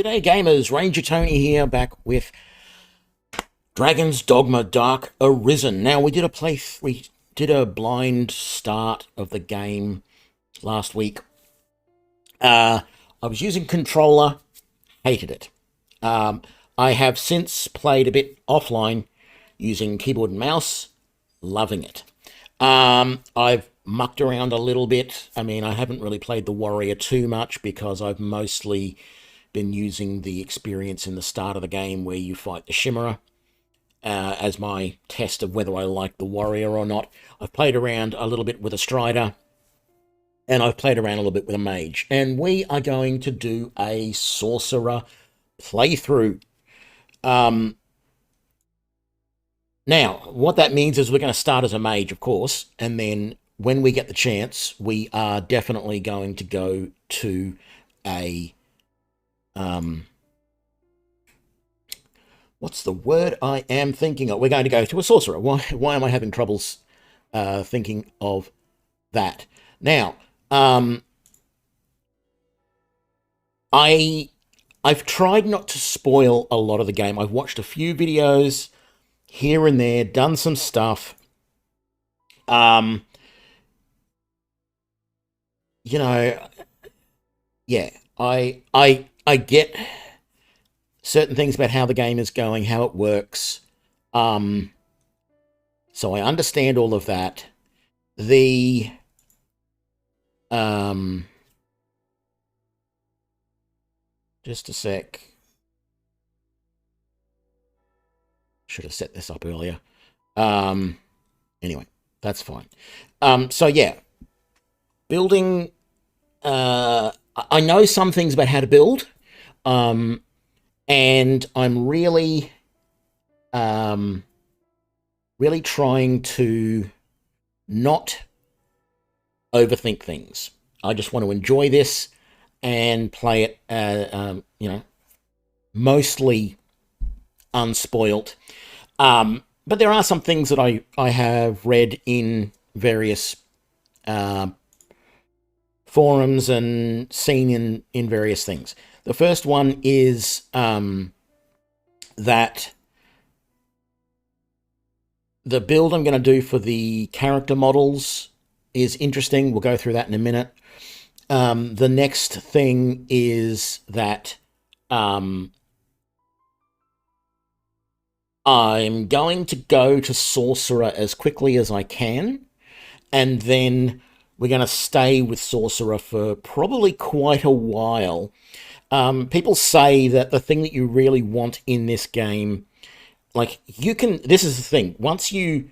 G'day gamers, Ranger Tony here, back with Dragon's Dogma Dark Arisen. Now we did a blind start of the game last week. I was using controller, hated it. I have since played a bit offline using keyboard and mouse, loving it. I've mucked around a little bit. I mean, I haven't really played the warrior too much because I've mostly been using the experience in the start of the game where you fight the Shimmerer as my test of whether I like the warrior or not. I've played around a little bit with a strider, and I've played around a little bit with a mage. And we are going to do a sorcerer playthrough. Now, what that means is we're going to start as a mage, of course, and then when we get the chance, we are definitely going to go to a what's the word I am thinking of? We're going to go to a sorcerer. Why am I having troubles thinking of that? Now, I've tried not to spoil a lot of the game. I've watched a few videos here and there, done some stuff. You know, yeah, I get certain things about how the game is going, how it works. So I understand all of that. The just a sec. Should have set this up earlier. Anyway, that's fine. So yeah, building. I know some things about how to build, and I'm really trying to not overthink things. I just want to enjoy this and play it, mostly unspoilt. But there are some things that I have read in various forums and seen in various things. The first one is that the build I'm going to do for the character models is interesting. We'll go through that in a minute. The next thing is that I'm going to go to Sorcerer as quickly as I can, and then we're going to stay with Sorcerer for probably quite a while. People say that the thing that you really want in this game, like this is the thing, once you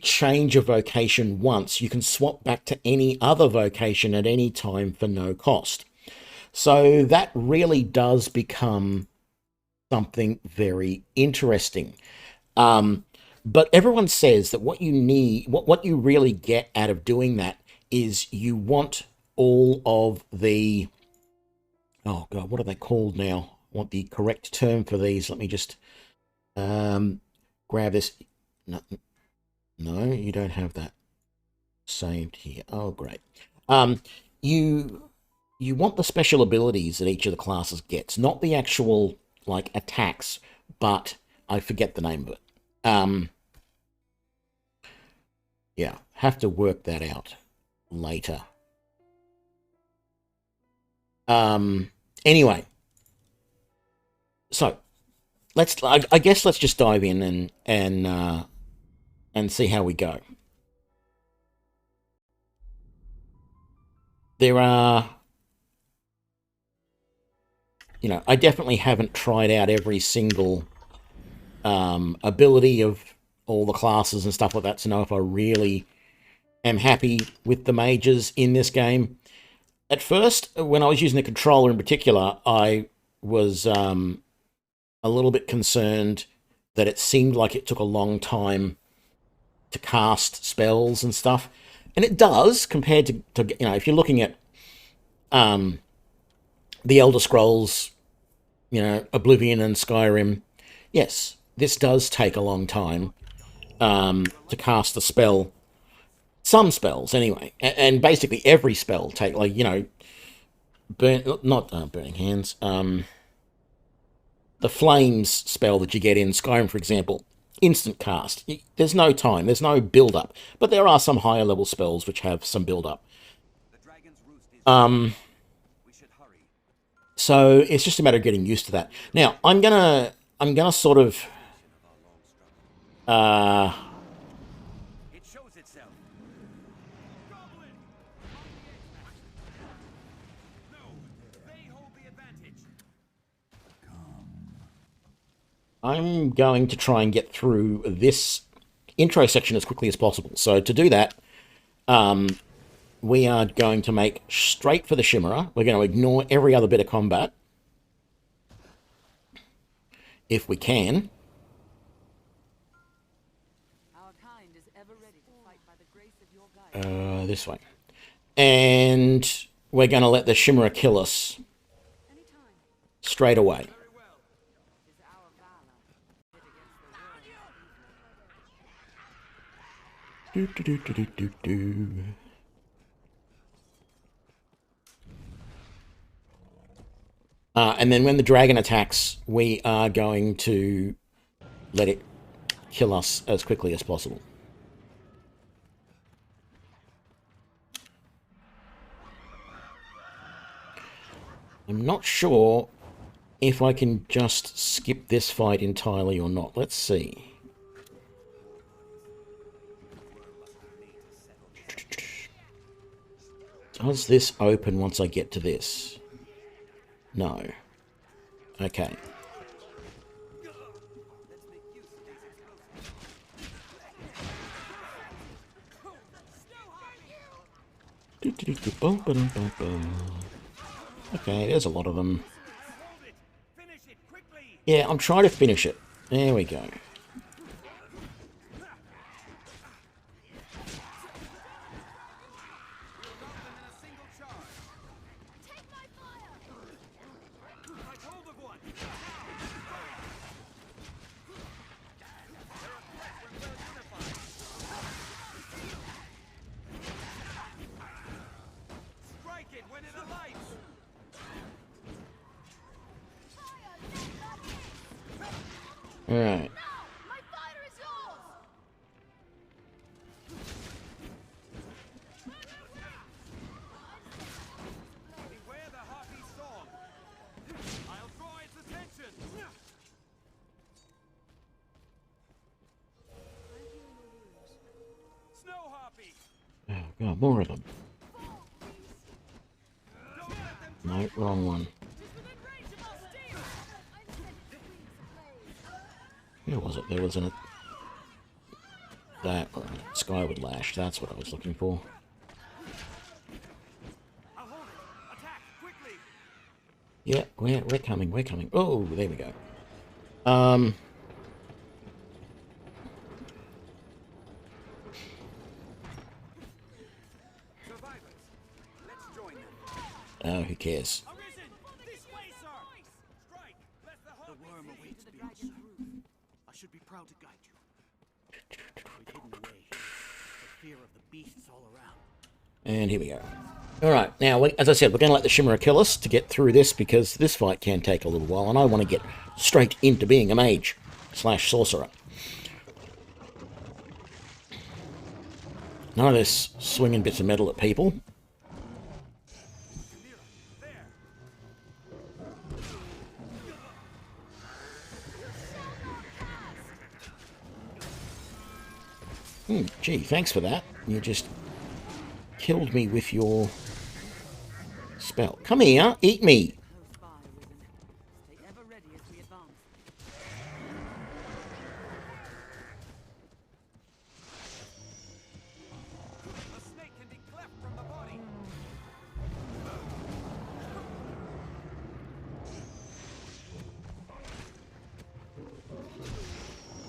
change a vocation once, you can swap back to any other vocation at any time for no cost. So that really does become something very interesting. But everyone says that what you need, what you really get out of doing that is you want all of the, oh God, what are they called now? I want the correct term for these. Let me just grab this. No, you don't have that saved here. Oh, great. You want the special abilities that each of the classes gets, not the actual like attacks, but I forget the name of it. Yeah, have to work that out later. Anyway, so I guess let's just dive in and see how we go. There are, I definitely haven't tried out every single ability of all the classes and stuff like that to know if I really am happy with the mages in this game. At first, when I was using the controller in particular, I was a little bit concerned that it seemed like it took a long time to cast spells and stuff. And it does, compared to if you're looking at the Elder Scrolls, Oblivion and Skyrim, yes, this does take a long time to cast a spell. Some spells, anyway. And basically every spell take, Burning Hands. The Flames spell that you get in Skyrim, for example, instant cast. There's no time, there's no build up, but there are some higher level spells which have some build up. So it's just a matter of getting used to that. Now I'm gonna sort of I'm going to try and get through this intro section as quickly as possible. So to do that, we are going to make straight for the Shimmerer. We're going to ignore every other bit of combat, if we can. Our kind is ever ready to fight by the grace of your guide. This way. And we're going to let the Shimmerer kill us straight away. Do, do, do, do, do, do, do. And then when the dragon attacks, we are going to let it kill us as quickly as possible. I'm not sure if I can just skip this fight entirely or not. Let's see. Does this open once I get to this? No. Okay. Okay, there's a lot of them. Yeah, I'm trying to finish it. There we go. Alright. Oh god, more of them. No, wrong one. Where was it? There was that Skyward Lash. That's what I was looking for. Yeah, we're coming. We're coming. Oh, there we go. Oh, who cares? I should be proud to guide you. We've hidden away here. The fear of the beasts all around. And here we go. Alright, now, as I said, we're going to let the Shimmerer kill us to get through this, because this fight can take a little while, and I want to get straight into being a mage / sorcerer. None of this swinging bits of metal at people. Gee, thanks for that. You just killed me with your spell. Come here, eat me.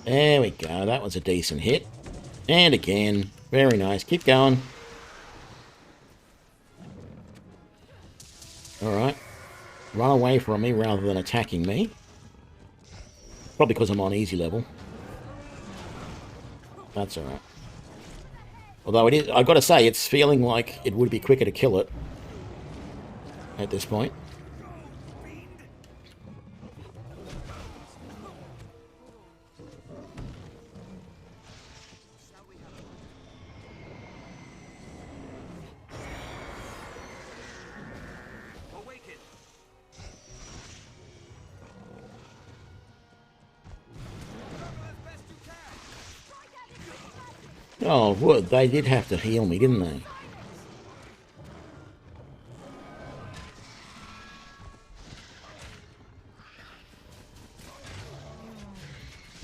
There we go. That was a decent hit. And again, very nice. Keep going. Alright. Run away from me rather than attacking me. Probably because I'm on easy level. That's alright. Although it is, I've got to say, it's feeling like it would be quicker to kill it. at this point. Oh, wood. They did have to heal me, didn't they?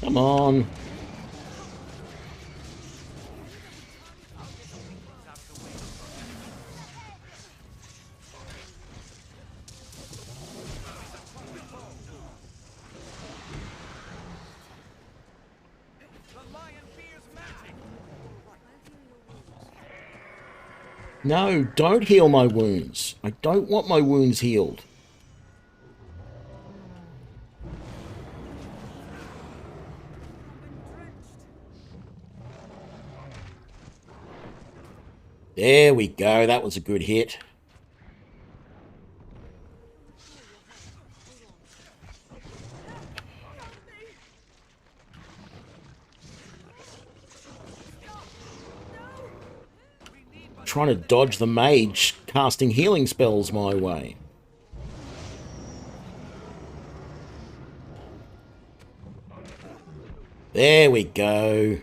Come on. No, don't heal my wounds. I don't want my wounds healed. There we go. That was a good hit. Trying to dodge the mage casting healing spells my way. There we go.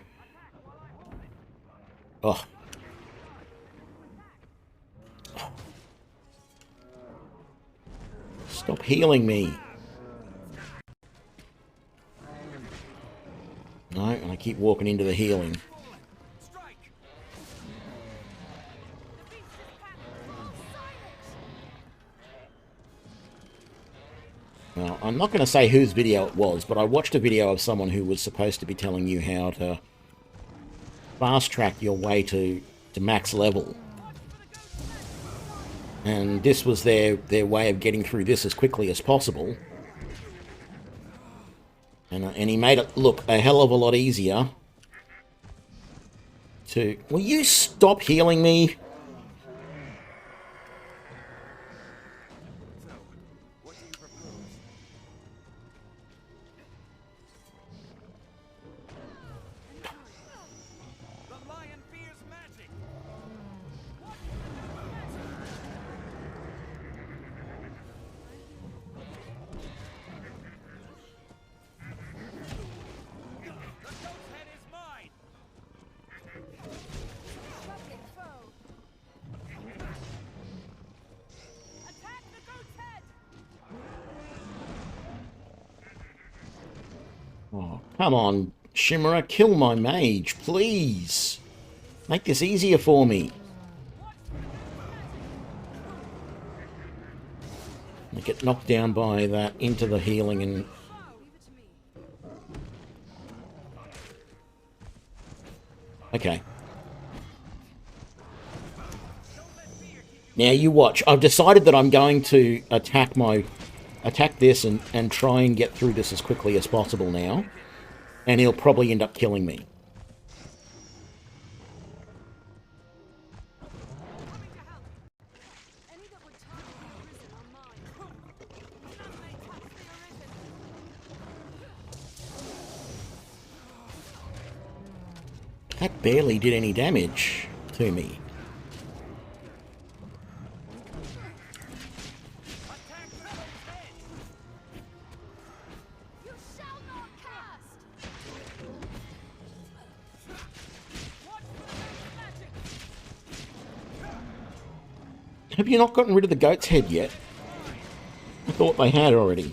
Oh. Stop healing me. No, and I keep walking into the healing. Well, I'm not going to say whose video it was, but I watched a video of someone who was supposed to be telling you how to fast-track your way to max level. And this was their way of getting through this as quickly as possible. And he made it look a hell of a lot easier to... Will you stop healing me? Oh, come on, Shimmerer, kill my mage, please. Make this easier for me. I get knocked down by that into the healing and... Okay. Now you watch. I've decided that I'm going to attack this and try and get through this as quickly as possible now. And he'll probably end up killing me. That barely did any damage to me. Have you not gotten rid of the goat's head yet? I thought they had already.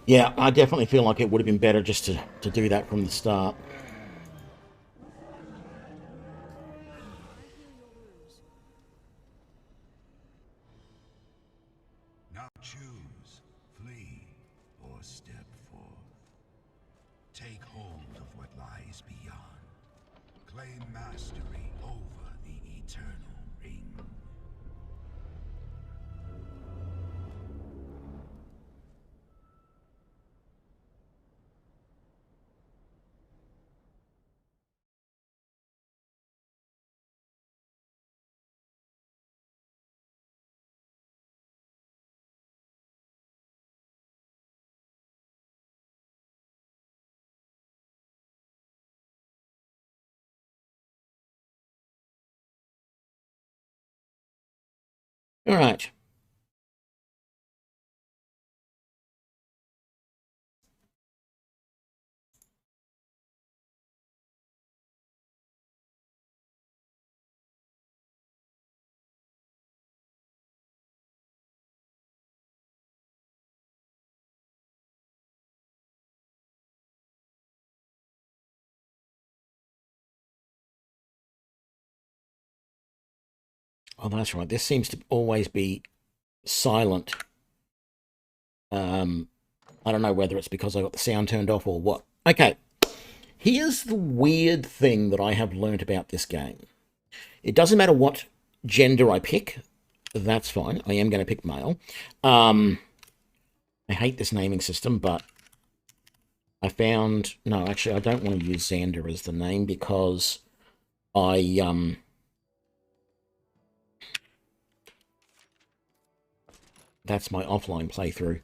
Yeah, I definitely feel like it would have been better just to do that from the start. Now choose, flee, or step forth. Take hold of what lies beyond. Claim mastery over the eternal ring. All right. Oh, that's right. This seems to always be silent. I don't know whether it's because I got the sound turned off or what. Okay, here's the weird thing that I have learnt about this game. It doesn't matter what gender I pick. That's fine. I am going to pick male. I hate this naming system, but I found... No, actually, I don't want to use Xander as the name because I... That's my offline playthrough.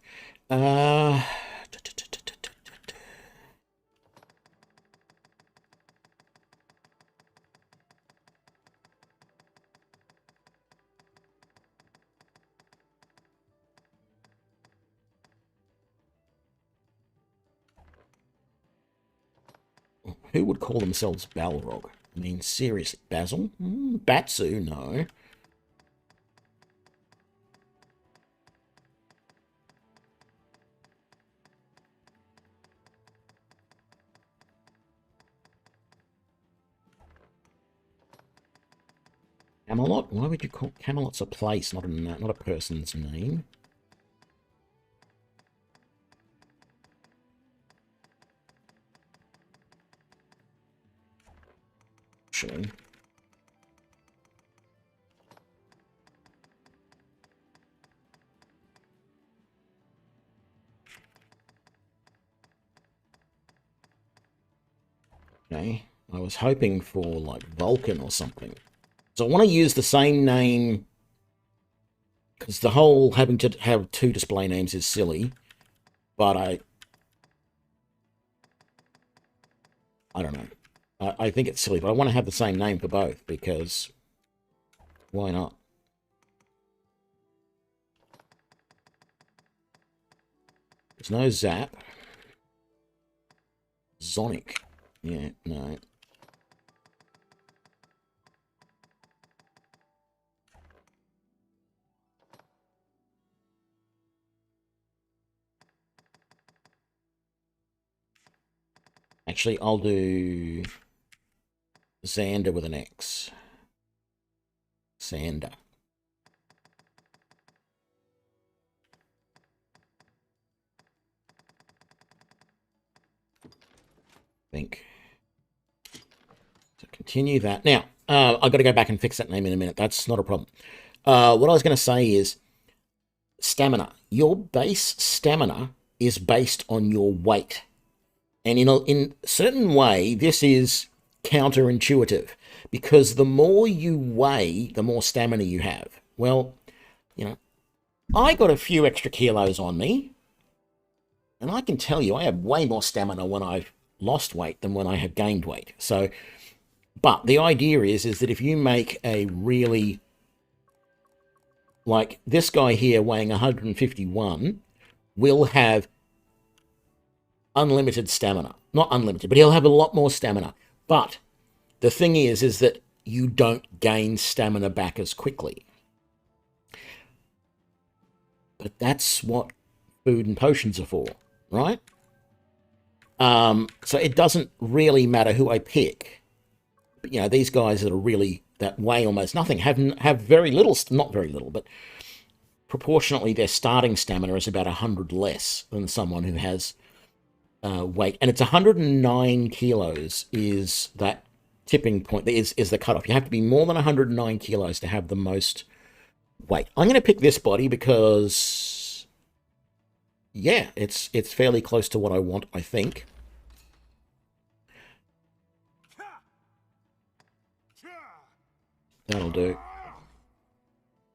Who would call themselves Balrog? I mean, seriously, Basil? Batsu? No. Camelot? Why would you call... Camelot's a place, not a person's name. Actually... Okay, I was hoping for, like, Vulcan or something. So I want to use the same name, because the whole having to have two display names is silly, but I don't know. I think it's silly, but I want to have the same name for both, because why not? There's no Zap. Zonic. Yeah, no. Actually, I'll do Xander with an X. Xander. Think. So continue that. Now, I've got to go back and fix that name in a minute. That's not a problem. What I was going to say is stamina. Your base stamina is based on your weight. And in a certain way, this is counterintuitive because the more you weigh, the more stamina you have. Well, you know, I got a few extra kilos on me, and I can tell you I have way more stamina when I've lost weight than when I have gained weight. So, but the idea is that if you make a really, like this guy here weighing 151 will have unlimited stamina. Not unlimited, but he'll have a lot more stamina. But the thing is that you don't gain stamina back as quickly. But that's what food and potions are for. right? So it doesn't really matter who I pick. But, you know, these guys that are really, that weigh almost nothing, have very little, not very little, but proportionately their starting stamina is about 100 less than someone who has weight. And it's 109 kilos is that tipping point, is the cutoff. You have to be more than 109 kilos to have the most weight. I'm going to pick this body because, yeah, it's fairly close to what I want, I think. That'll do.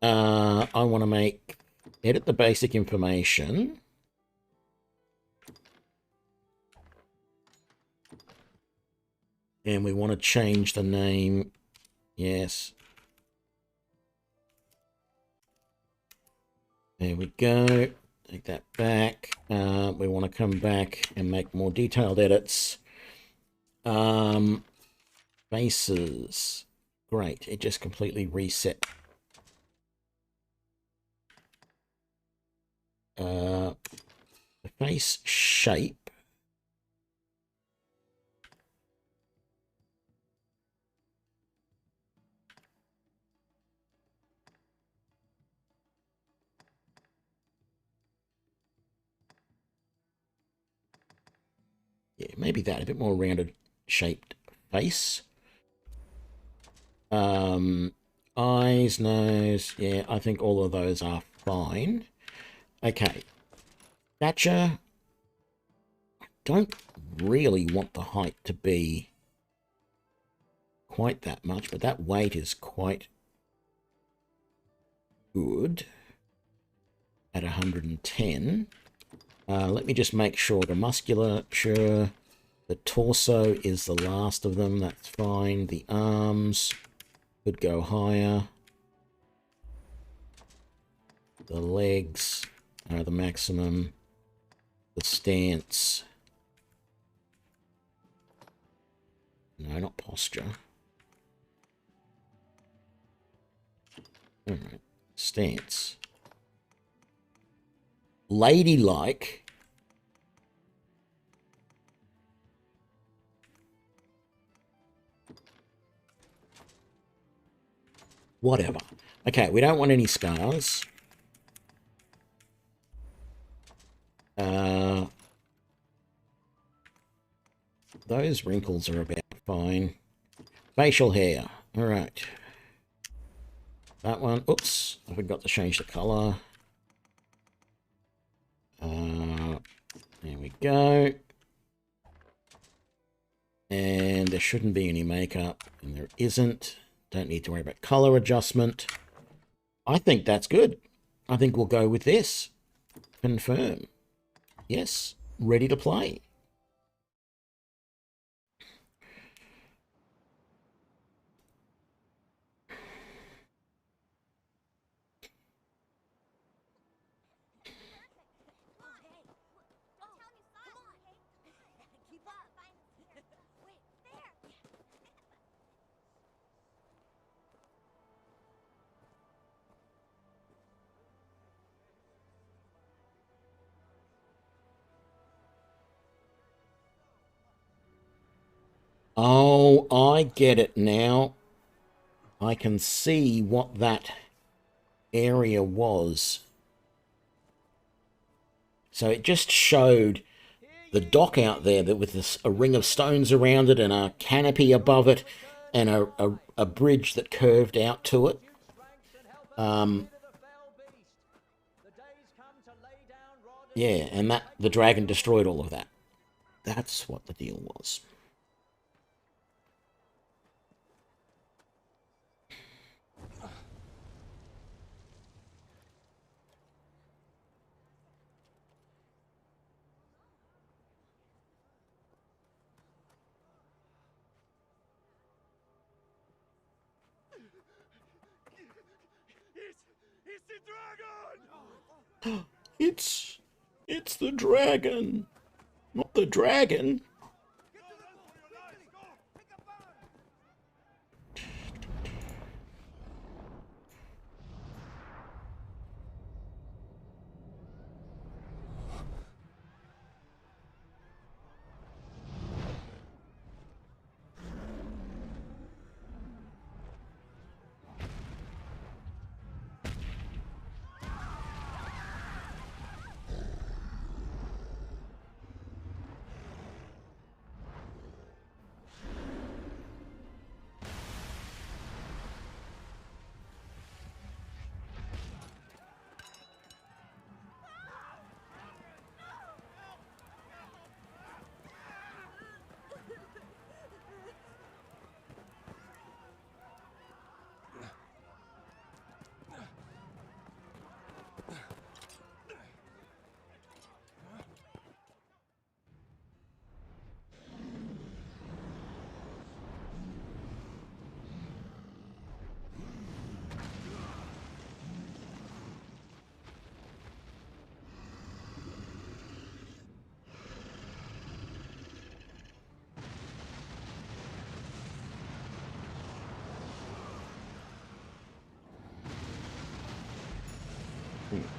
I want to edit the basic information. And we want to change the name. Yes. There we go. Take that back. We want to come back and make more detailed edits. Faces. Great. It just completely reset. The face shape. Yeah, maybe that. A bit more rounded shaped face. Eyes, nose. Yeah, I think all of those are fine. Okay. Stature. Don't really want the height to be quite that much, but that weight is quite good at 110. Let me just make sure the musculature, the torso is the last of them. That's fine. The arms could go higher. The legs are the maximum. The stance. No, not posture. All right. Stance. Ladylike. Whatever. Okay, we don't want any scars. Those wrinkles are about fine. Facial hair. All right. That one. Oops. I forgot to change the color. There we go. And there shouldn't be any makeup. And there isn't. Don't need to worry about color adjustment. I think that's good. I think we'll go with this. Confirm. Yes. Ready to play. Oh, I get it now. I can see what that area was. So it just showed the dock out there that with a ring of stones around it and a canopy above it and a bridge that curved out to it. Yeah, and that the dragon destroyed all of that. That's what the deal was. It's the dragon! It's the dragon, not the dragon.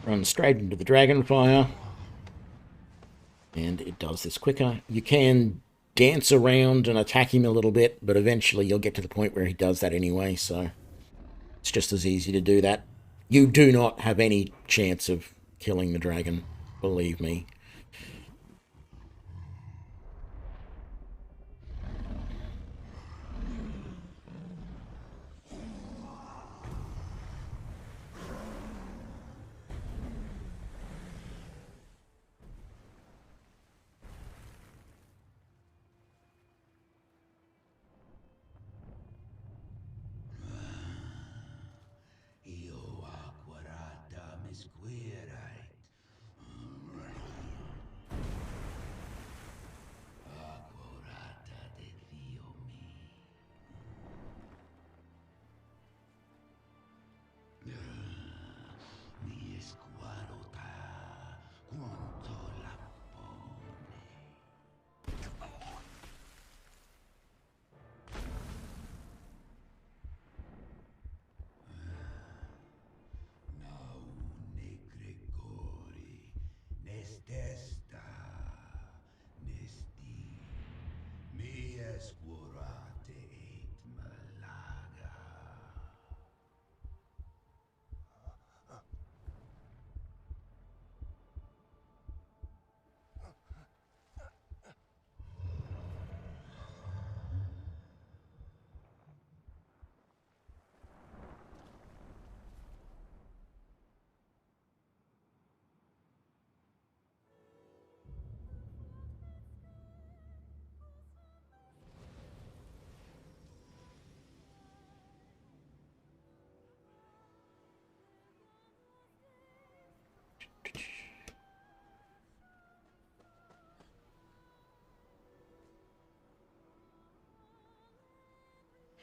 run straight into the Dragonfire. And it does this quicker. You can dance around and attack him a little bit, but eventually you'll get to the point where he does that anyway, so it's just as easy to do that. You do not have any chance of killing the dragon, believe me. Io acquarata misquierait. Acquarata de Dio mi. Mi esquarota quanto la pone. Naune Gregori, nestesta, nesti, mi esquarate et malaga.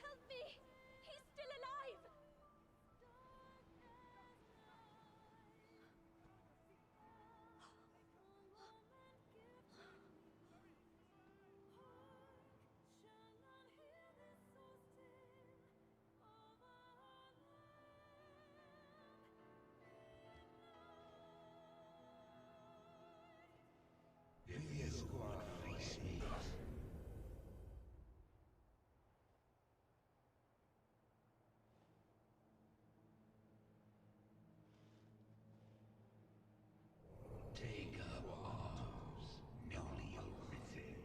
Help me! He's still alive! If you squad face me, take up arms, newly arisen.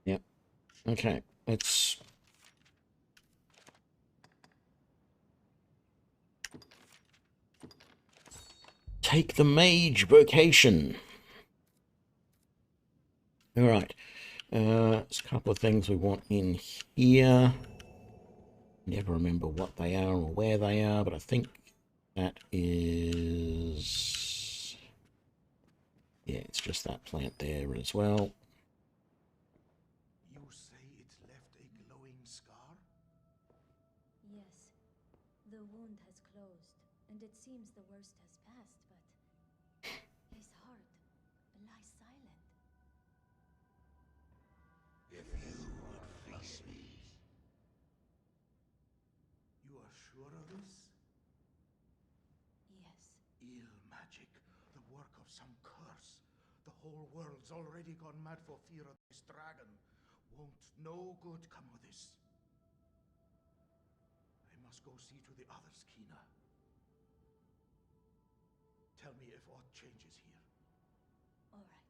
Yep. Okay, let's take the Mage vocation. Alright. There's a couple of things we want in here. Never remember what they are or where they are, but I think that is... yeah, it's just that plant there as well. You say it left a glowing scar? Yes. The wound has closed, and it seems the worst has passed, but his heart lies silent. If you would face me, You are sure of this? Yes. Ill magic, the work of some curse. The whole world's already gone mad for fear of this dragon. Won't no good come of this. I must go see to the others, Kina. Tell me if aught changes here. All right.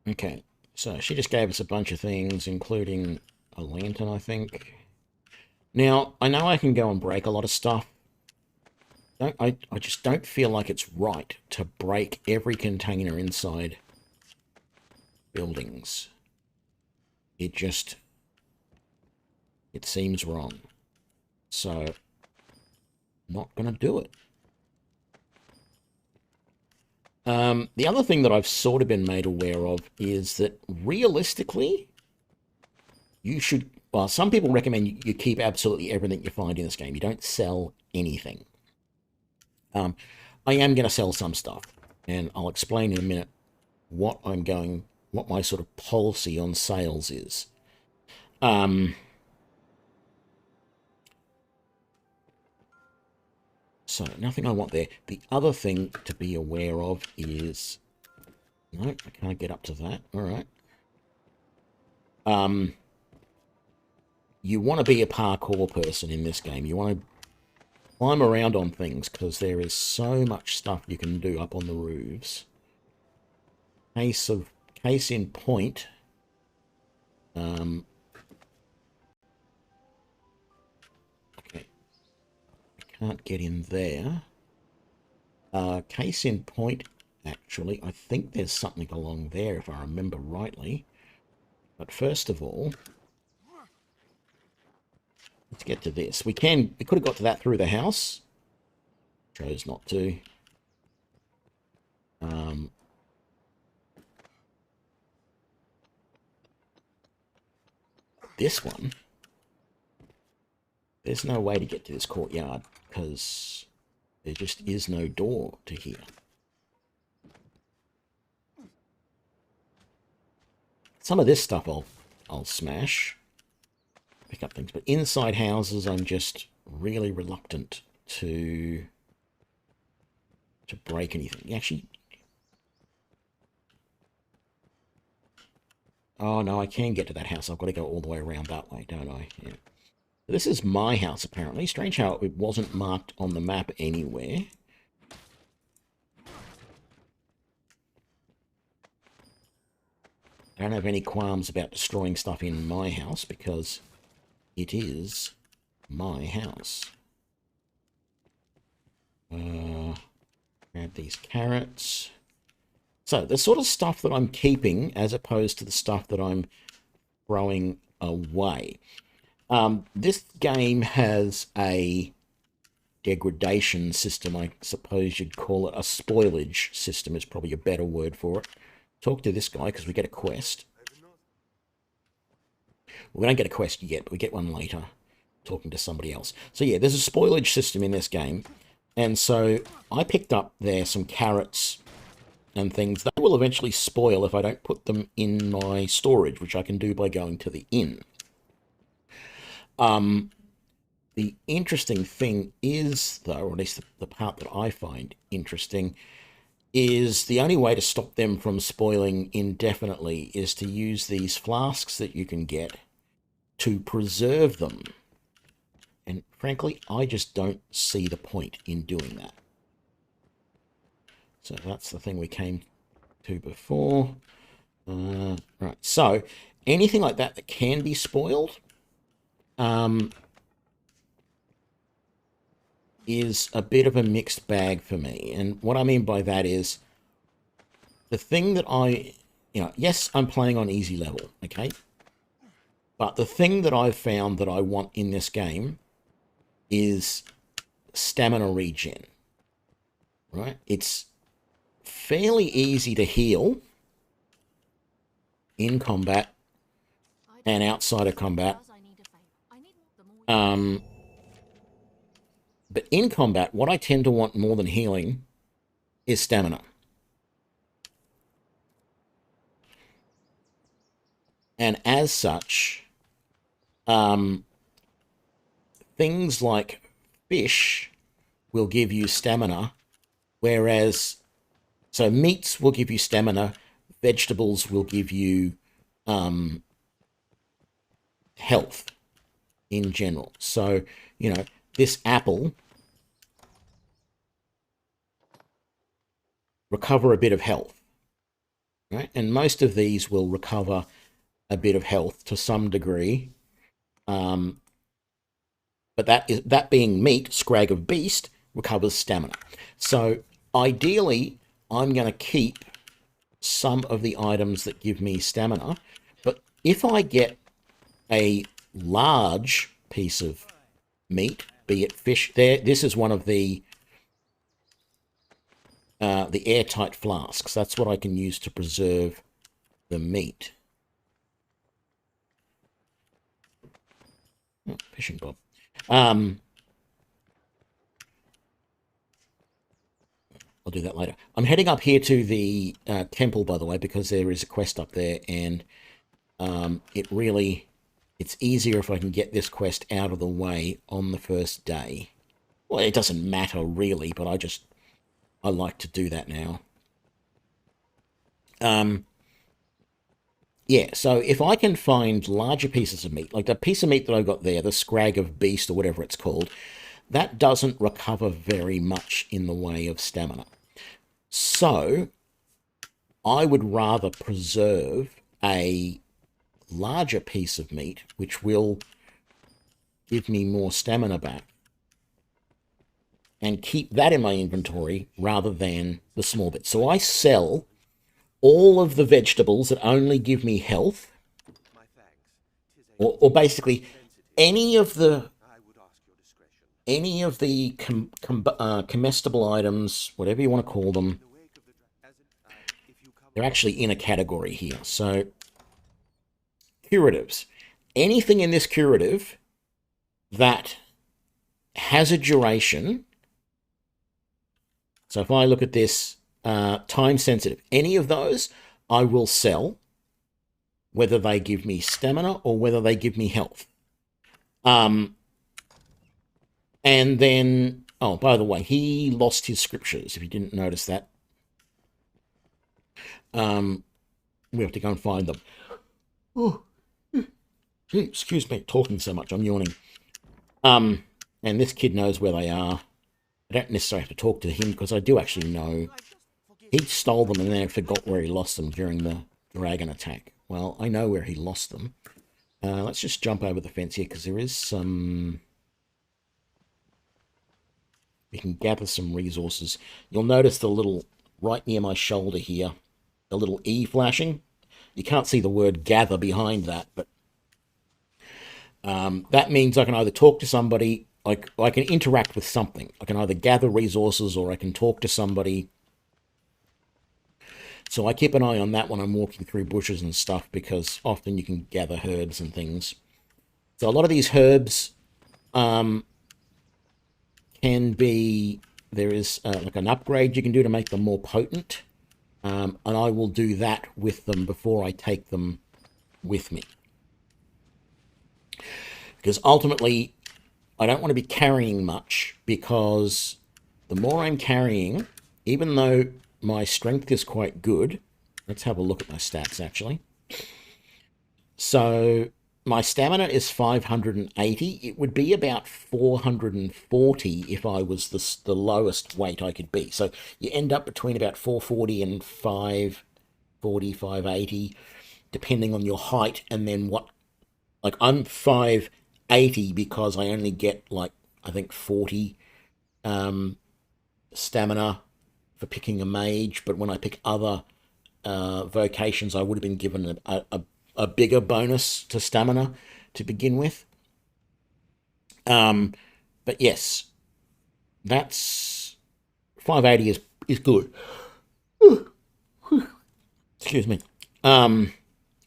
Okay, so she just gave us a bunch of things, including a lantern, I think. Now, I know I can go and break a lot of stuff, I just don't feel like it's right to break every container inside buildings. It seems wrong. So, not going to do it. The other thing that I've sort of been made aware of is that realistically, you should... Well, some people recommend you keep absolutely everything you find in this game. You don't sell anything. I am going to sell some stuff, and I'll explain in a minute what my sort of policy on sales is. So, nothing I want there. The other thing to be aware of is... No, I can't get up to that. All right. You want to be a parkour person in this game. You want to climb around on things because there is so much stuff you can do up on the roofs. Case in point. Okay. I can't get in there. Case in point, actually, I think there's something along there if I remember rightly. But first of all, let's get to this. We could have got to that through the house. Chose not to. This one, there's no way to get to this courtyard because there just is no door to here. Some of this stuff I'll smash, pick up things, but inside houses I'm just really reluctant to break anything. Actually, oh no, I can get to that house. I've got to go all the way around that way, don't I? Yeah. This is my house, apparently. Strange how it wasn't marked on the map anywhere. I don't have any qualms about destroying stuff in my house because it is my house. Grab these carrots. So, the sort of stuff that I'm keeping as opposed to the stuff that I'm throwing away. This game has a degradation system, I suppose you'd call it. A spoilage system is probably a better word for it. Talk to this guy because we get a quest. Well, we don't get a quest yet, but we get one later, talking to somebody else. So yeah, there's a spoilage system in this game. And so I picked up there some carrots and things. They will eventually spoil if I don't put them in my storage, which I can do by going to the inn. The interesting thing is, though, or at least the part that I find interesting, is the only way to stop them from spoiling indefinitely is to use these flasks that you can get to preserve them. And frankly, I just don't see the point in doing that. So that's the thing we came to before. Right, so anything like that that can be spoiled is a bit of a mixed bag for me. And what I mean by that is the thing that yes, I'm playing on easy level, okay? But the thing that I've found that I want in this game is stamina regen, right? It's fairly easy to heal in combat and outside of combat. But in combat, what I tend to want more than healing is stamina. And as such, things like fish will give you stamina, whereas, so meats will give you stamina, vegetables will give you health in general. So, this apple, recover a bit of health, right? And most of these will recover a bit of health to some degree. But that being meat, scrag of beast, recovers stamina. So ideally, I'm going to keep some of the items that give me stamina, but if I get a large piece of meat, be it fish, this is one of the airtight flasks. That's what I can use to preserve the meat. Oh, fishing bob. I'll do that later. I'm heading up here to the temple, by the way, because there is a quest up there, and it's easier if I can get this quest out of the way on the first day. Well, it doesn't matter really, but I like to do that now. Yeah, so if I can find larger pieces of meat, like the piece of meat that I've got there, the scrag of beast or whatever it's called, that doesn't recover very much in the way of stamina. So I would rather preserve a larger piece of meat, which will give me more stamina back, and keep that in my inventory rather than the small bit. So I sell all of the vegetables that only give me health, or basically any of the comestible items, whatever you want to call them. They're actually in a category here. So curatives, anything in this curative that has a duration. So if I look at this, time sensitive, any of those I will sell, whether they give me stamina or whether they give me health. And then, oh, by the way, he lost his scriptures, if you didn't notice that. We have to go and find them. Oh, excuse me, talking so much, I'm yawning. And this kid knows where they are. I don't necessarily have to talk to him because I do actually know. He stole them and then forgot where he lost them during the dragon attack. Well, I know where he lost them. Let's just jump over the fence here because there is some... We can gather some resources. You'll notice the little, right near my shoulder here, the little E flashing. You can't see the word gather behind that, but that means I can either talk to somebody, I can interact with something. I can either gather resources or I can talk to somebody. So I keep an eye on that when I'm walking through bushes and stuff, because often you can gather herbs and things. So a lot of these herbs can be, there is like an upgrade you can do to make them more potent. And I will do that with them before I take them with me. Because ultimately, I don't want to be carrying much, because the more I'm carrying, even though my strength is quite good, let's have a look at my stats actually. So my stamina is 580. It would be about 440 if I was the lowest weight I could be. So you end up between about 440 and 540, 580, depending on your height, and then what, like I'm 580 because I only get like, I think 40 stamina for picking a mage, but when I pick other vocations, I would have been given a bigger bonus to stamina to begin with. But yes, that's 580 is good. Excuse me.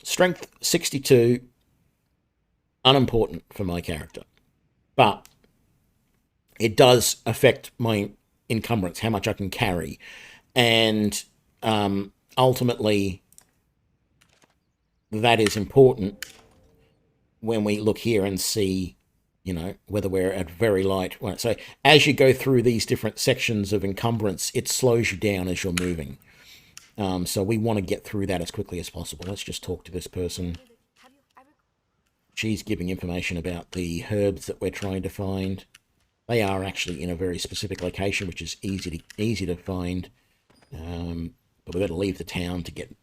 Strength 62, unimportant for my character, but it does affect my encumbrance, how much I can carry, and ultimately that is important when we look here and see, you know, whether we're at very light. So as you go through these different sections of encumbrance, it slows you down as you're moving. So we want to get through that as quickly as possible. Let's just talk to this person. She's giving information about the herbs that we're trying to find. They are actually in a very specific location, which is easy to find. But we've got to leave the town to get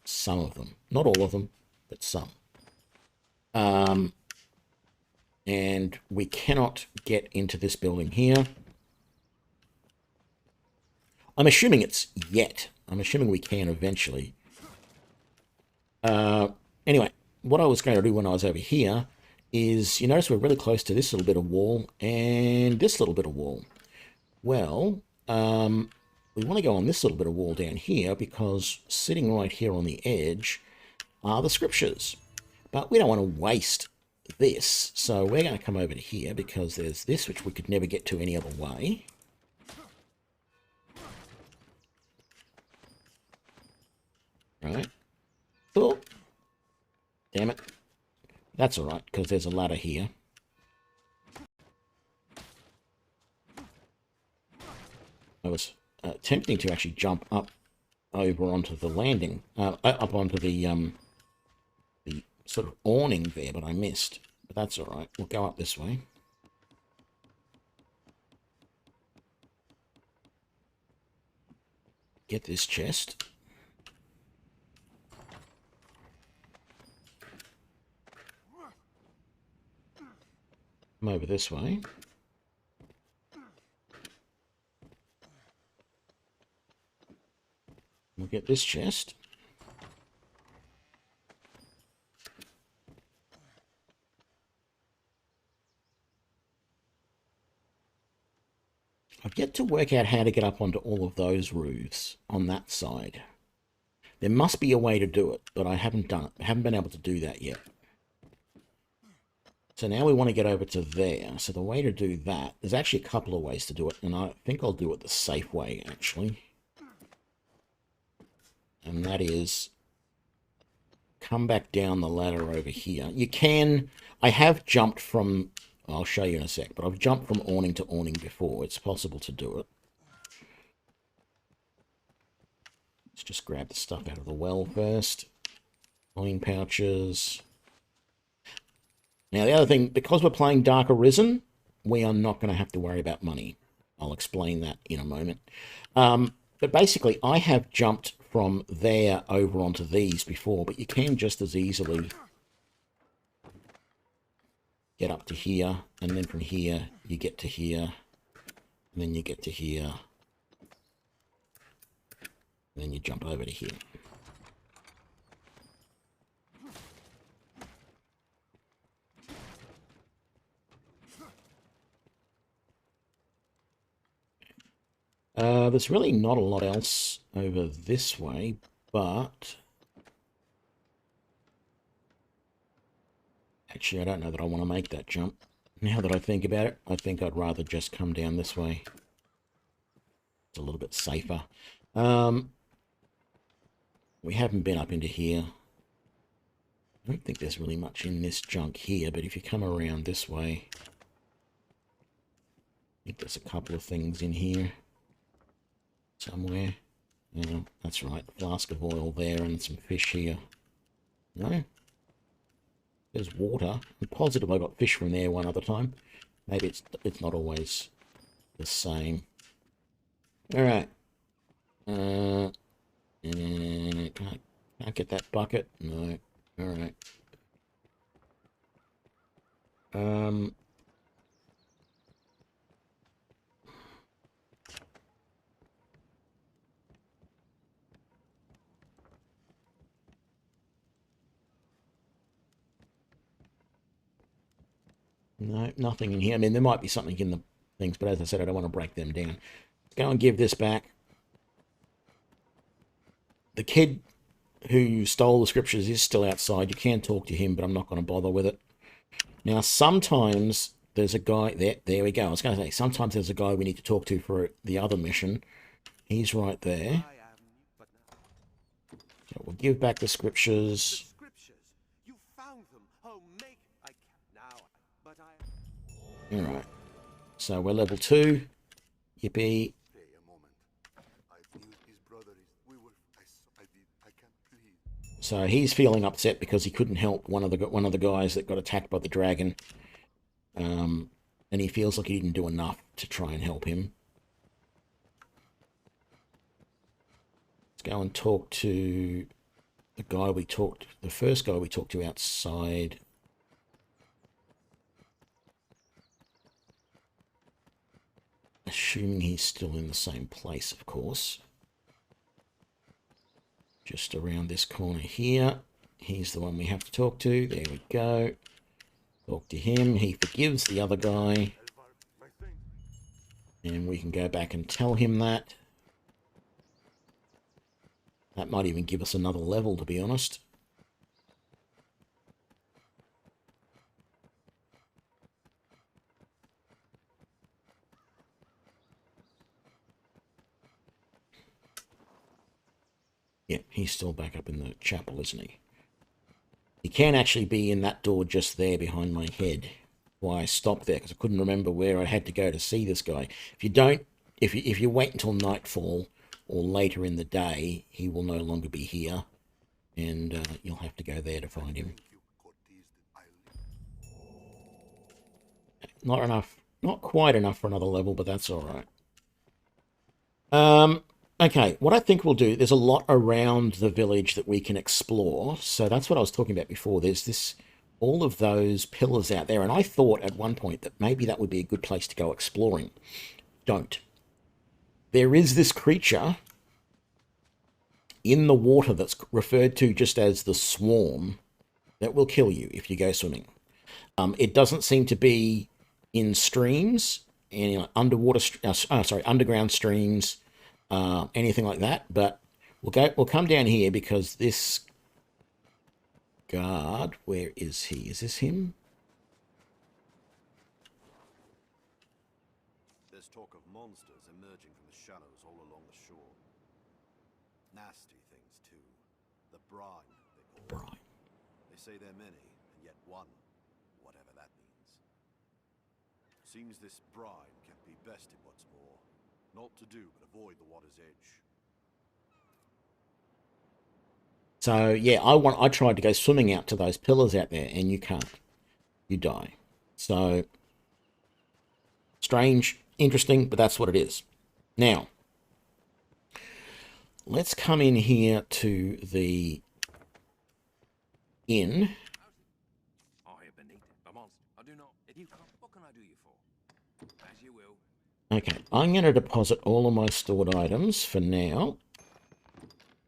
some of them. Not all of them, but some. And we cannot get into this building here. I'm assuming it's yet. I'm assuming we can eventually. Anyway, what I was going to do when I was over here is, you notice we're really close to this little bit of wall and this little bit of wall. Well, we want to go on this little bit of wall down here because sitting right here on the edge are the scriptures. But we don't want to waste this, so we're going to come over to here because there's this which we could never get to any other way. Right. Oh, damn it. That's all right, because there's a ladder here. I was attempting to actually jump up over onto the landing, up onto the sort of awning there, but I missed. But that's all right. We'll go up this way. Get this chest. Come over this way. We'll get this chest. I've yet to work out how to get up onto all of those roofs on that side. There must be a way to do it, but I haven't done it. I haven't been able to do that yet. So now we want to get over to there. So the way to do that, there's actually a couple of ways to do it, and I think I'll do it the safe way, actually. And that is come back down the ladder over here. You can, I have jumped from, I'll show you in a sec, but I've jumped from awning to awning before. It's possible to do it. Let's just grab the stuff out of the well first. Coin pouches. Now, the other thing, because we're playing Dark Arisen, we are not going to have to worry about money. I'll explain that in a moment. But basically, I have jumped from there over onto these before, but you can just as easily get up to here, and then from here, you get to here, and then you get to here, and then you jump over to here. There's really not a lot else over this way, but actually I don't know that I want to make that jump. Now that I think about it, I think I'd rather just come down this way. It's a little bit safer. We haven't been up into here. I don't think there's really much in this junk here, but if you come around this way, I think there's a couple of things in here. Somewhere. Yeah, that's right. A flask of oil there and some fish here. No? There's water. I'm positive I got fish from there one other time. Maybe it's not always the same. Alright. Can't get that bucket. No. Alright. No, nothing in here. I mean, there might be something in the things, but as I said, I don't want to break them down. Let's go and give this back. The kid who stole the scriptures is still outside. You can talk to him, but I'm not going to bother with it. Now, sometimes there's a guy... There we go. I was going to say, sometimes there's a guy we need to talk to for the other mission. He's right there. So we'll give back the scriptures. You found them. Oh, Mage, I can't now, but I... Alright. So we're level 2. Yippee. So he's feeling upset because he couldn't help one of the guys that got attacked by the dragon. And he feels like he didn't do enough to try and help him. Let's go and talk to the first guy we talked to outside. Assuming he's still in the same place, of course. Just around this corner here. He's the one we have to talk to. There we go. Talk to him. He forgives the other guy. And we can go back and tell him that. That might even give us another level, to be honest. Yeah, he's still back up in the chapel, isn't he? He can actually be in that door just there behind my head. Why I stopped there, because I couldn't remember where I had to go to see this guy. If you don't, if you wait until nightfall or later in the day, he will no longer be here, and you'll have to go there to find him. Not enough, not quite enough for another level, but that's all right. Okay, what I think we'll do, there's a lot around the village that we can explore. So that's what I was talking about before. There's this, all of those pillars out there. And I thought at one point that maybe that would be a good place to go exploring. Don't. There is this creature in the water that's referred to just as the swarm that will kill you if you go swimming. It doesn't seem to be in streams, any underground streams, anything like that, but we'll come down here because this guard, where is he? Is this him? There's talk of monsters emerging from the shadows all along the shore. Nasty things too. The brine, they call it. They say there are many, and yet one, whatever that means. Seems this brine can be bested what's more. Not to do but avoid the water's edge. So yeah, I tried to go swimming out to those pillars out there, and you can't. You die. So strange, interesting, but that's what it is. Now, let's come in here to the inn. I am beneath a monster. I do not. If you come, what can I do you for? As you will. Okay, I'm going to deposit all of my stored items for now.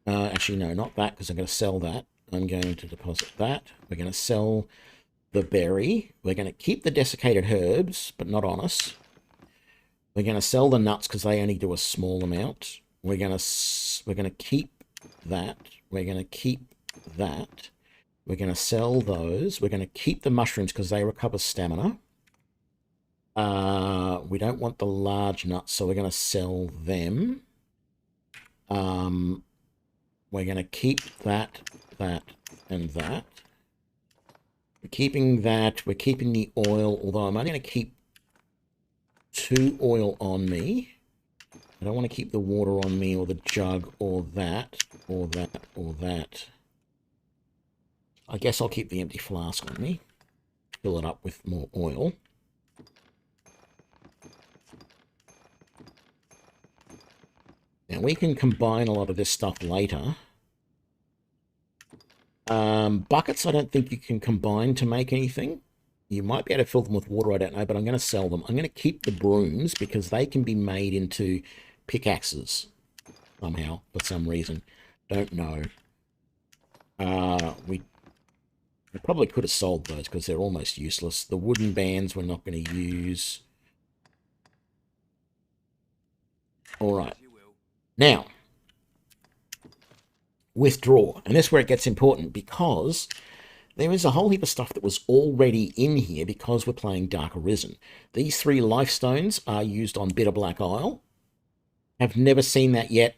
Actually, no, not that, because I'm going to sell that. I'm going to deposit that. We're going to sell the berry. We're going to keep the desiccated herbs, but not on us. We're going to sell the nuts because they only do a small amount. We're going to keep that. We're going to keep that. We're going to sell those. We're going to keep the mushrooms because they recover stamina. We don't want the large nuts, so we're going to sell them. We're going to keep that, and that. We're keeping that. We're keeping the oil, although I'm only going to keep 2 oil on me. I don't want to keep the water on me, or the jug, or that, or that, or that. I guess I'll keep the empty flask on me. Fill it up with more oil. Now, we can combine a lot of this stuff later. Buckets, I don't think you can combine to make anything. You might be able to fill them with water, I don't know, but I'm going to sell them. I'm going to keep the brooms because they can be made into pickaxes somehow, for some reason. Don't know. We probably could have sold those because they're almost useless. The wooden bands we're not going to use. All right. Now, withdraw. And this is where it gets important because there is a whole heap of stuff that was already in here because we're playing Dark Arisen. These 3 life stones are used on Bitter Black Isle. I've never seen that yet.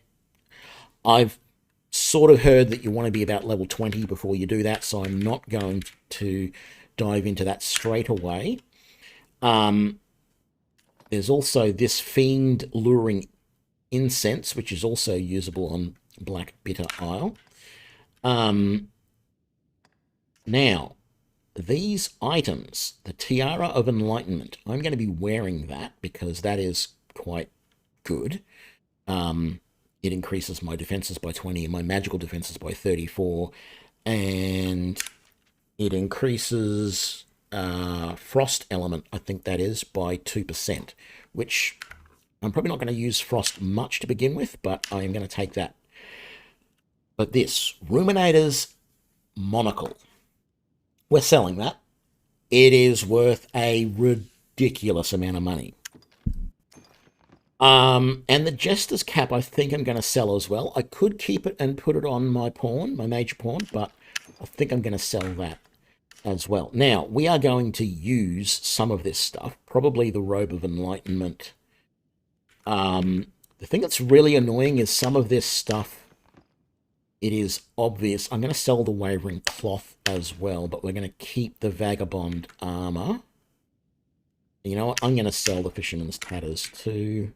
I've sort of heard that you want to be about level 20 before you do that, so I'm not going to dive into that straight away. There's also this Fiend Luring Incense, which is also usable on Black Bitter Isle. Now, these items, the Tiara of Enlightenment, I'm going to be wearing that because that is quite good. It increases my defenses by 20 and my magical defenses by 34. And it increases Frost Element, I think that is, by 2%, which I'm probably not going to use Frost much to begin with, but I am going to take that. But this, Ruminator's Monocle. We're selling that. It is worth a ridiculous amount of money. And the Jester's Cap, I think I'm going to sell as well. I could keep it and put it on my pawn, my major pawn, but I think I'm going to sell that as well. Now, we are going to use some of this stuff, probably the Robe of Enlightenment. The thing that's really annoying is some of this stuff, it is obvious. I'm going to sell the Wavering Cloth as well, but we're going to keep the Vagabond Armor. You know what? I'm going to sell the Fisherman's Tatters too.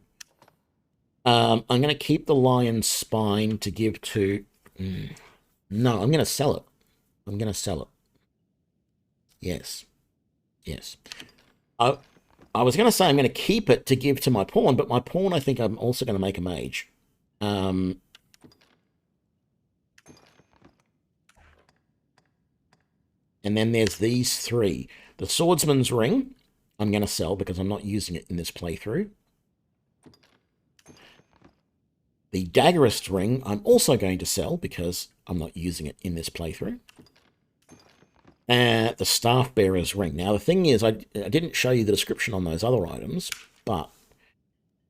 I'm going to keep the Lion's Spine to give to... No, I'm going to sell it. I'm going to sell it. Yes. Yes. I was going to say I'm going to keep it to give to my pawn, but my pawn I think I'm also going to make a mage. And then there's these three. The Swordsman's Ring, I'm going to sell because I'm not using it in this playthrough. The Daggerist's Ring, I'm also going to sell because I'm not using it in this playthrough. And the Staff Bearer's Ring. Now, the thing is, I didn't show you the description on those other items, but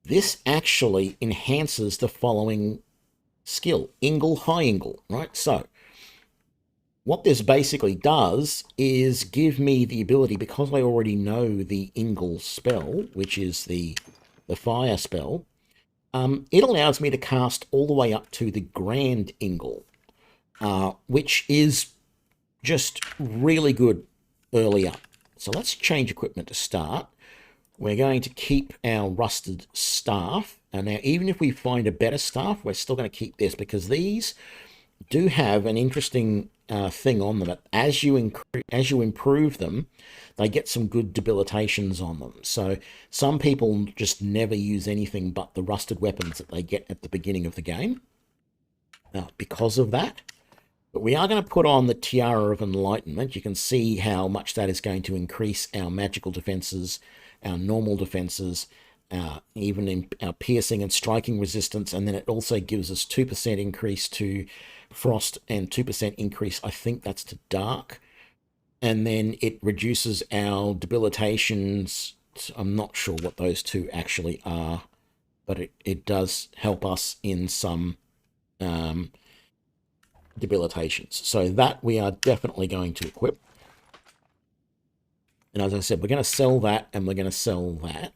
this actually enhances the following skill. Ingle, High Ingle, right? So, what this basically does is give me the ability, because I already know the Ingle spell, which is the fire spell, it allows me to cast all the way up to the Grand Ingle, which is just really good early up. So let's change equipment to start. We're going to keep our rusted staff. And now, even if we find a better staff, we're still going to keep this because these do have an interesting thing on them. As you improve them, they get some good debilitations on them. So some people just never use anything but the rusted weapons that they get at the beginning of the game because of that. But we are going to put on the Tiara of Enlightenment. You can see how much that is going to increase our magical defenses, our normal defenses, even in our piercing and striking resistance. And then it also gives us 2% increase to frost and 2% increase, I think that's to dark. And then it reduces our debilitations. I'm not sure what those two actually are, but it does help us in some debilitations. So that we are definitely going to equip. And as I said, we're going to sell that and we're going to sell that.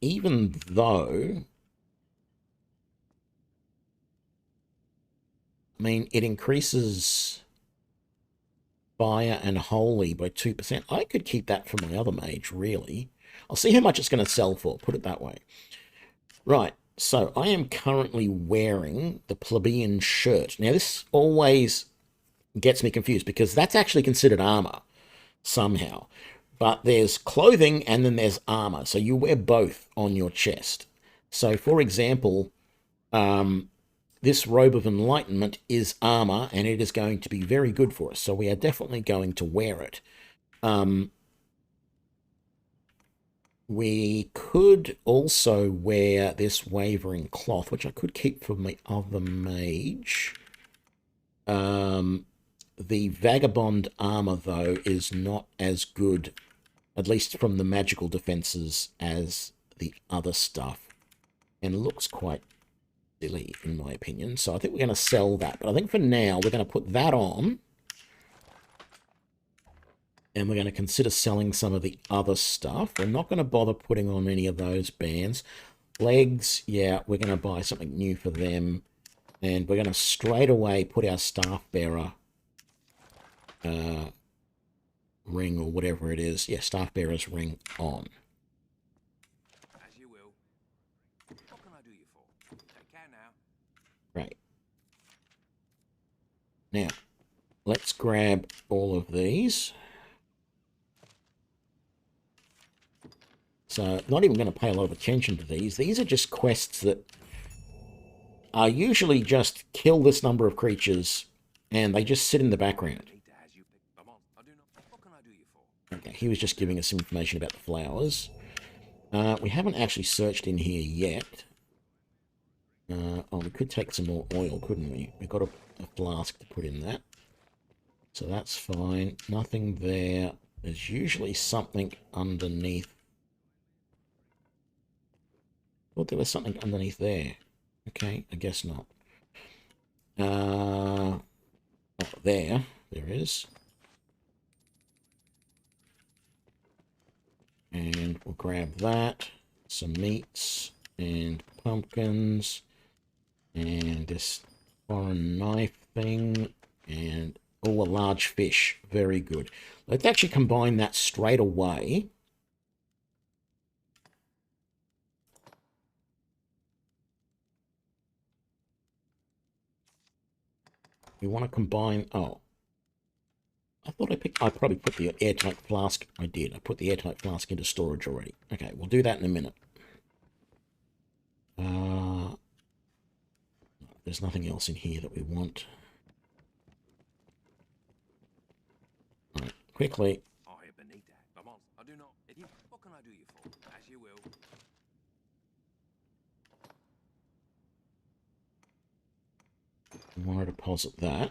Even though, I mean, it increases fire and holy by 2%. I could keep that for my other mage, really. I'll see how much it's going to sell for, put it that way. Right. So I am currently wearing the plebeian shirt. Now, this always gets me confused because that's actually considered armor somehow. But there's clothing and then there's armor. So you wear both on your chest. So, for example, this Robe of Enlightenment is armor and it is going to be very good for us. So we are definitely going to wear it. We could also wear this Wavering Cloth, which I could keep for my other mage. The Vagabond armor, though, is not as good, at least from the magical defenses, as the other stuff. And looks quite silly, in my opinion. So I think we're going to sell that. But I think for now, we're going to put that on. And we're going to consider selling some of the other stuff. We're not going to bother putting on any of those bands. Legs, yeah, we're going to buy something new for them. And we're going to straight away put our staff bearer ring or whatever it is. Yeah, staff bearer's ring on. As you will. What can I do you for? Take care now. Right. Now, let's grab all of these. So, not even going to pay a lot of attention to these. These are just quests that are usually just kill this number of creatures, and they just sit in the background. Okay, he was just giving us some information about the flowers. We haven't actually searched in here yet. Oh, we could take some more oil, couldn't we? We've got a flask to put in that. So that's fine. Nothing there. There's usually something underneath. Thought there was something underneath there. Okay, I guess not. Oh, there is. And we'll grab that. Some meats and pumpkins. And this foreign knife thing. And a large fish. Very good. Let's actually combine that straight away. We want to combine... Oh. I thought I probably put the airtight flask. I did. I put the airtight flask into storage already. Okay, we'll do that in a minute. There's nothing else in here that we want. Alright, quickly. I am beneath that. I do not. If you, what can I do you for? As you will. I want to deposit that.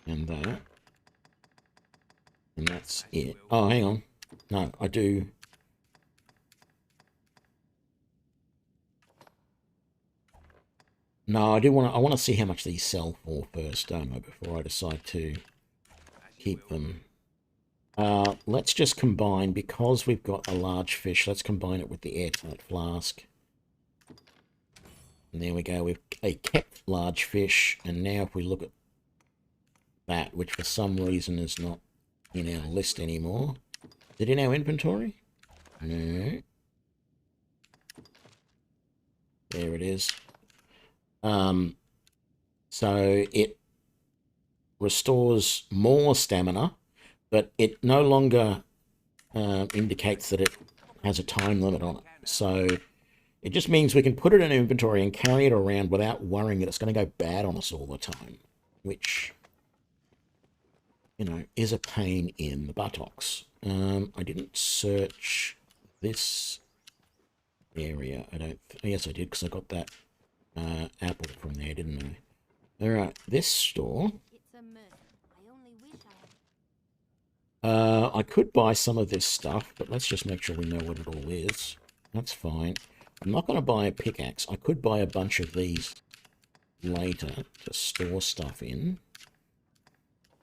And that. And that's it. Oh, hang on. No, I do. No, I want to see how much these sell for first, don't I, before I decide to keep them. Let's just combine, because we've got a large fish, let's combine it with the airtight flask. And there we go, we've a kept large fish, and now if we look at that, which for some reason is not in our list anymore. Is it in our inventory? No. There it is. So it restores more stamina, but it no longer indicates that it has a time limit on it. So it just means we can put it in inventory and carry it around without worrying that it's going to go bad on us all the time, which, you know, is a pain in the buttocks. I didn't search this area. Yes, I did, because I got that apple from there, didn't I? Alright, this store. It's a myth. I only wish I had. I could buy some of this stuff, but let's just make sure we know what it all is. That's fine. I'm not going to buy a pickaxe. I could buy a bunch of these later to store stuff in.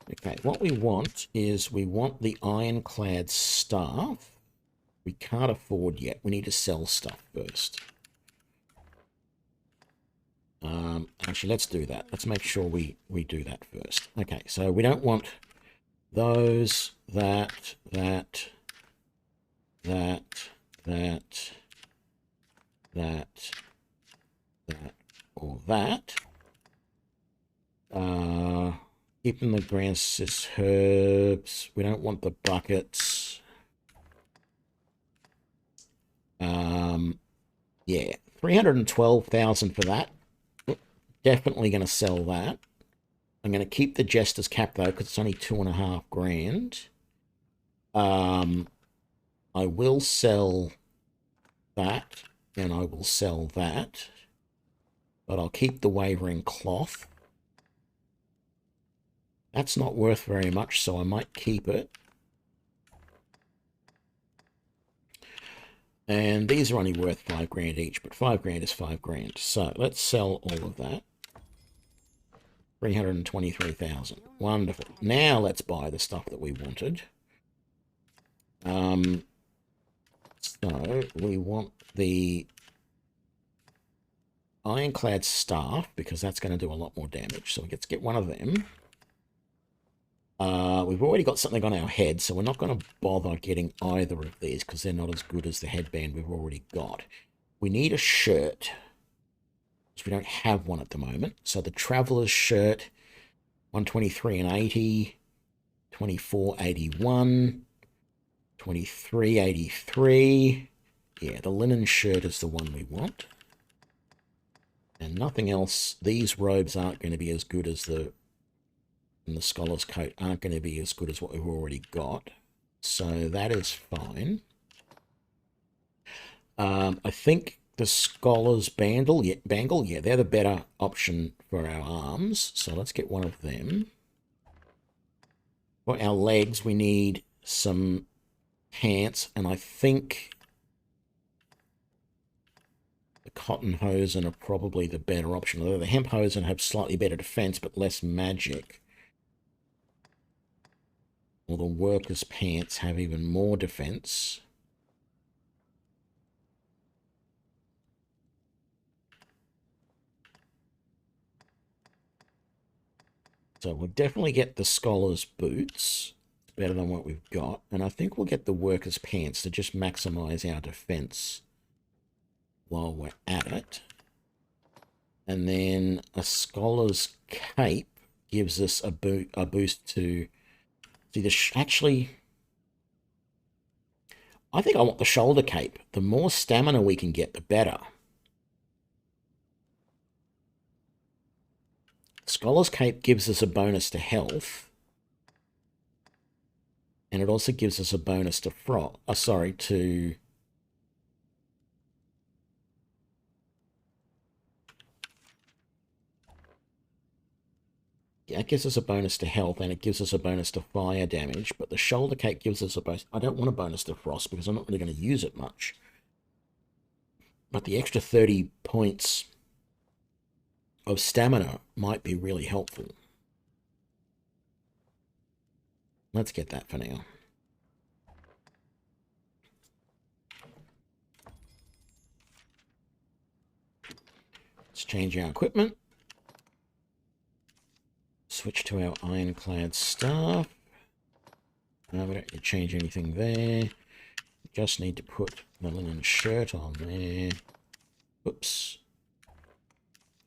Okay, what we want is we want the ironclad staff. We can't afford yet. We need to sell stuff first. Actually, let's do that. Let's make sure we do that first. Okay, so we don't want those, that, or that. Keeping the grasses, herbs. We don't want the buckets. Yeah, 312,000 for that. Definitely going to sell that. I'm going to keep the Jester's Cap, though, because it's only 2.5 grand. I will sell that, and I will sell that. But I'll keep the Wavering Cloth. That's not worth very much, so I might keep it. And these are only worth 5 grand each, but 5 grand is 5 grand. So let's sell all of that. 323,000. Wonderful. Now let's buy the stuff that we wanted. So we want the ironclad staff, because that's going to do a lot more damage. So let's get one of them. We've already got something on our head, so we're not going to bother getting either of these because they're not as good as the headband we've already got. We need a shirt, because we don't have one at the moment. So the Traveler's shirt, 123.80, 24.81, 23.83. Yeah, the linen shirt is the one we want. And nothing else. These robes aren't going to be as good as the... and the Scholar's coat aren't going to be as good as what we've already got. So that is fine. I think the Scholar's Bangle, yeah, they're the better option for our arms. So let's get one of them. For our legs, we need some pants, and I think the cotton hosen are probably the better option. Although the hemp hosen have slightly better defense, but less magic. Or the workers' pants have even more defense. So we'll definitely get the Scholar's boots. It's better than what we've got. And I think we'll get the workers' pants to just maximize our defense while we're at it. And then a Scholar's cape gives us a boost to... See, actually... I think I want the shoulder cape. The more stamina we can get, the better. Scholar's Cape gives us a bonus to health. And it also gives us a bonus to to... Yeah, it gives us a bonus to health, and it gives us a bonus to fire damage, but the shoulder cape gives us a bonus... I don't want a bonus to frost, because I'm not really going to use it much. But the extra 30 points of stamina might be really helpful. Let's get that for now. Let's change our equipment. Switch to our ironclad staff. We don't need to change anything there. Just need to put the linen shirt on there. Oops.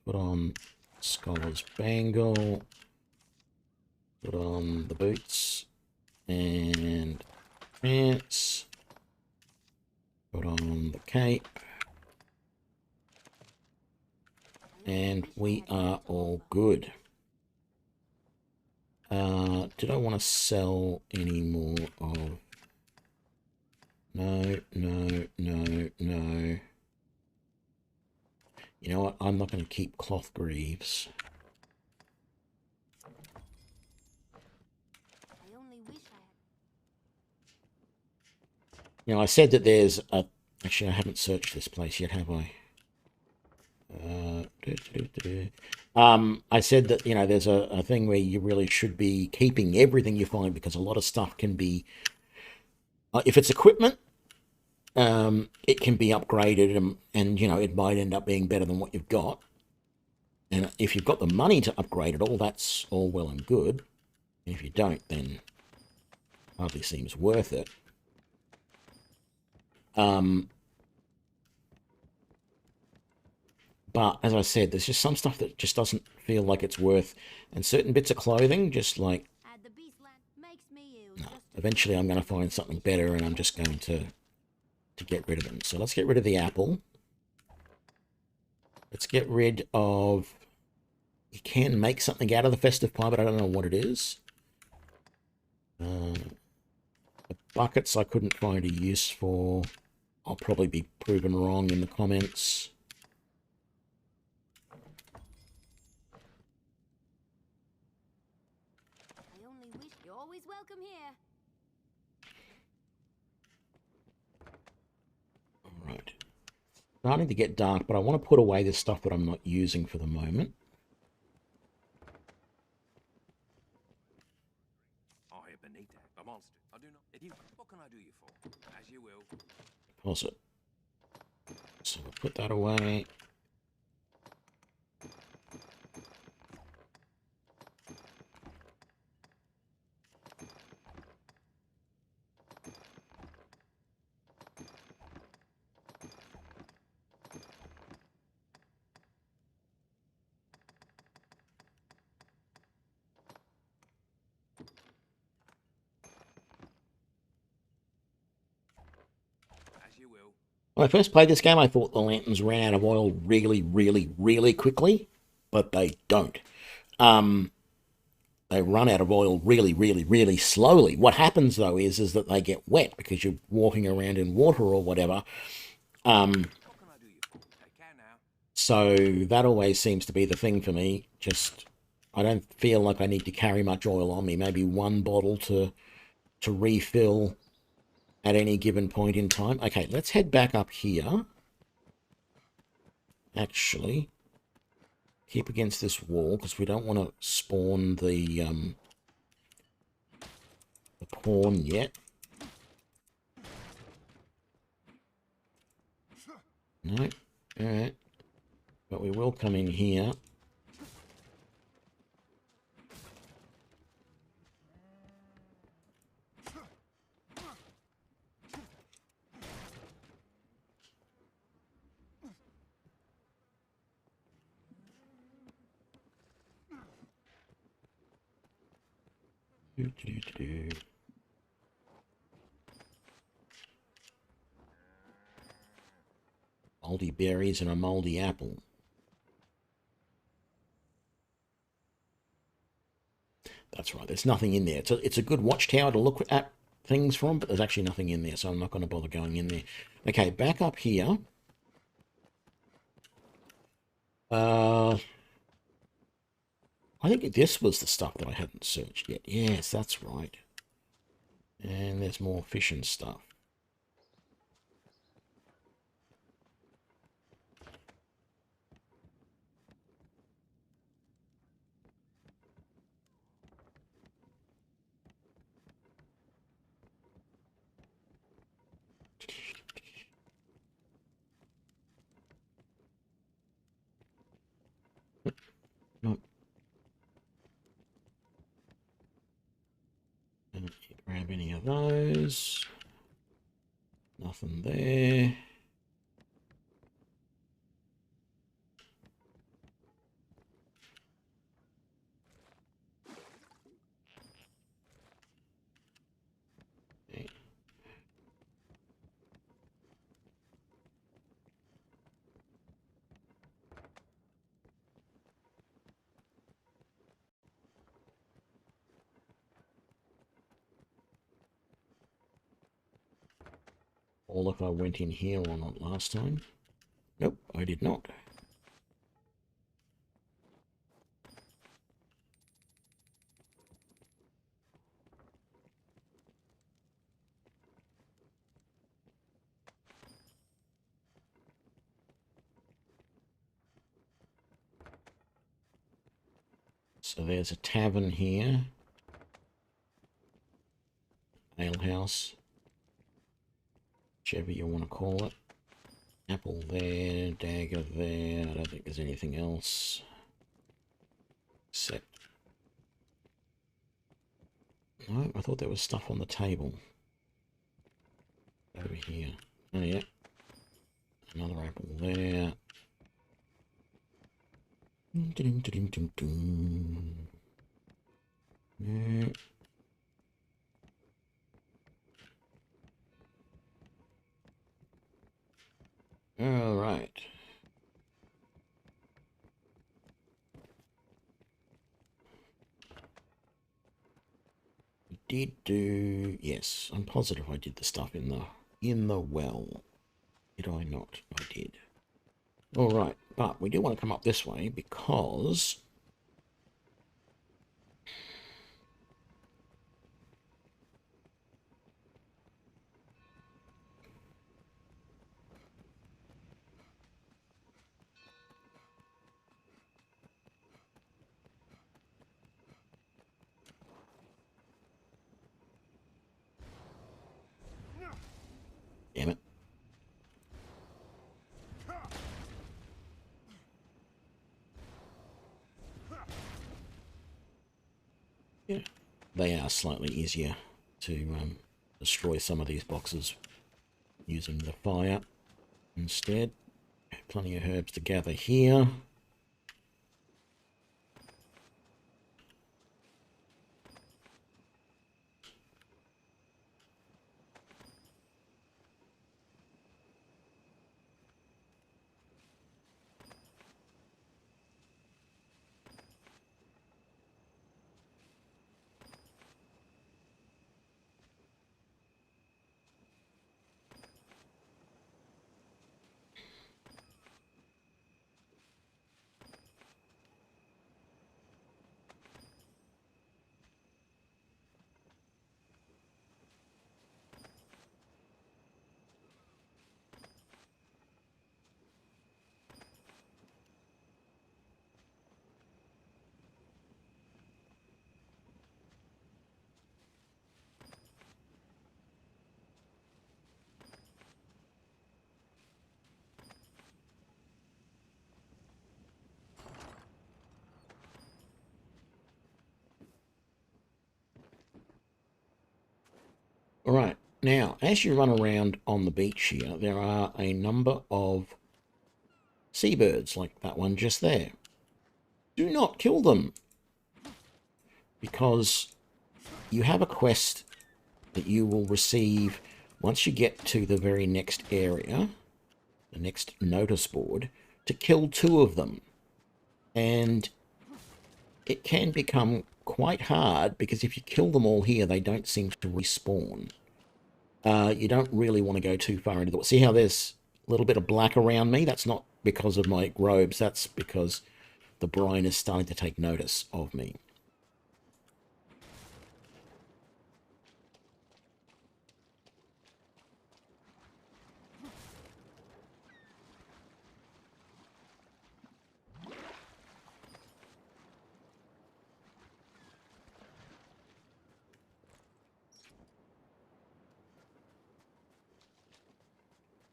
Put on Scholar's Bangle. Put on the boots. And pants. Put on the cape. And we are all good. Did I want to sell any more of... No. You know what? I'm not going to keep cloth greaves. You know, I said that there's a... Actually, I haven't searched this place yet, have I? I said that, you know, there's a thing where you really should be keeping everything you find, because a lot of stuff can be... if it's equipment, it can be upgraded, and, you know, it might end up being better than what you've got. And if you've got the money to upgrade it all, that's all well and good. And if you don't, then hardly seems worth it. But as I said, there's just some stuff that just doesn't feel like it's worth, and certain bits of clothing, just like, no, eventually I'm going to find something better, and I'm just going to get rid of them. So let's get rid of the apple. Let's get rid of... You can make something out of the festive pie, but I don't know what it is. The buckets I couldn't find a use for. I'll probably be proven wrong in the comments. You're always welcome here. Alright. Starting to get dark, but I want to put away the stuff that I'm not using for the moment. I am Benita, a monster. I do not... If you... What can I do you for? As you will. Pause it. So we'll put that away. When I first played this game, I thought the lanterns ran out of oil really quickly, but they don't. they run out of oil really, really, really slowly. What happens though is that they get wet because you're walking around in water or whatever. What can I do you for? Take care now. So that always seems to be the thing for me. Just, I don't feel like I need to carry much oil on me. Maybe one bottle to refill at any given point in time. Okay, let's head back up here. Actually, keep against this wall because we don't want to spawn the pawn yet. No, all right, but we will come in here. Moldy berries and a moldy apple. That's right, there's nothing in there. It's a good watchtower to look at things from, but there's actually nothing in there, so I'm not going to bother going in there. Okay, back up here. I think this was the stuff that I hadn't searched yet. Yes, that's right. And there's more fish and stuff. Nope. Don't grab any of those. Nothing there. Okay. Or if I went in here or not last time. Nope, I did not. So there's a tavern here. Alehouse. Whichever you want to call it. Apple there, dagger there. I don't think there's anything else. Except... No, I thought there was stuff on the table. Over here. Oh yeah. Another apple there. No. All right. Did do, yes, I'm positive I did the stuff in the well. Did I not? I did. All right, but we do want to come up this way because damn it. Yeah, they are slightly easier to destroy some of these boxes using the fire instead. Plenty of herbs to gather here. Now, as you run around on the beach here, there are a number of seabirds, like that one just there. Do not kill them, because you have a quest that you will receive once you get to the very next area, the next notice board, to kill 2 of them. And it can become quite hard, because if you kill them all here, they don't seem to respawn. You don't really want to go too far into the... See how there's a little bit of black around me? That's not because of my robes. That's because the brine is starting to take notice of me.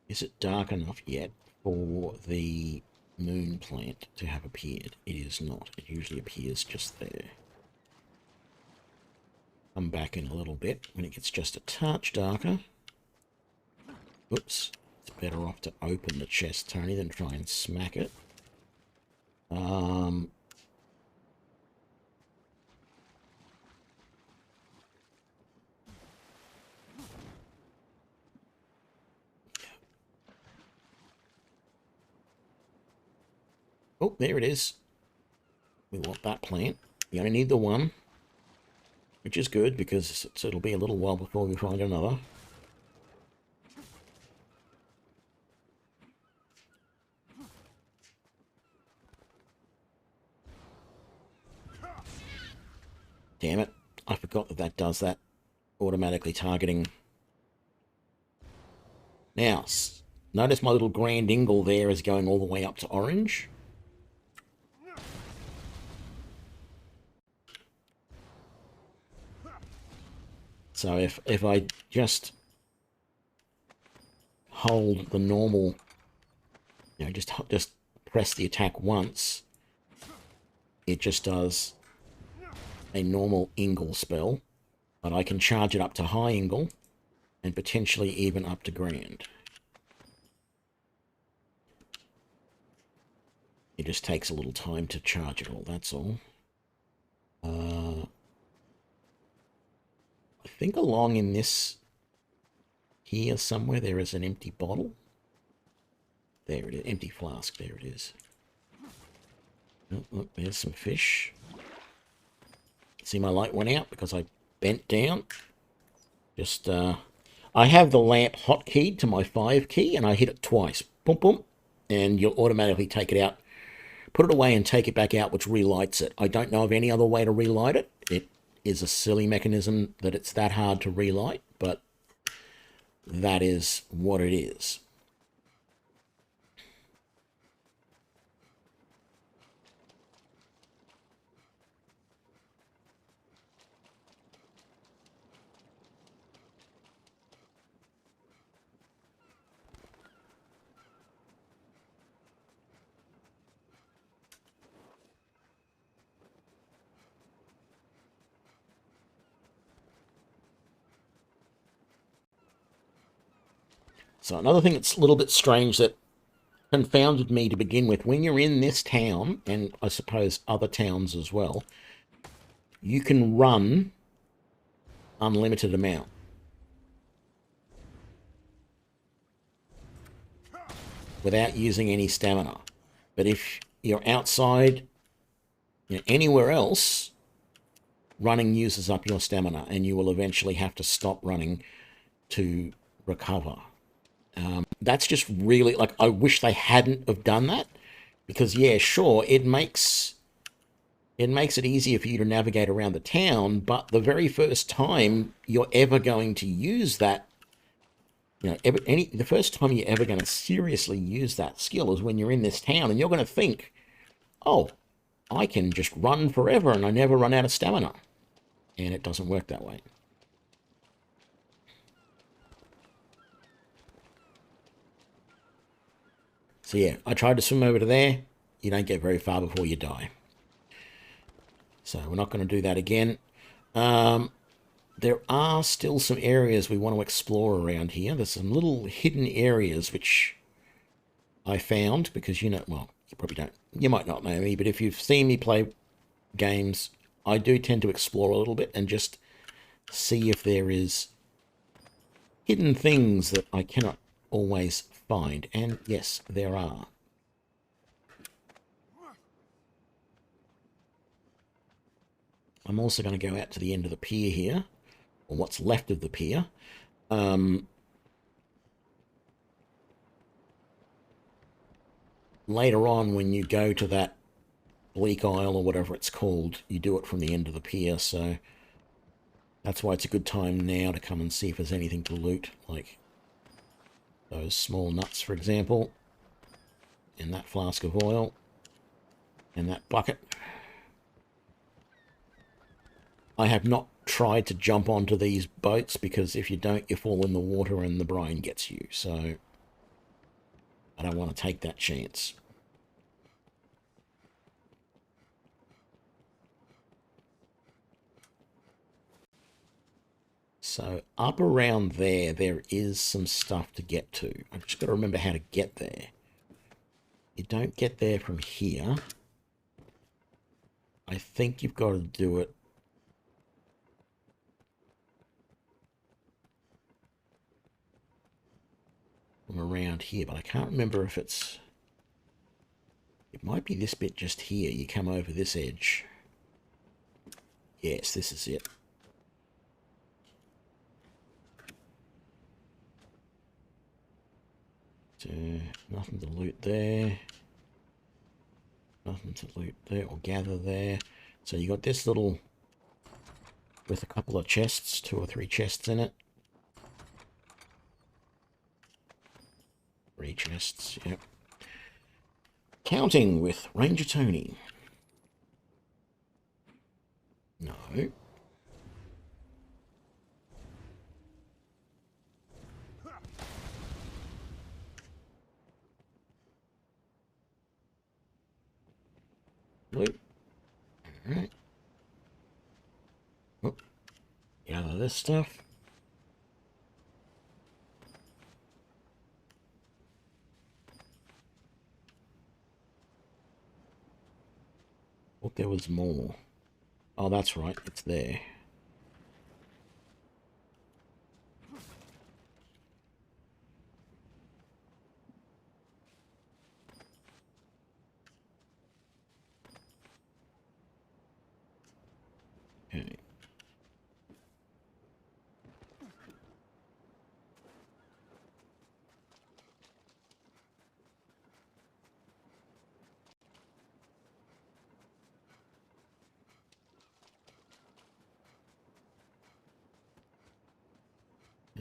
Is it dark enough yet for the moon plant to have appeared? It is not. It usually appears just there. Come back in a little bit when it gets just a touch darker. Oops. It's better off to open the chest, Tony, than try and smack it. Oh, there it is. We want that plant. You only need the one, which is good, because it'll be a little while before we find another. Damn it. I forgot that that does that, automatically targeting. Now, notice my little grand ingle there is going all the way up to orange. So if I just hold the normal, you know, just press the attack once, it just does a normal ingle spell, but I can charge it up to high ingle and potentially even up to grand. It just takes a little time to charge it all, that's all. I think along in this here somewhere there is an empty bottle. There it is, empty flask, there it is. Oh, look, there's some fish. See, my light went out because I bent down. Just, I have the lamp hotkeyed to my 5 key, and I hit it twice. Boom, boom. And you'll automatically take it out. Put it away and take it back out, which relights it. I don't know of any other way to relight it. It is a silly mechanism that it's that hard to relight, but that is what it is. So another thing that's a little bit strange that confounded me to begin with, when you're in this town, and I suppose other towns as well, you can run unlimited amount. Without using any stamina. But if you're outside, you know, anywhere else, running uses up your stamina, and you will eventually have to stop running to recover. That's just really, like, I wish they hadn't have done that, because yeah, sure, it makes it easier for you to navigate around the town, but the very first time you're ever going to use that, you know, the first time you're ever going to seriously use that skill is when you're in this town, and you're going to think, oh, I can just run forever and I never run out of stamina. And it doesn't work that way. So yeah, I tried to swim over to there. You don't get very far before you die. So we're not going to do that again. there are still some areas we want to explore around here. There's some little hidden areas which I found because, you know, well, you probably don't, you might not know me, but if you've seen me play games, I do tend to explore a little bit and just see if there is hidden things that I cannot always find. And yes, there are. I'm also going to go out to the end of the pier here, or what's left of the pier. Later on, when you go to that Bleak Isle or whatever it's called, you do it from the end of the pier, so that's why it's a good time now to come and see if there's anything to loot, like those small nuts, for example, and that flask of oil, and that bucket. I have not tried to jump onto these boats because if you don't, you fall in the water and the brine gets you, so I don't want to take that chance. So up around there, there is some stuff to get to. I've just got to remember how to get there. You don't get there from here. I think you've got to do it from around here, but I can't remember if it's... It might be this bit just here. You come over this edge. Yes, this is it. So, nothing to loot there. Nothing to loot there or gather there. So you got this little... with a couple of chests, 2 or 3 chests in it. 3 chests, yep. Counting with Ranger Tony. No. Loot. Alright. Oh. Gather this stuff. Thought there was more. Oh, that's right. It's there. Okay.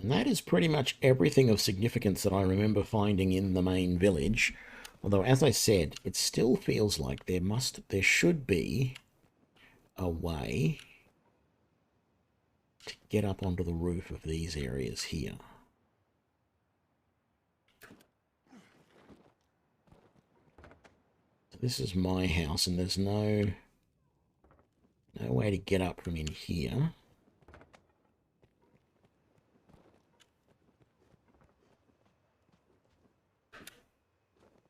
And that is pretty much everything of significance that I remember finding in the main village. Although, as I said, it still feels like there should be a way to get up onto the roof of these areas here. So this is my house, and there's no way to get up from in here.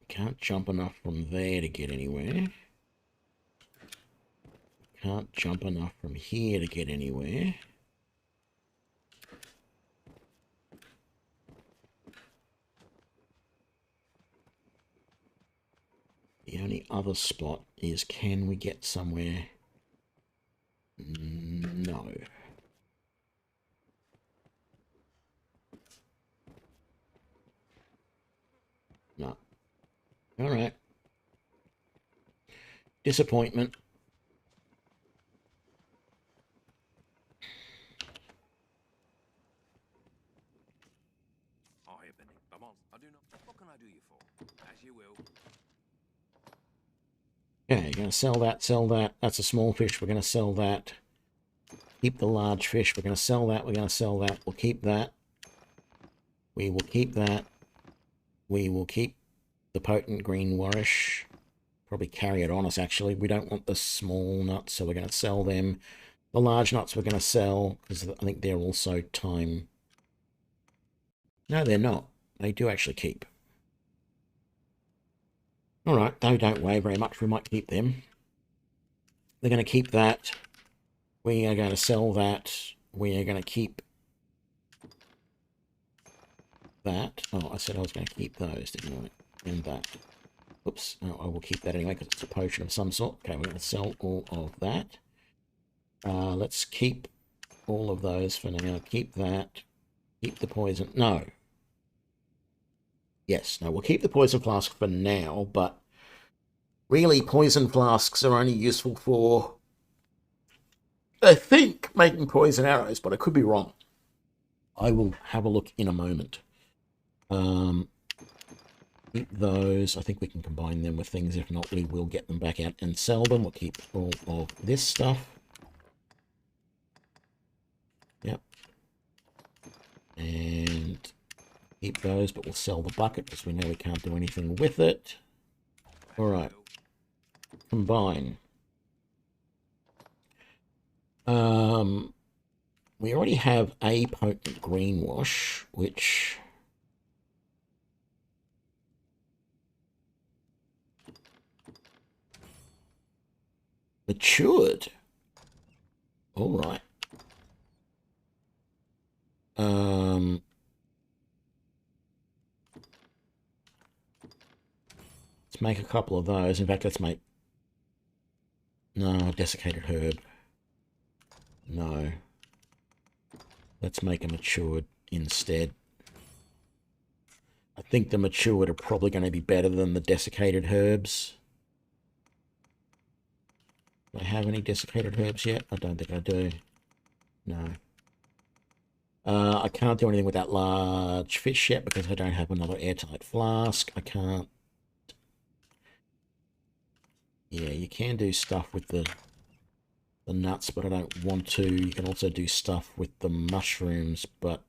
Can't jump enough from there to get anywhere. Can't jump enough from here to get anywhere. The only other spot is, can we get somewhere? No. No. All right. Disappointment. I have been a monster. I do not. What can I do you for? As you will. Okay, going to sell that, sell that. That's a small fish. We're going to sell that. Keep the large fish. We're going to sell that. We're going to sell that. We'll keep that. We will keep that. We will keep the potent green warish. Probably carry it on us, actually. We don't want the small nuts, so we're going to sell them. The large nuts we're going to sell, because I think they're also time... No, they're not. They do actually keep. Alright, they don't weigh very much. We might keep them. They're going to keep that. We are going to sell that. We are going to keep that. Oh, I said I was going to keep those, didn't I? And that. Oops. Oh, I will keep that anyway because it's a potion of some sort. Okay, we're going to sell all of that. Let's keep all of those for now. Keep that. Keep the poison. No. Yes, no, we'll keep the poison flask for now, but really poison flasks are only useful for, I think, making poison arrows, but I could be wrong. I will have a look in a moment. Keep those. I think we can combine them with things. If not, we will get them back out and sell them. We'll keep all of this stuff. Yep. And keep those, but we'll sell the bucket because we know we can't do anything with it. All right. Combine. We already have a potent greenwash, which... matured. All right. Let's make a couple of those. In fact, let's make... No, desiccated herb. No. Let's make a matured instead. I think the matured are probably going to be better than the desiccated herbs. Do I have any desiccated herbs yet? I don't think I do. No. I can't do anything with that large fish yet because I don't have another airtight flask. I can't... Yeah, you can do stuff with the nuts, but I don't want to. You can also do stuff with the mushrooms, but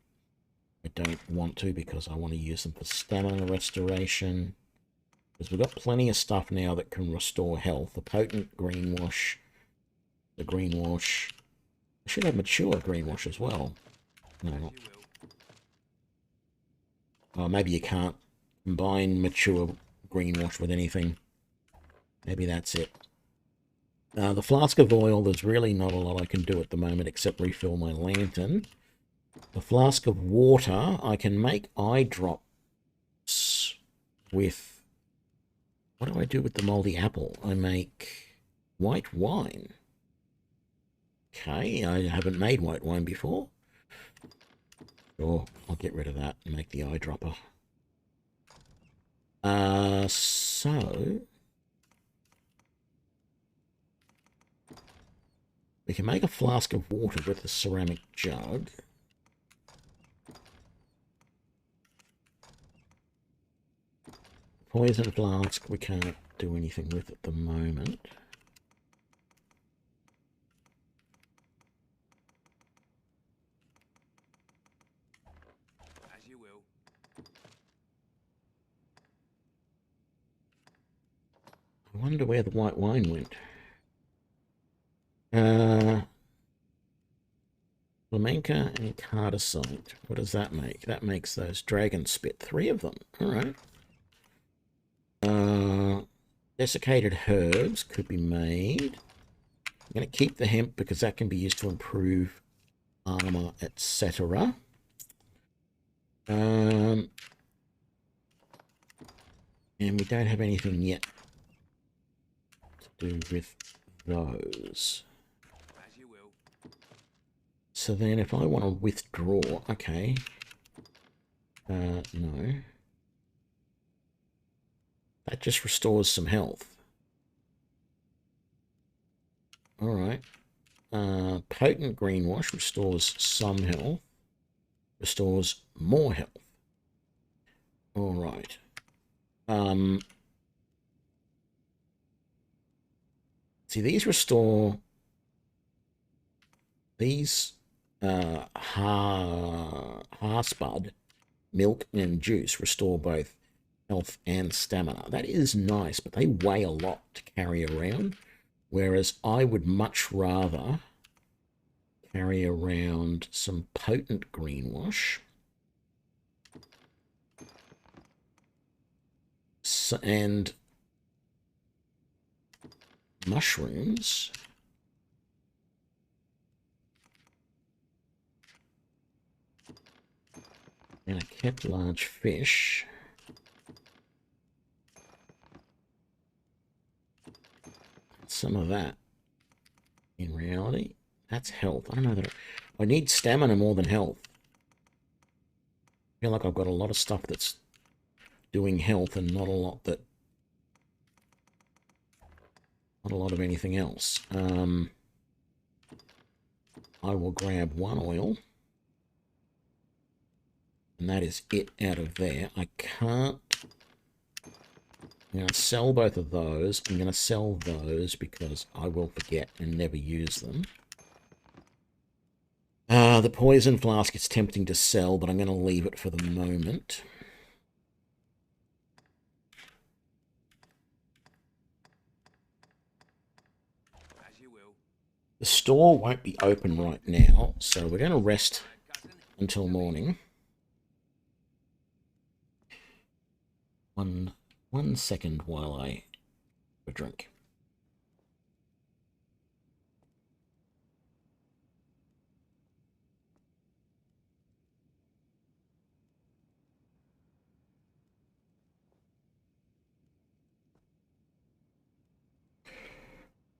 I don't want to because I want to use them for stamina restoration. Because we've got plenty of stuff now that can restore health. The potent greenwash, the greenwash. I should have mature greenwash as well. No. Oh, maybe you can't combine mature greenwash with anything. Maybe that's it. The flask of oil, there's really not a lot I can do at the moment except refill my lantern. The flask of water, I can make eye drops with... What do I do with the moldy apple? I make white wine. Okay, I haven't made white wine before. Sure, I'll get rid of that and make the eyedropper. So... we can make a flask of water with a ceramic jug. Poison flask, we can't do anything with at the moment. As you will. I wonder where the white wine went. Flamenca and Cardicite. What does that make? That makes those dragon spit. 3 of them. Alright. Desiccated herbs could be made. I'm going to keep the hemp because that can be used to improve armor, etc. And we don't have anything yet to do with those. As you will. So then if I want to withdraw, okay. No. That just restores some health. Alright. Potent greenwash restores some health. Restores more health. Alright. See, these restore... These Harspud, milk and juice restore both health and stamina. That is nice, but they weigh a lot to carry around, whereas I would much rather carry around some potent greenwash. And mushrooms. And I kept large fish. Some of that. In reality, that's health. I don't know that I need stamina more than health. I feel like I've got a lot of stuff that's doing health and not a lot that... Not a lot of anything else. I will grab one oil. And that is it out of there. I can't... I'm going to sell both of those. I'm going to sell those because I will forget and never use them. The poison flask is tempting to sell, but I'm going to leave it for the moment. As you will. The store won't be open right now, so we're going to rest until morning. One second while I have a drink.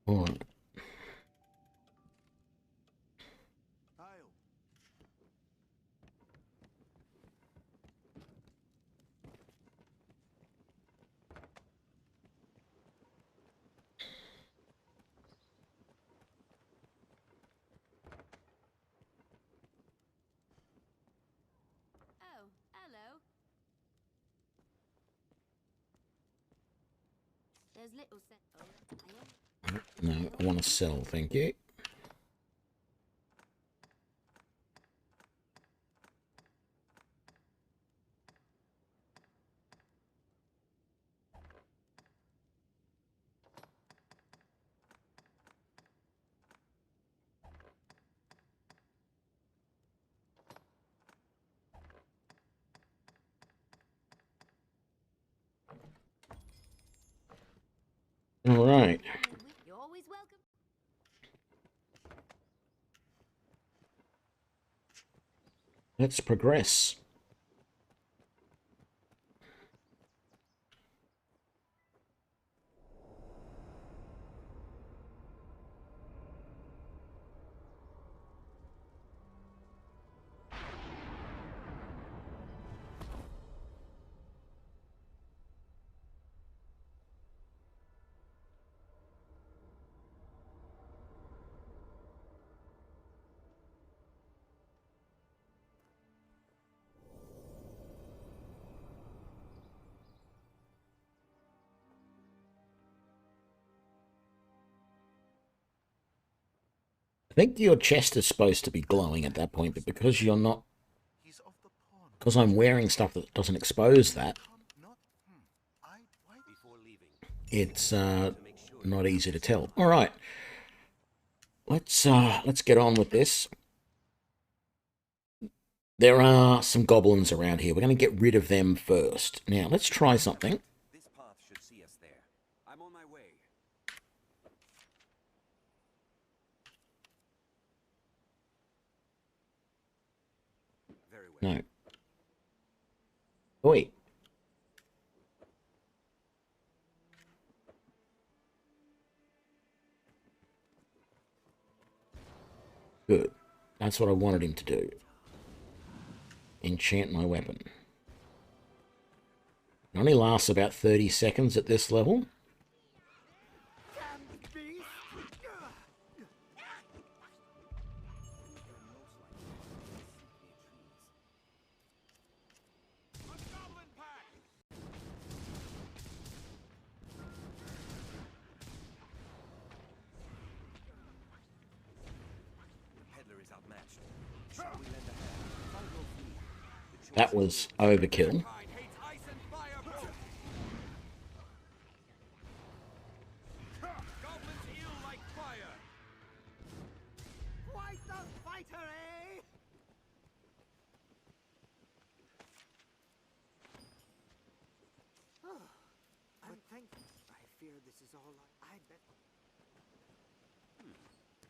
All right. Oh, hello. There's little No, I want to sell, thank you. All right. You're always welcome. Let's progress. I think your chest is supposed to be glowing at that point, but because you're not... Because I'm wearing stuff that doesn't expose that, it's not easy to tell. All right. Let's get on with this. There are some goblins around here. We're going to get rid of them first. Now, let's try something. This path should see us there. I'm on my way. Very well. No. Oi. Good. That's what I wanted him to do. Enchant my weapon. It only lasts about 30 seconds at this level. That was overkill. fear this is all I bet.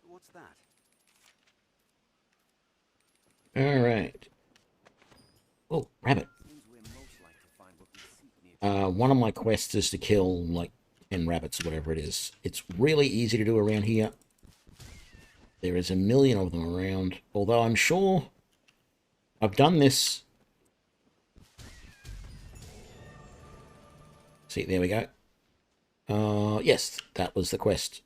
What's that? All right. Oh, rabbit. Means we're most likely to find what we seek near. One of my quests is to kill, like, 10 rabbits or whatever it is. It's really easy to do around here. There is a million of them around. Although I'm sure I've done this. See, there we go. Yes, that was the quest.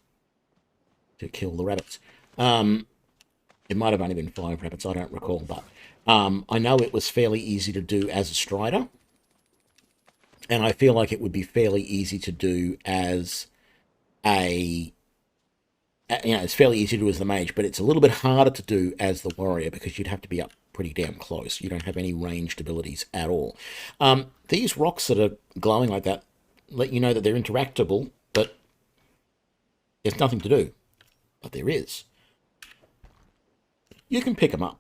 To kill the rabbits. It might have only been 5 rabbits, I don't recall, but I know it was fairly easy to do as a strider. And I feel like it would be fairly easy to do as a... You know, it's fairly easy to do as the mage, but it's a little bit harder to do as the warrior because you'd have to be up pretty damn close. You don't have any ranged abilities at all. These rocks that are glowing like that let you know that they're interactable, but there's nothing to do. But there is. You can pick them up.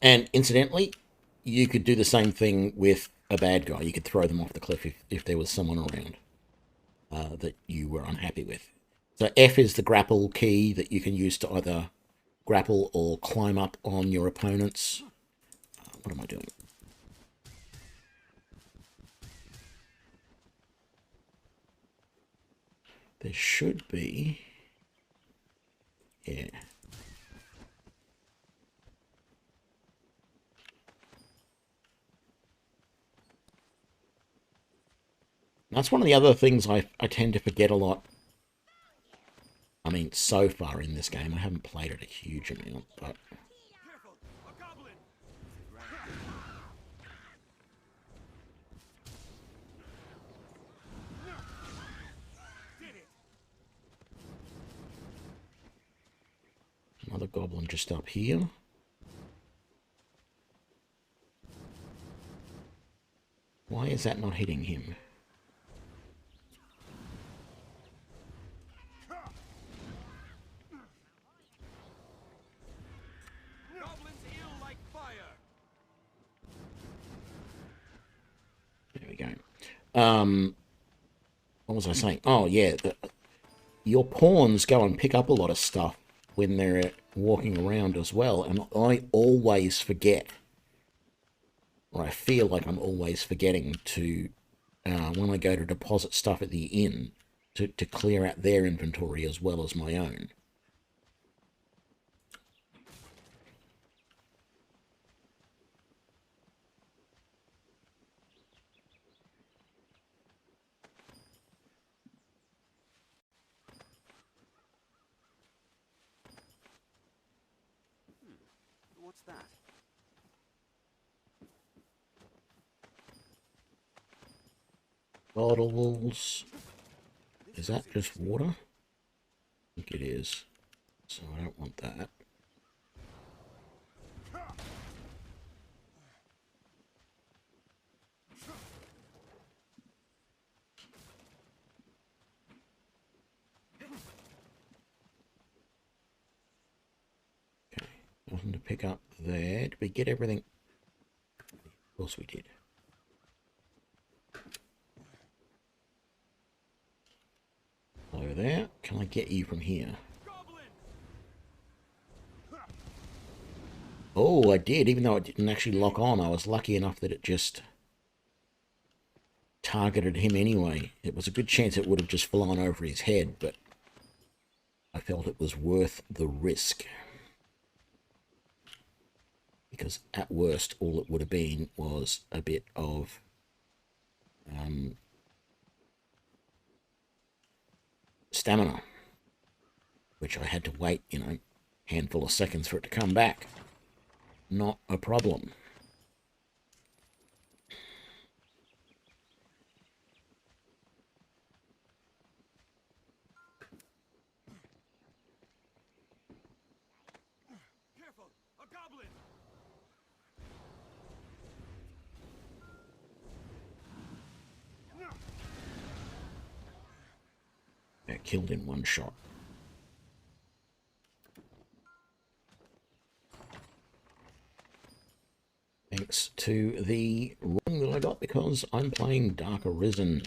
And incidentally, you could do the same thing with a bad guy. You could throw them off the cliff if there was someone around that you were unhappy with. So F is the grapple key that you can use to either grapple or climb up on your opponents. What am I doing? There should be... Yeah. That's one of the other things I tend to forget a lot. I mean, so far in this game, I haven't played it a huge amount, but... Careful! A goblin! Did it! Another goblin just up here. Why is that not hitting him? Goblins ill like fire! There we go. What was I saying? Oh, yeah. Your pawns go and pick up a lot of stuff when they're walking around as well. And I always forget, or I feel like I'm always forgetting to, when I go to deposit stuff at the inn, to clear out their inventory as well as my own. What's that? Bottles. Is that just water? I think it is. So I don't want that. Okay, nothing to pick up there. Did we get everything? Of course we did. Over there. Can I get you from here? Oh, I did. Even though it didn't actually lock on, I was lucky enough that it just targeted him anyway. It was a good chance it would have just flown over his head, but I felt it was worth the risk. Because at worst, all it would have been was a bit of stamina, which I had to wait, you know, handful of seconds for it to come back. Not a problem. Careful! A goblin! Killed in one shot. Thanks to the ring that I got because I'm playing Dark Arisen,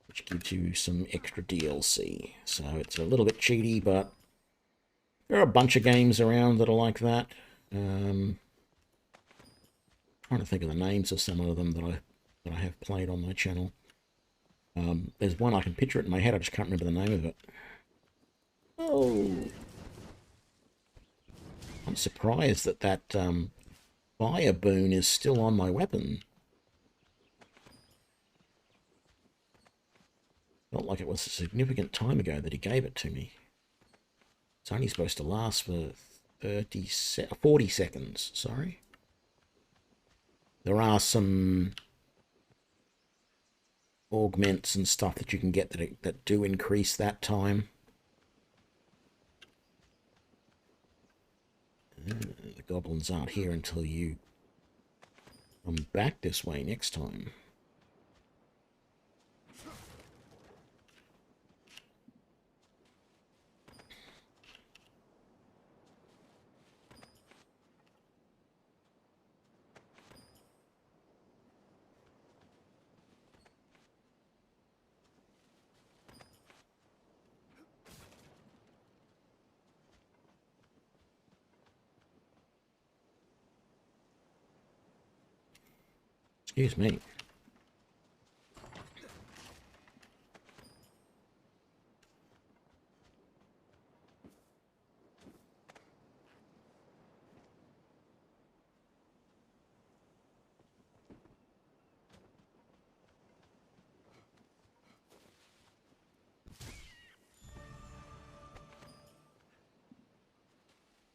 which gives you some extra DLC. So it's a little bit cheaty, but there are a bunch of games around that are like that. Trying to think of the names of some of them that I have played on my channel. There's one I can picture it in my head, I just can't remember the name of it. Oh! I'm surprised that fire boon is still on my weapon. Felt like it was a significant time ago that he gave it to me. It's only supposed to last for 40 seconds, sorry. There are some augments and stuff that you can get that do increase that time. The goblins aren't here until you come back this way next time. Excuse me.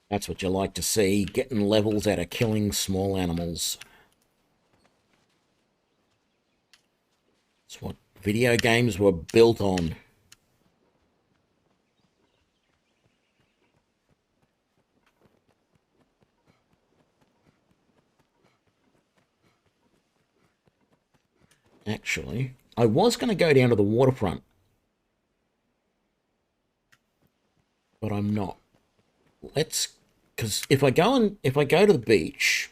That's what you like to see, getting levels out of killing small animals. It's what video games were built on. Actually, I was going to go down to the waterfront, but I'm not. Because if I go to the beach,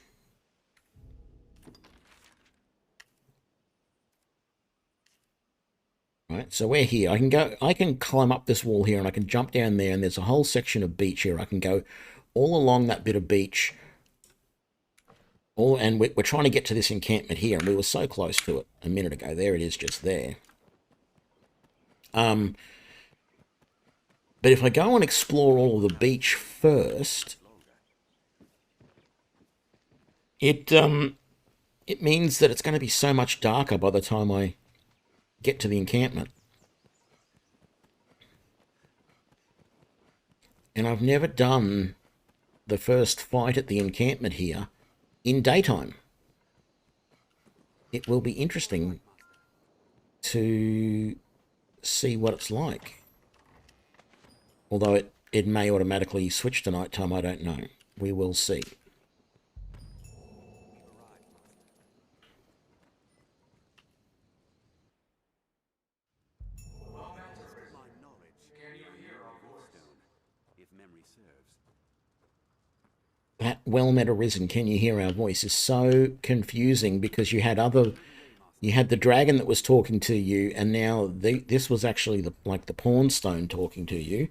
right, so we're here. I can climb up this wall here and I can jump down there, and there's a whole section of beach here. I can go all along that bit of beach. And we're trying to get to this encampment here, and we were so close to it a minute ago. There it is, just there. But if I go and explore all of the beach first, it means that it's going to be so much darker by the time I get to the encampment. And I've never done the first fight at the encampment here in daytime. It will be interesting to see what it's like. Although it may automatically switch to nighttime, I don't know. We will see. That well-met Arisen, can you hear our voice, is so confusing because you had the dragon that was talking to you, and now this was actually the pawn stone talking to you,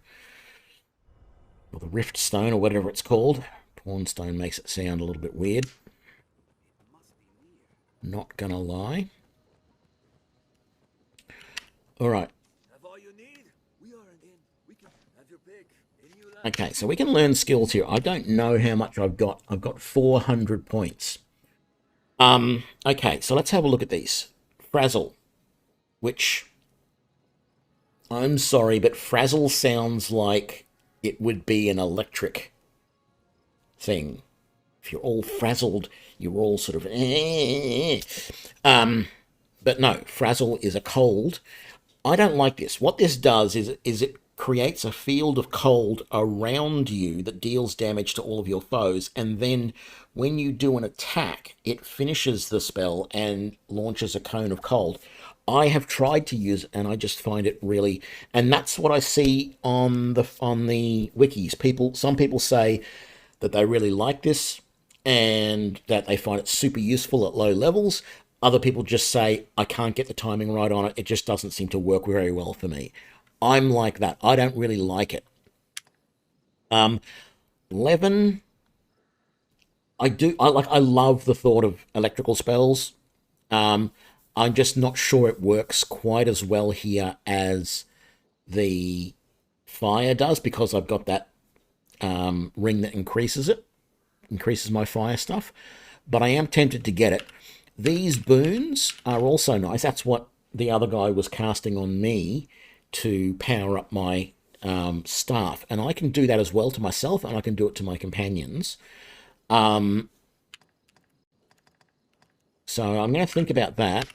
or the rift stone, or whatever it's called. Pawn stone makes it sound a little bit weird. Not gonna lie. All right. Okay, so we can learn skills here. I don't know how much I've got. I've got 400 points. Okay, so let's have a look at these. Frazzle, which, I'm sorry, but frazzle sounds like it would be an electric thing. If you're all frazzled, you're all sort of but no, frazzle is a cold. I don't like this. What this does is it creates a field of cold around you that deals damage to all of your foes, and then when you do an attack, it finishes the spell and launches a cone of cold. I have tried to use it, and I just find it really, and that's what I see on the wikis. Some people say that they really like this and that they find it super useful at low levels. Other people just say, I can't get the timing right on it. It just doesn't seem to work very well for me. I'm like that. I don't really like it. 11, I love the thought of electrical spells. I'm just not sure it works quite as well here as the fire does, because I've got that ring that increases my fire stuff. But I am tempted to get it. These boons are also nice. That's what the other guy was casting on me to power up my staff. And I can do that as well to myself, and I can do it to my companions. So I'm going to think about that.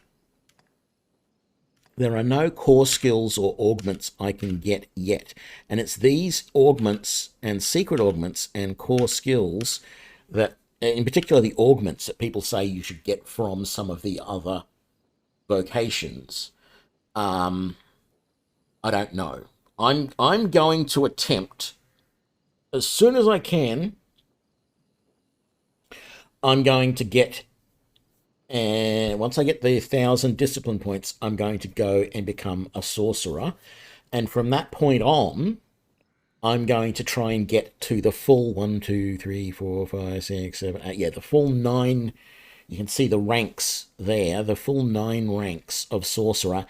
There are no core skills or augments I can get yet. And it's these augments and secret augments and core skills that, in particular the augments, that people say you should get from some of the other vocations. I don't know. I'm going to attempt, as soon as I can, I'm going to get, and once I get the 1,000 discipline points, I'm going to go and become a sorcerer. And from that point on, I'm going to try and get to the full 1, 2, 3, 4, 5, 6, 7, 8. Yeah, the full 9. You can see the ranks there, the full 9 ranks of sorcerer.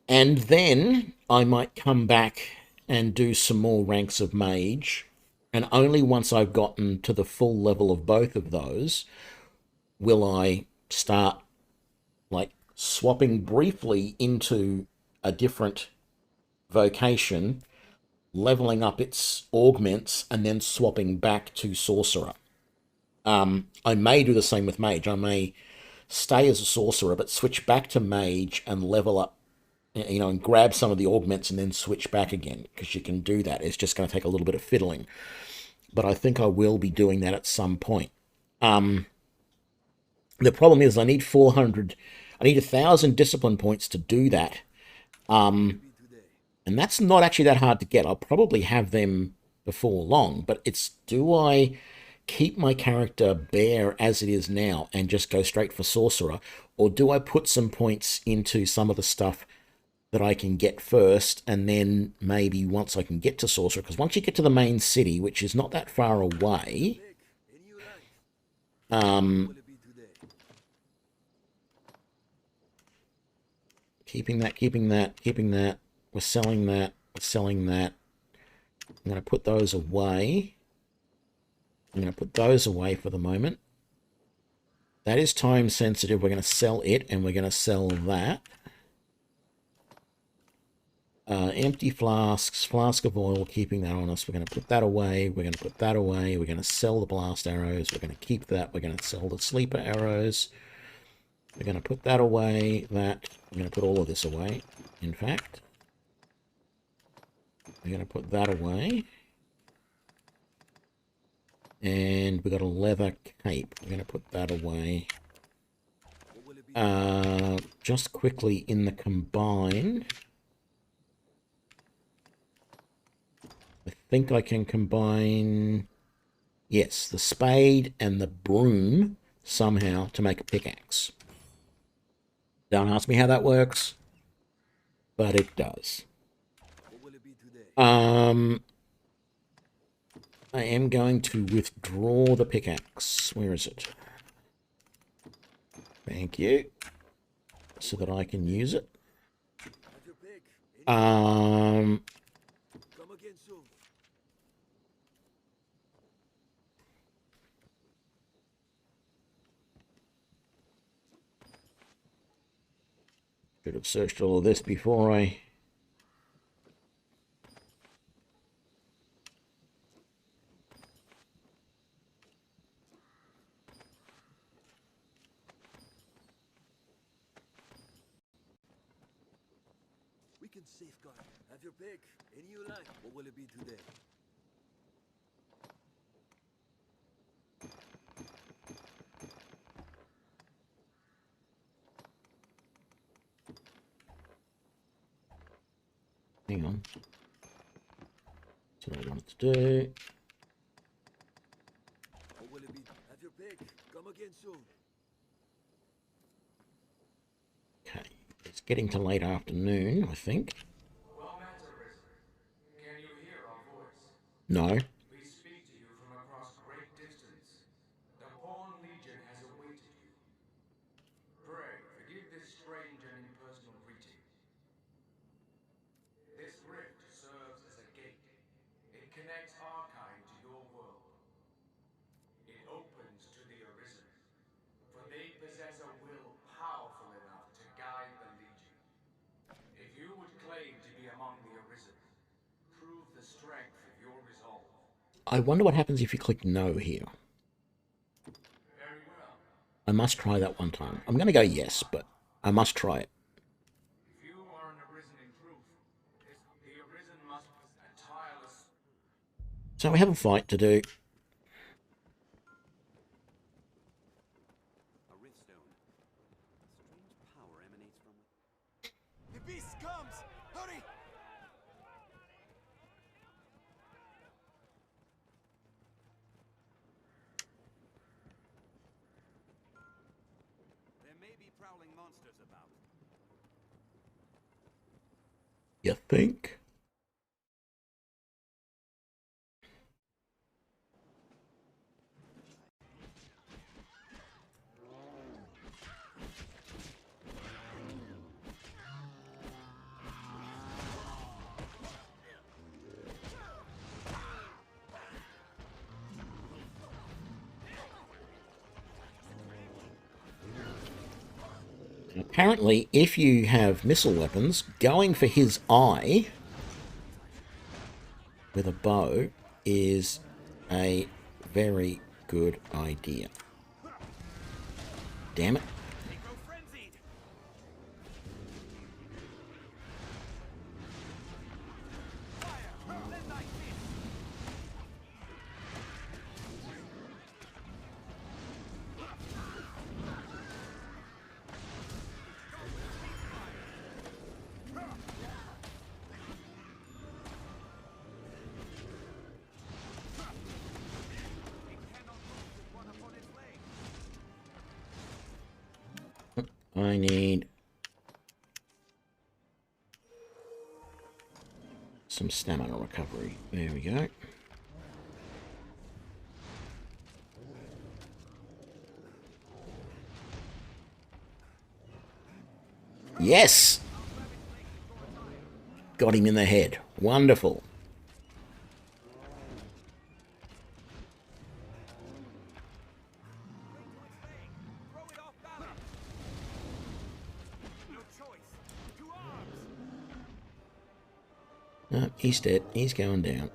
And then I might come back and do some more ranks of mage. And only once I've gotten to the full level of both of those will I start like swapping briefly into a different vocation, leveling up its augments, and then swapping back to sorcerer. I may do the same with mage. I may stay as a sorcerer but switch back to mage and level up, and grab some of the augments and then switch back again, because you can do that. It's just going to take a little bit of fiddling, but I think I will be doing that at some point. The problem is I need 1,000 discipline points to do that. And that's not actually that hard to get. I'll probably have them before long, but it's, do I keep my character bare as it is now and just go straight for sorcerer, or do I put some points into some of the stuff that I can get first, and then maybe once I can get to sorcerer, because once you get to the main city, which is not that far away, keeping that. We're selling that. I'm going to put those away. For the moment. That is time sensitive. We're going to sell it, and we're going to sell that. Empty flasks, flask of oil, keeping that on us. We're going to put that away. We're going to sell the blast arrows. We're going to keep that. We're going to sell the sleeper arrows. We're going to put that away. I'm going to put all of this away, in fact. We're going to put that away. And we got a leather cape. We're going to put that away. Just quickly in the combine. I think I can combine, yes, the spade and the broom somehow to make a pickaxe. Don't ask me how that works, but it does. I am going to withdraw the pickaxe. Where is it? Thank you. So that I can use it. Should have searched all of this before I... We can safeguard. Have your pick. Any you like. What will it be today? Hang on. That's what I wanted to do. Or will it be at your pick? Come again soon. Okay. It's getting to late afternoon, I think. Well met, Arisen. Can you hear our voice? No. We speak to you from across great distance. The Pawn Legion has awaited you. Pray, forgive this strange and impersonal greeting. This rift serves as a gate. It connects our kind to your world. It opens to the Arisen, for they possess a will powerful enough to guide the Legion. If you would claim to be among the Arisen, prove the strength of your resolve. I wonder what happens if you click no here. Very well. I must try that one time. I'm going to go yes, but I must try it. If you are an Arisen in truth, the Arisen must a tireless. So we have a fight to do. A riftstone. Strange power emanates from it. The beast comes! Hurry! There may be prowling monsters about. You think? Apparently, if you have missile weapons, going for his eye with a bow is a very good idea. Damn it. They grow frenzied! Fire! Let thy fist! I need some stamina recovery. There we go. Yes! Got him in the head. Wonderful. Throw it off balance! No choice! To arms! No, he's dead. He's going down.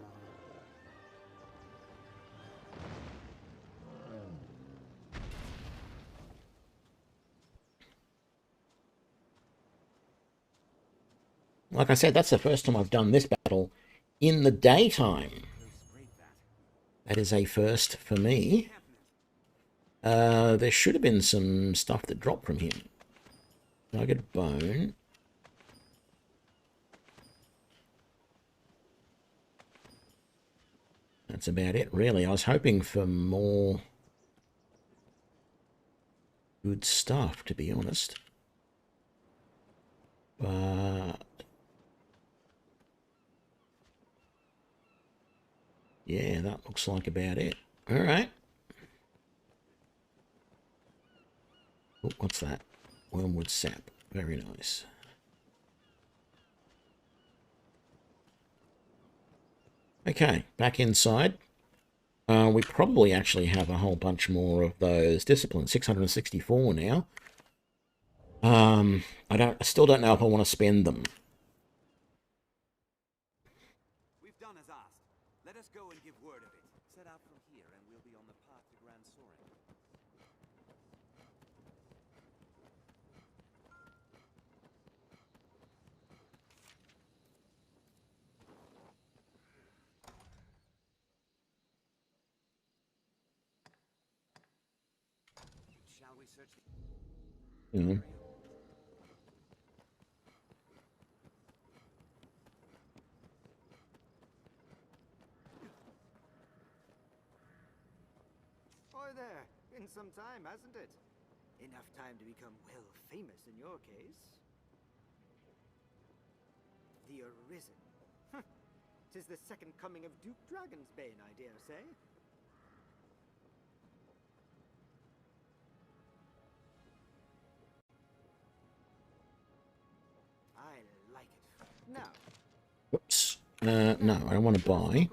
Like I said, that's the first time I've done this battle in the daytime. That is a first for me. There should have been some stuff that dropped from him. Nugget bone. That's about it, really. I was hoping for more good stuff, to be honest. But yeah, that looks like about it. All right. Oh, what's that? Wormwood sap. Very nice. Okay, back inside. We probably actually have a whole bunch more of those disciplines. 664 now. I still don't know if I want to spend them. We've done as asked. Let us go and give word of it. Set out from here and we'll be on the path to Grand Soaring. Shall we search the... Mm. there. In some time, hasn't it? Enough time to become well famous in your case. The Arisen. Tis the second coming of Duke Dragonsbane, I dare say. I like it. Now, Whoops. No, I don't want to buy.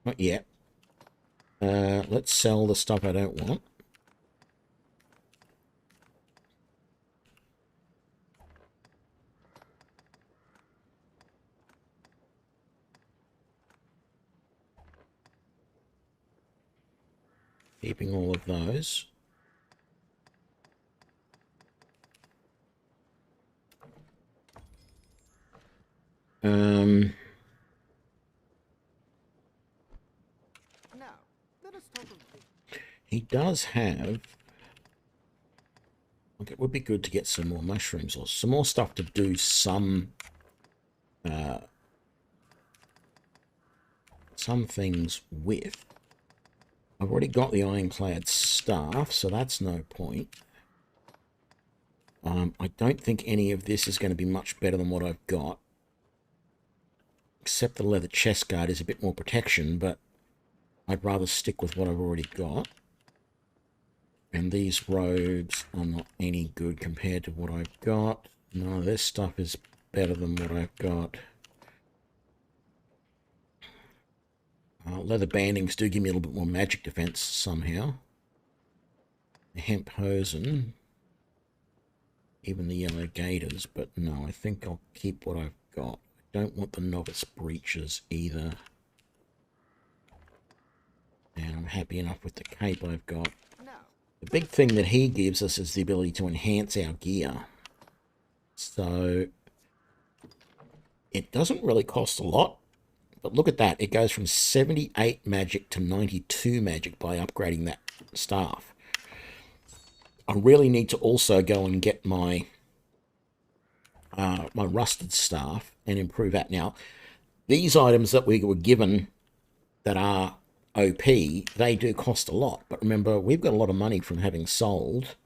Not yet. Let's sell the stuff I don't want. Keeping all of those. now, let us talk of this. He does have... Look, it would be good to get some more mushrooms or some more stuff to do some things with. I've already got the ironclad staff, so that's no point. I don't think any of this is going to be much better than what I've got. Except the leather chest guard is a bit more protection, but I'd rather stick with what I've already got. And these robes are not any good compared to what I've got. None of this stuff is better than what I've got. Leather bandings do give me a little bit more magic defense somehow. The hemp hosen. Even the yellow gaiters, but no, I think I'll keep what I've got. I don't want the novice breeches either. And I'm happy enough with the cape I've got. The big thing that he gives us is the ability to enhance our gear. So it doesn't really cost a lot, but look at that. It goes from 78 magic to 92 magic by upgrading that staff. I really need to also go and get my my rusted staff and improve that. Now, these items that we were given that are OP, they do cost a lot. But remember, we've got a lot of money from having sold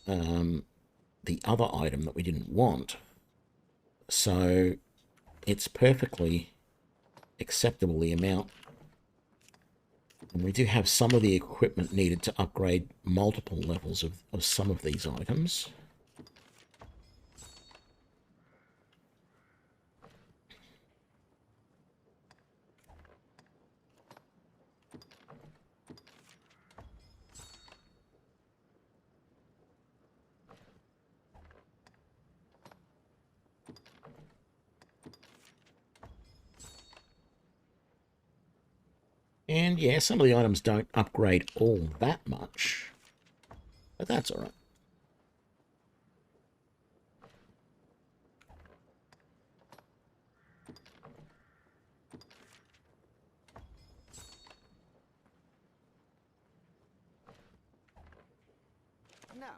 the other item that we didn't want. So it's perfectly acceptable, the amount. And we do have some of the equipment needed to upgrade multiple levels of some of these items. And yeah, some of the items don't upgrade all that much, but that's all right. Now,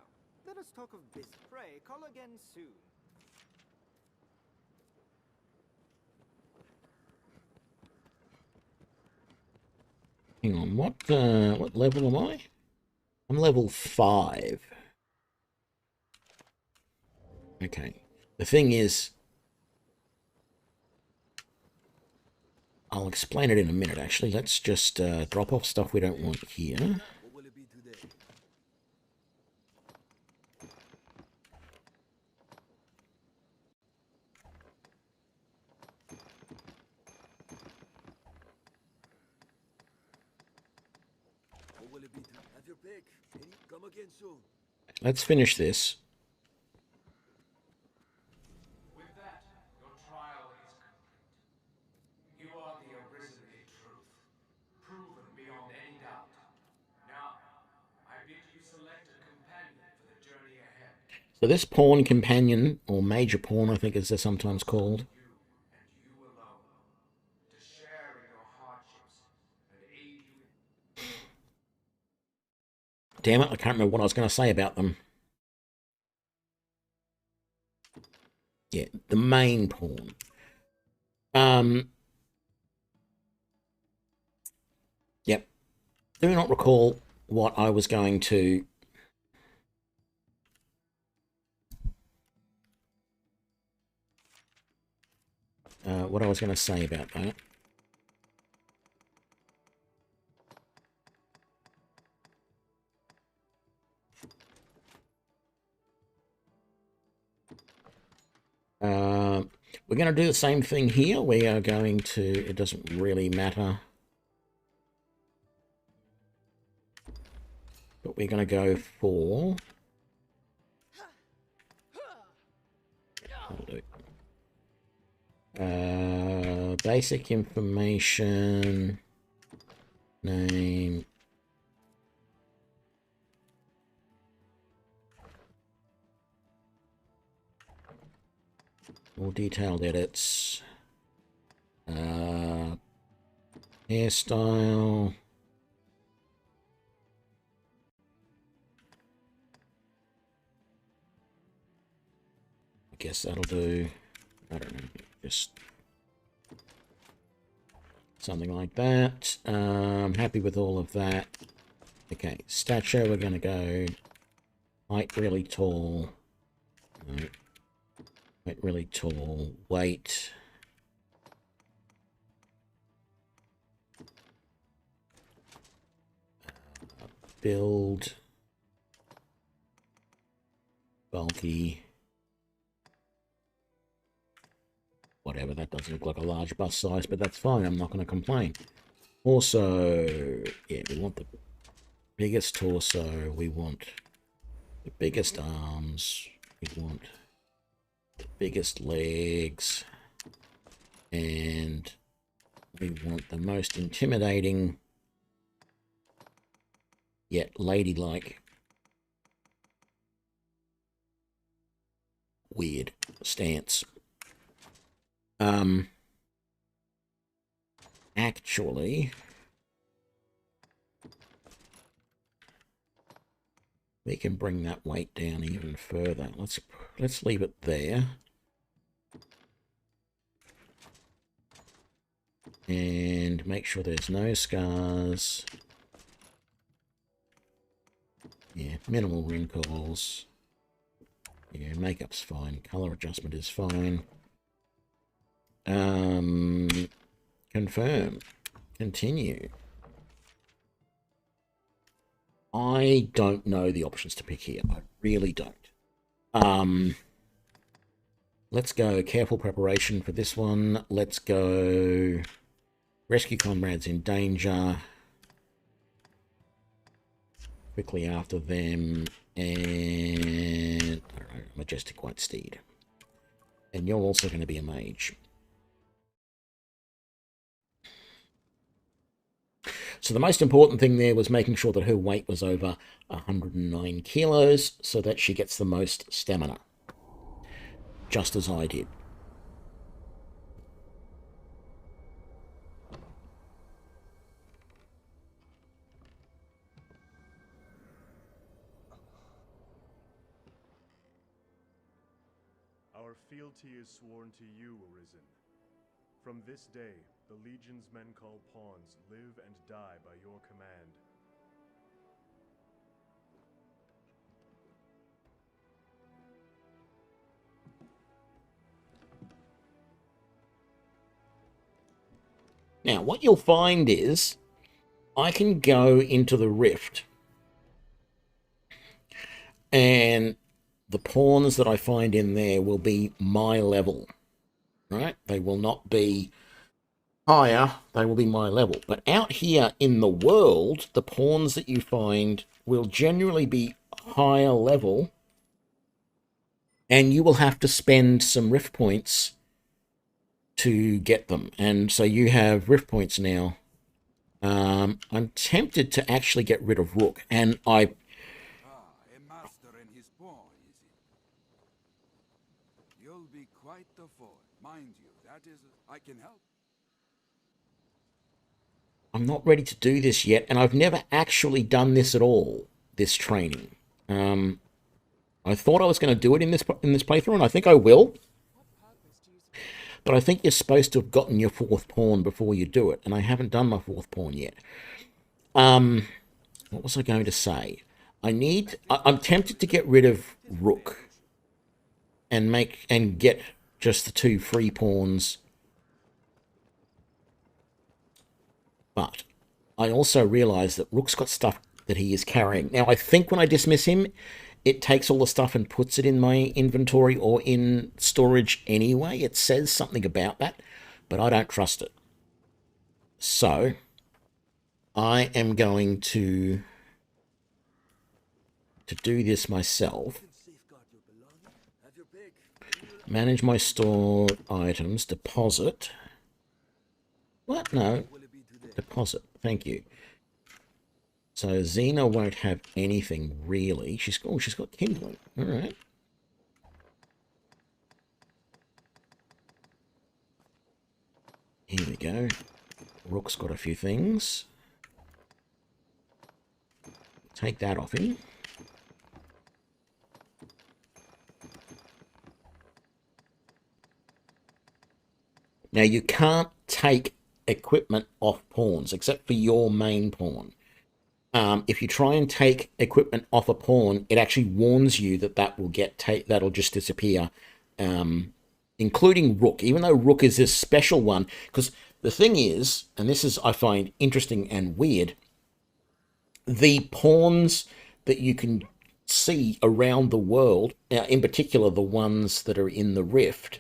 let us talk of business. Pray, call again soon. Hang on, what level am I? I'm level 5. Okay. The thing is, I'll explain it in a minute, actually. Let's just drop off stuff we don't want here. What will it be today? What will it be today? Have your pick. Come again soon. Let's finish this. With that, your trial is complete. You are the Arisen in truth, proven beyond any doubt. Now, I bid you select a companion for the journey ahead. So this pawn companion, or major pawn, I think as they're sometimes called, You and you alone, to share in your hardships and aid you in... damn it, I can't remember what I was going to say about them. Yeah, the main pawn. Yep. do not recall what I was going to... what I was going to say about that. We're going to do the same thing here. We are going to... It doesn't really matter. But we're going to go for... That'll do. Basic information... Name... More detailed edits. Hairstyle. I guess that'll do. I don't know. Just something like that. Happy with all of that. Okay, stature, we're going to go height really tall. No. Height really tall. Weight. Build. Bulky. Whatever, that doesn't look like a large bust size, but that's fine. I'm not going to complain. Also, yeah, we want the biggest torso. We want the biggest arms. We want the biggest legs. And we want the most intimidating yet ladylike weird stance. Actually, we can bring that weight down even further. Let's leave it there. And make sure there's no scars. Yeah, minimal wrinkles. Yeah, makeup's fine. Color adjustment is fine. Confirm. Continue. I don't know the options to pick here. I really don't. Let's go careful preparation for this one. Let's go rescue comrades in danger. Quickly after them. And I don't know, majestic white steed. And you're also going to be a mage. So the most important thing there was making sure that her weight was over 109 kilos so that she gets the most stamina. Just as I did. Our fealty is sworn to you, Arisen. From this day, the Legion's men called pawns live and die by your command. Now, what you'll find is I can go into the rift and the pawns that I find in there will be my level, right? They will not be higher, they will be my level. But out here in the world, the pawns that you find will generally be higher level, and you will have to spend some rift points to get them. And so you have rift points now. I'm tempted to actually get rid of Rook, and A master and his pawn, is it? You'll be quite the fool, mind you. That is, I can help. I'm not ready to do this yet, and I've never actually done this at all, this training. I thought I was going to do it in this playthrough, and I think I will. But I think you're supposed to have gotten your 4th pawn before you do it, and I haven't done my 4th pawn yet. What was I going to say? I'm tempted to get rid of Rook and get just the 2 free pawns. But I also realise that Rook's got stuff that he is carrying. Now, I think when I dismiss him, it takes all the stuff and puts it in my inventory or in storage anyway. It says something about that, but I don't trust it. So, I am going to do this myself. Manage my stored items. Deposit. What? No. Deposit. Thank you. So Xena won't have anything really. She's got kindling. All right. Here we go. Rook's got a few things. Take that off him. Now you can't take equipment off pawns except for your main pawn. If you try and take equipment off a pawn, it actually warns you that that'll just disappear, including Rook. Even though Rook is this special one, because the thing is, and this is I find interesting and weird, the pawns that you can see around the world, in particular the ones that are in the Rift,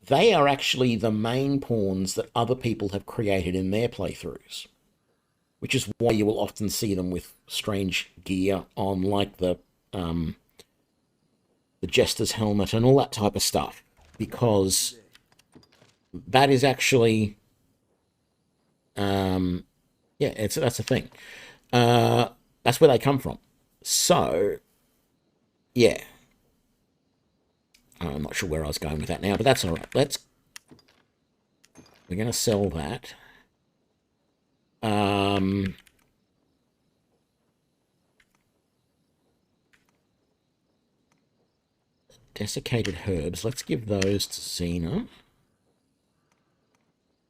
they are actually the main pawns that other people have created in their playthroughs, which is why you will often see them with strange gear on, like the Jester's helmet and all that type of stuff, because that is actually, yeah, that's a thing. That's where they come from. So, yeah. I'm not sure where I was going with that now, but that's all right. We're going to sell that. Desiccated herbs. Let's give those to Xena.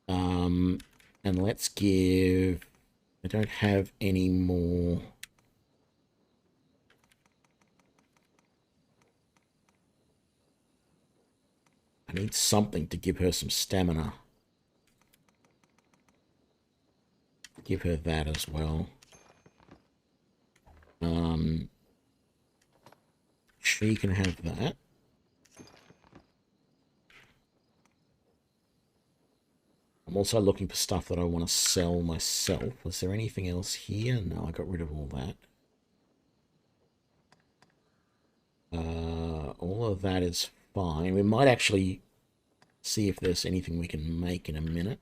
And let's give... I don't have any more... I need something to give her some stamina. Give her that as well. She can have that. I'm also looking for stuff that I want to sell myself. Was there anything else here? No, I got rid of all that. All of that is fine. We might actually see if there's anything we can make in a minute.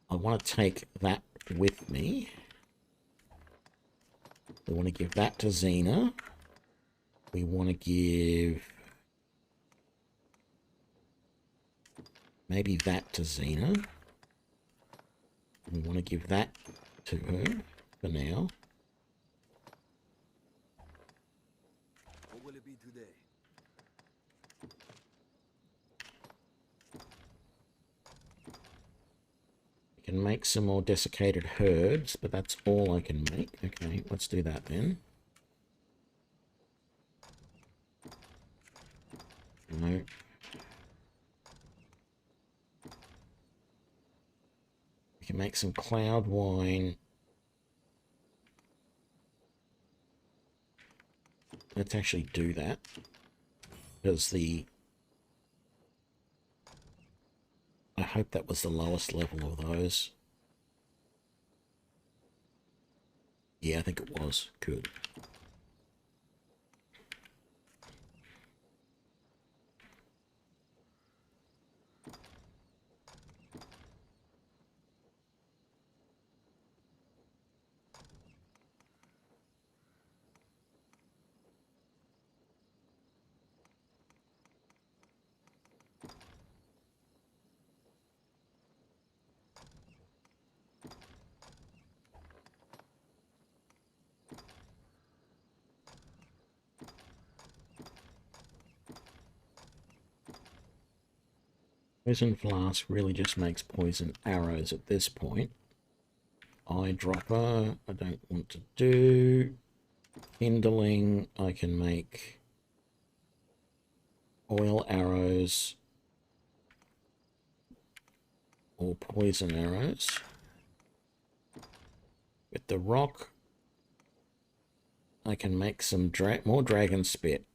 I want to take that with me. We want to give that to Xena. We want to give maybe that to Xena. We want to give that to her for now. What will it be today? We can make some more desiccated herbs, but that's all I can make. Okay, let's do that then. No. We can make some cloud wine. Let's actually do that. Because I hope that was the lowest level of those. Yeah, I think it was. Good. Poison Flask really just makes poison arrows at this point. eyedropper. I don't want to do. Kindling. I can make oil arrows or poison arrows. With the rock, I can make some more dragon spit.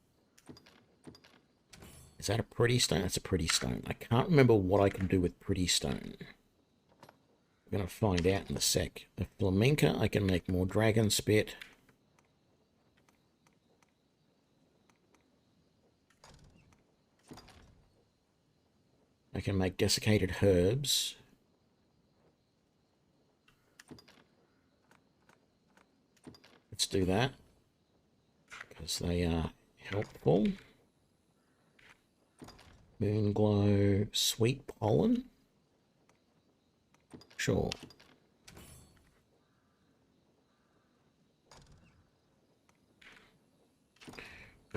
Is that a pretty stone? That's a pretty stone. I can't remember what I can do with pretty stone. We're going to find out in a sec. The flamenca, I can make more dragon spit. I can make desiccated herbs. Let's do that, because they are helpful. Moonglow, sweet pollen. Sure.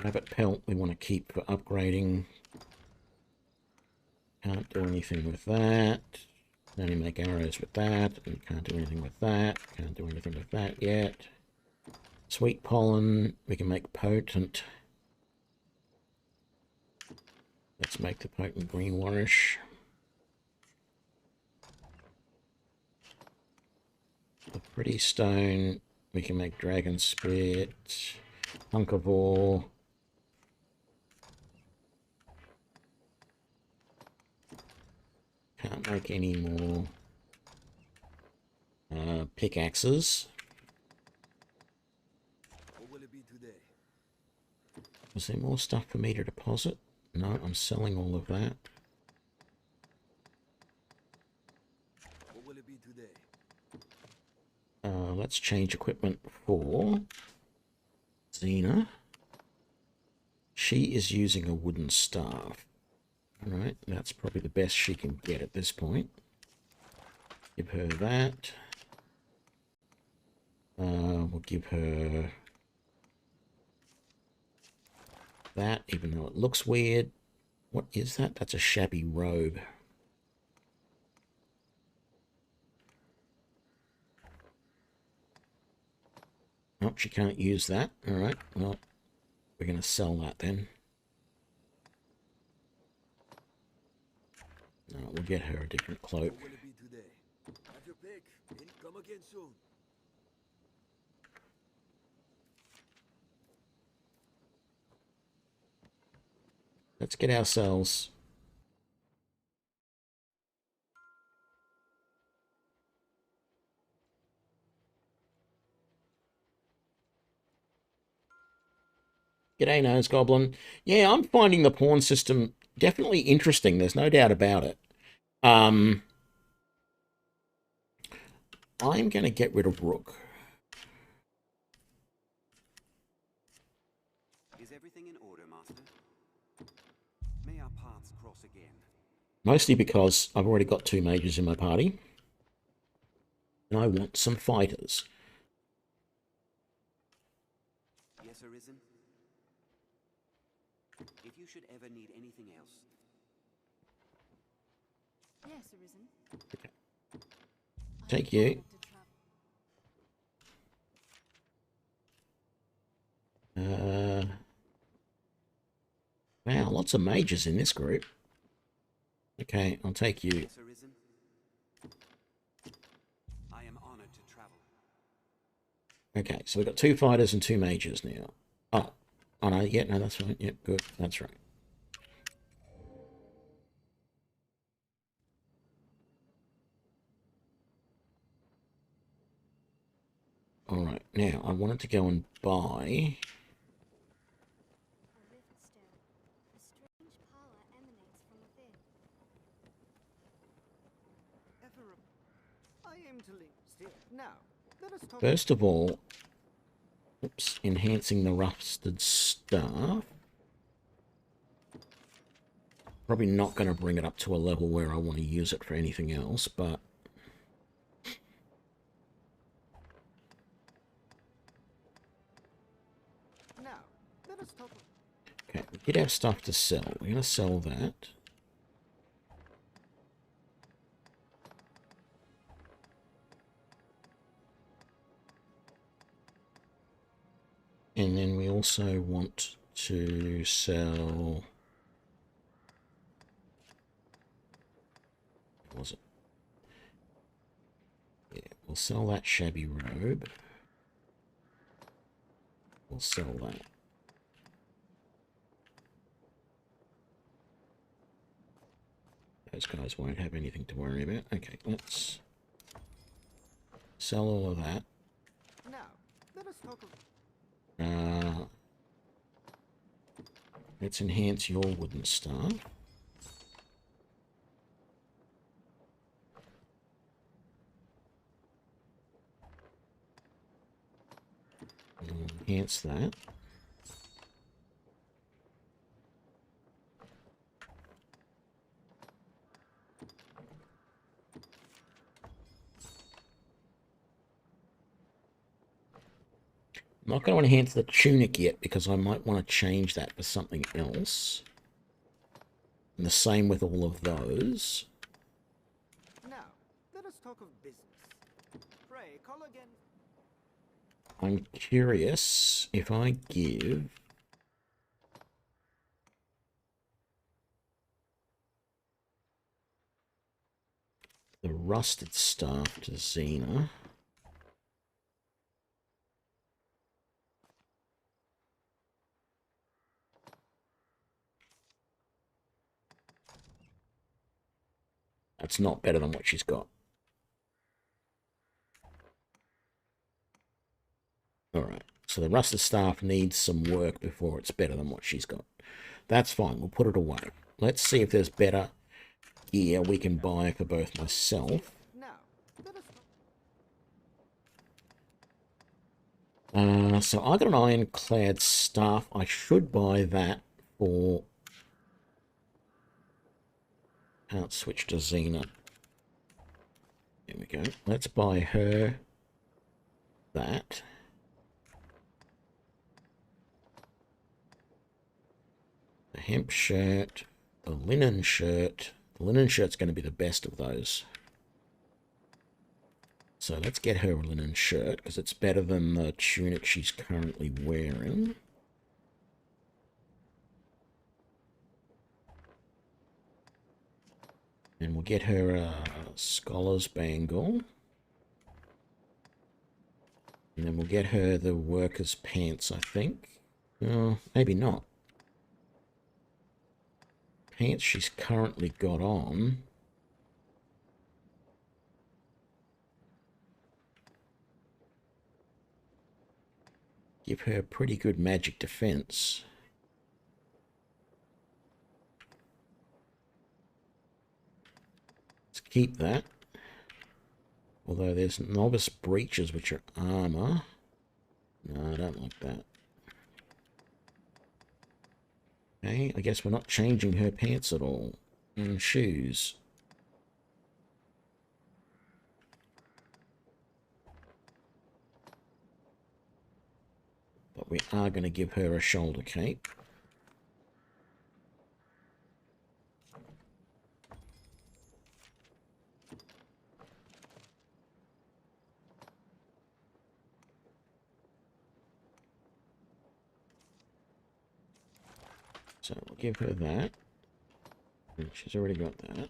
Rabbit pelt we want to keep for upgrading. Can't do anything with that. Can only make arrows with that. And can't do anything with that. Can't do anything with that yet. Sweet pollen, we can make potent. Let's make the potent green warish. The pretty stone, we can make dragon spit, hunk of ore. Can't make any more pickaxes. Is there more stuff for me to deposit? No, I'm selling all of that. What will it be today? Let's change equipment for Xena. She is using a wooden staff. Alright, that's probably the best she can get at this point. Give her that. We'll give her that, even though it looks weird. What is that? That's a shabby robe. Oh, she can't use that. Alright, well, we're going to sell that then. No, we'll get her a different cloak. What will it be today? Have your pick. And come again soon. Let's get ourselves G'day, Nose Goblin. Yeah, I'm finding the pawn system definitely interesting. There's no doubt about it. I'm going to get rid of Rook. Is everything in order, Master? May our paths cross again. Mostly because I've already got 2 mages in my party. And I want some fighters. Yes, Arisen? If you should ever need anything else. Yes, Arisen. Okay. Take you. Wow, lots of mages in this group. Okay, I'll take you. Yes, Arisen? I am honored to travel. Okay, so we've got 2 fighters and 2 mages now. Oh no, yeah, no, that's right. Yep, good, that's right. Alright, now I wanted to go and buy... A rift stone. A strange power emanates from within. Ephraim, I aim to link still. Now, let us talk. First of all, oops, enhancing the rusted staff. Probably not going to bring it up to a level where I want to use it for anything else, but... Now, let us talk. Okay, we did have stuff to sell. We're going to sell that. And then we also want to sell... What was it? Yeah, we'll sell that shabby robe. We'll sell that. Those guys won't have anything to worry about. Okay, let's sell all of that. Now, let us talk of... Let's enhance your wooden staff. Enhance that. I'm not going to enhance the tunic yet because I might want to change that for something else. And the same with all of those. Now, let us talk of business. Pray, call again. I'm curious if I give... the rusted staff to Xena. That's not better than what she's got. Alright, so the rusted staff needs some work before it's better than what she's got. That's fine, we'll put it away. Let's see if there's better gear we can buy for both myself. Now, let us... So I got an ironclad staff. I should buy that for... Can't switch to Xena. There we go. Let's buy her that. The hemp shirt, the linen shirt. The linen shirt's going to be the best of those. So let's get her a linen shirt, because it's better than the tunic she's currently wearing. And we'll get her a scholar's bangle. And then we'll get her the worker's pants, I think. Maybe not. Pants she's currently got on. Give her pretty good magic defense. Let's keep that. Although there's novice breeches, which are armor. No, I don't like that. Okay, I guess we're not changing her pants at all. And shoes. But we are going to give her a shoulder cape. So we'll give her that. And she's already got that.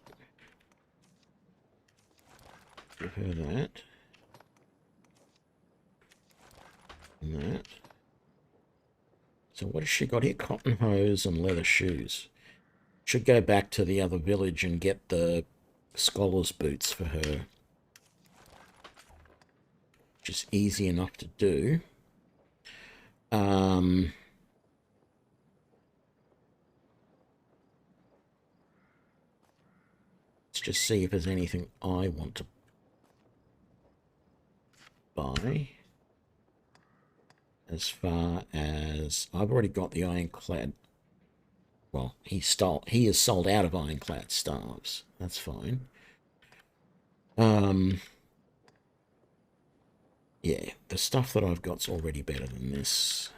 Give her that. And that. So what has she got here? Cotton hose and leather shoes. Should go back to the other village and get the scholar's boots for her. Which is easy enough to do. Let's just see if there's anything I want to buy. As far as I've already got the ironclad. Well, he is sold out of ironclad staves. That's fine. Yeah, the stuff that I've got's already better than this.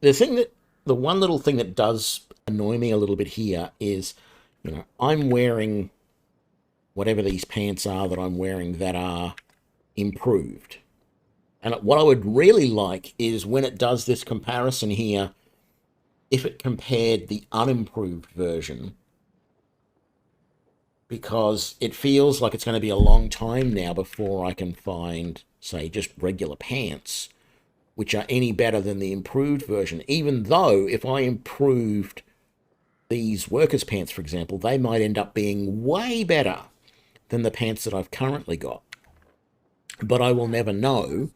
The thing that the one little thing that does annoy me a little bit here is, you know, I'm wearing whatever these pants are that I'm wearing that are improved. And what I would really like is when it does this comparison here, if it compared the unimproved version, because it feels like it's going to be a long time now before I can find, say, just regular pants, which are any better than the improved version, even though if I improved these workers' pants, for example, they might end up being way better than the pants that I've currently got. But I will never know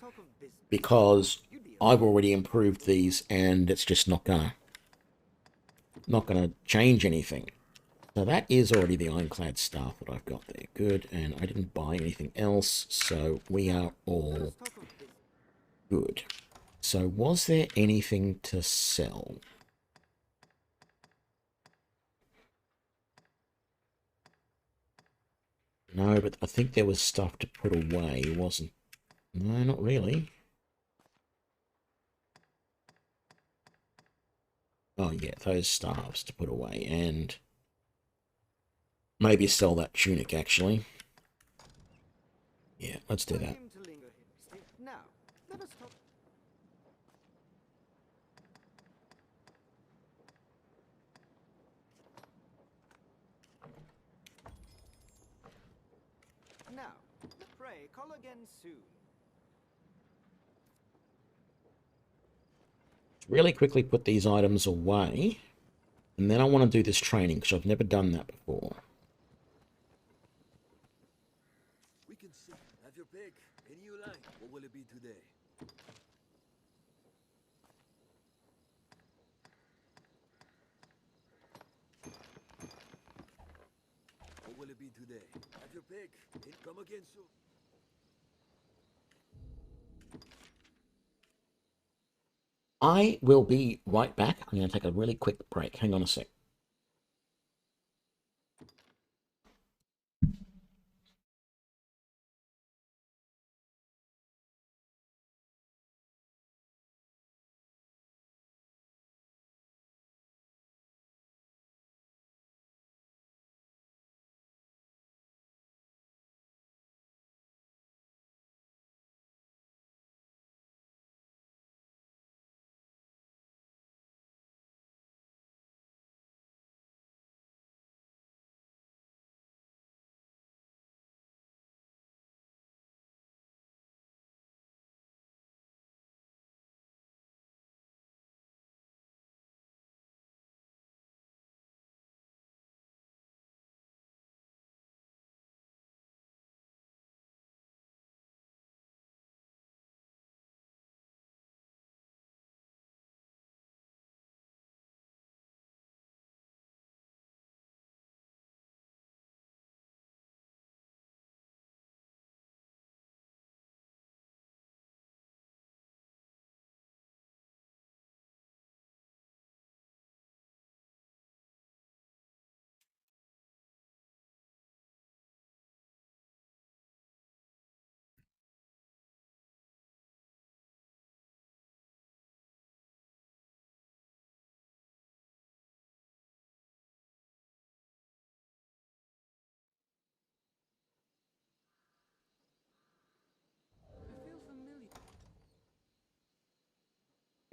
because I've already improved these and it's just not gonna change anything. So that is already the ironclad staff that I've got there. Good, and I didn't buy anything else, so we are all good. So was there anything to sell? No, but I think there was stuff to put away, wasn't? No, not really. Oh yeah, those staffs to put away, and maybe sell that tunic, actually. Yeah, let's do that. Now, let us talk. Now, pray, call again soon. Really quickly put these items away, and then I want to do this training, because I've never done that before. We can see. Have your pick. Any you like. What will it be today? What will it be today? Have your pick. Come again soon. I will be right back. I'm going to take a really quick break. Hang on a sec.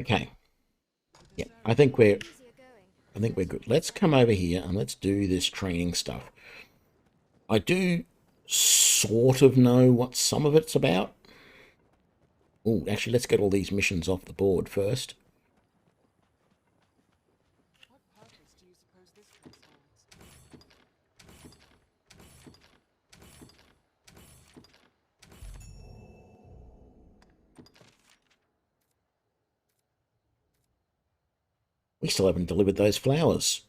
Okay. Yeah, I think we're good. Let's come over here and let's do this training stuff. I do sort of know what some of it's about. Oh, actually, let's get all these missions off the board first. What purpose do you suppose this place holds? We still haven't delivered those flowers.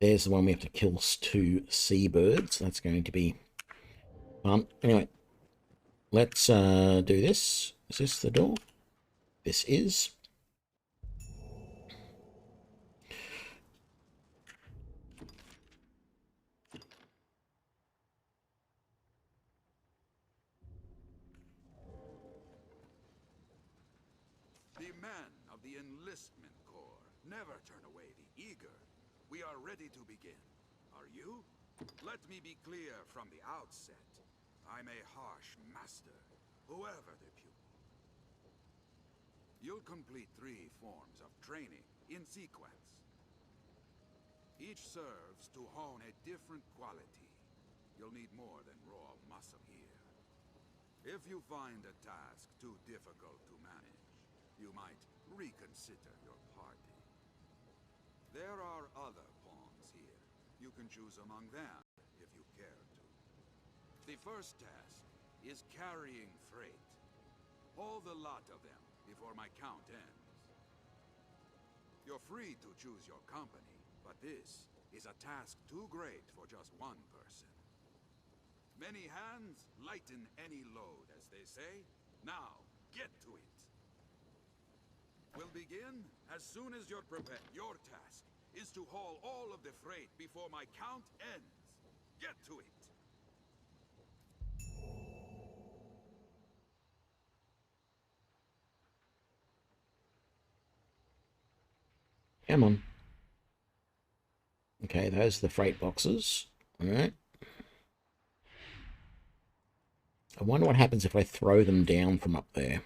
There's the one we have to kill 2 seabirds. That's going to be fun. Anyway, let's do this. Is this the door? This is. Men of the Enlistment Corps, never turn away the eager. We are ready to begin. Are you? Let me be clear from the outset. I'm a harsh master, whoever the pupil. You'll complete 3 forms of training in sequence. Each serves to hone a different quality. You'll need more than raw muscle here. If you find a task too difficult to manage, you might reconsider your party. There are other pawns here. You can choose among them if you care to. The first task is carrying freight. Haul the lot of them before my count ends. You're free to choose your company, but this is a task too great for just one person. Many hands lighten any load, as they say. Now, get to it. We'll begin as soon as you're prepared. Your task is to haul all of the freight before my count ends. Get to it. Come on. Okay, those are the freight boxes. All right. I wonder what happens if I throw them down from up there.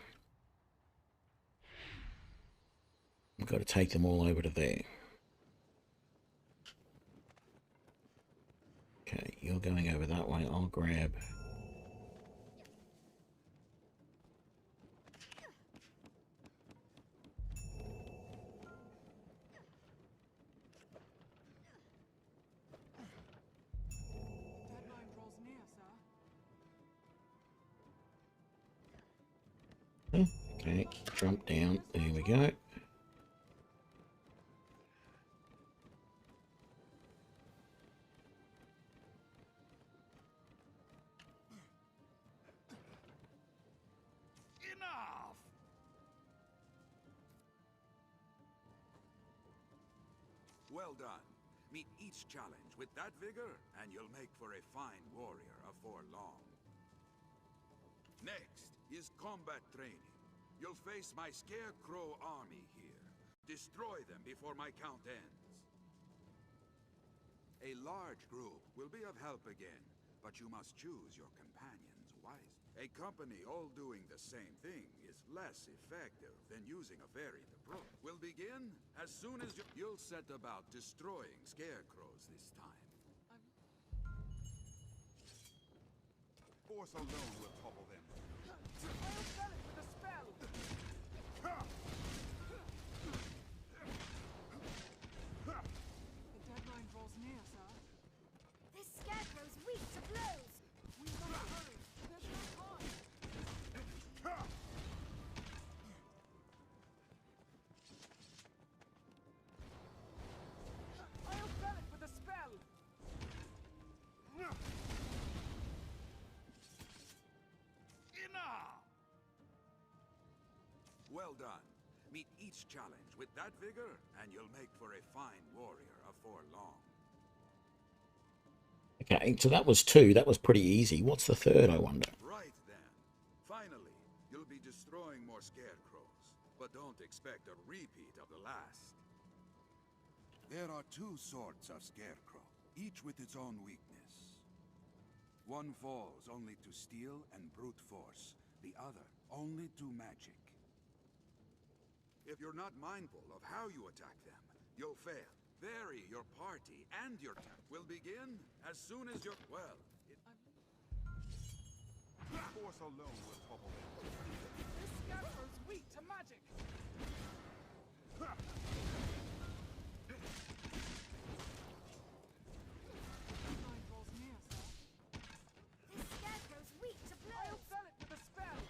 I've got to take them all over to there. Okay, you're going over that way. I'll grab... Okay, jump down. There we go. Enough! Well done. Meet each challenge with that vigor, and you'll make for a fine warrior afore long. Next is combat training. You'll face my Scarecrow army here. Destroy them before my count ends. A large group will be of help again, but you must choose your companions wisely. A company all doing the same thing is less effective than using a varied approach. We'll begin as soon as you'll set about destroying Scarecrows this time. Force alone will topple them. I'll sell it with a spell! The deadline draws near, sir. This scarecrow's weak to blows! We must hurry. There's no time. I'll sell it with a spell! Enough! Well done. Meet each challenge with that vigor, and you'll make for a fine warrior afore long. Okay, so that was 2. That was pretty easy. What's the third, I wonder? Right then. Finally, you'll be destroying more Scarecrows, but don't expect a repeat of the last. There are 2 sorts of Scarecrow, each with its own weakness. One falls only to steel and brute force, the other only to magic. If you're not mindful of how you attack them, you'll fail. Vary your party and your attack. Will begin as soon as you're... Well, Force alone will topple them. This scarecrow's weak to magic! Deadline draws near, sir. This scarecrow's weak to I'll blows! sell it with a spell!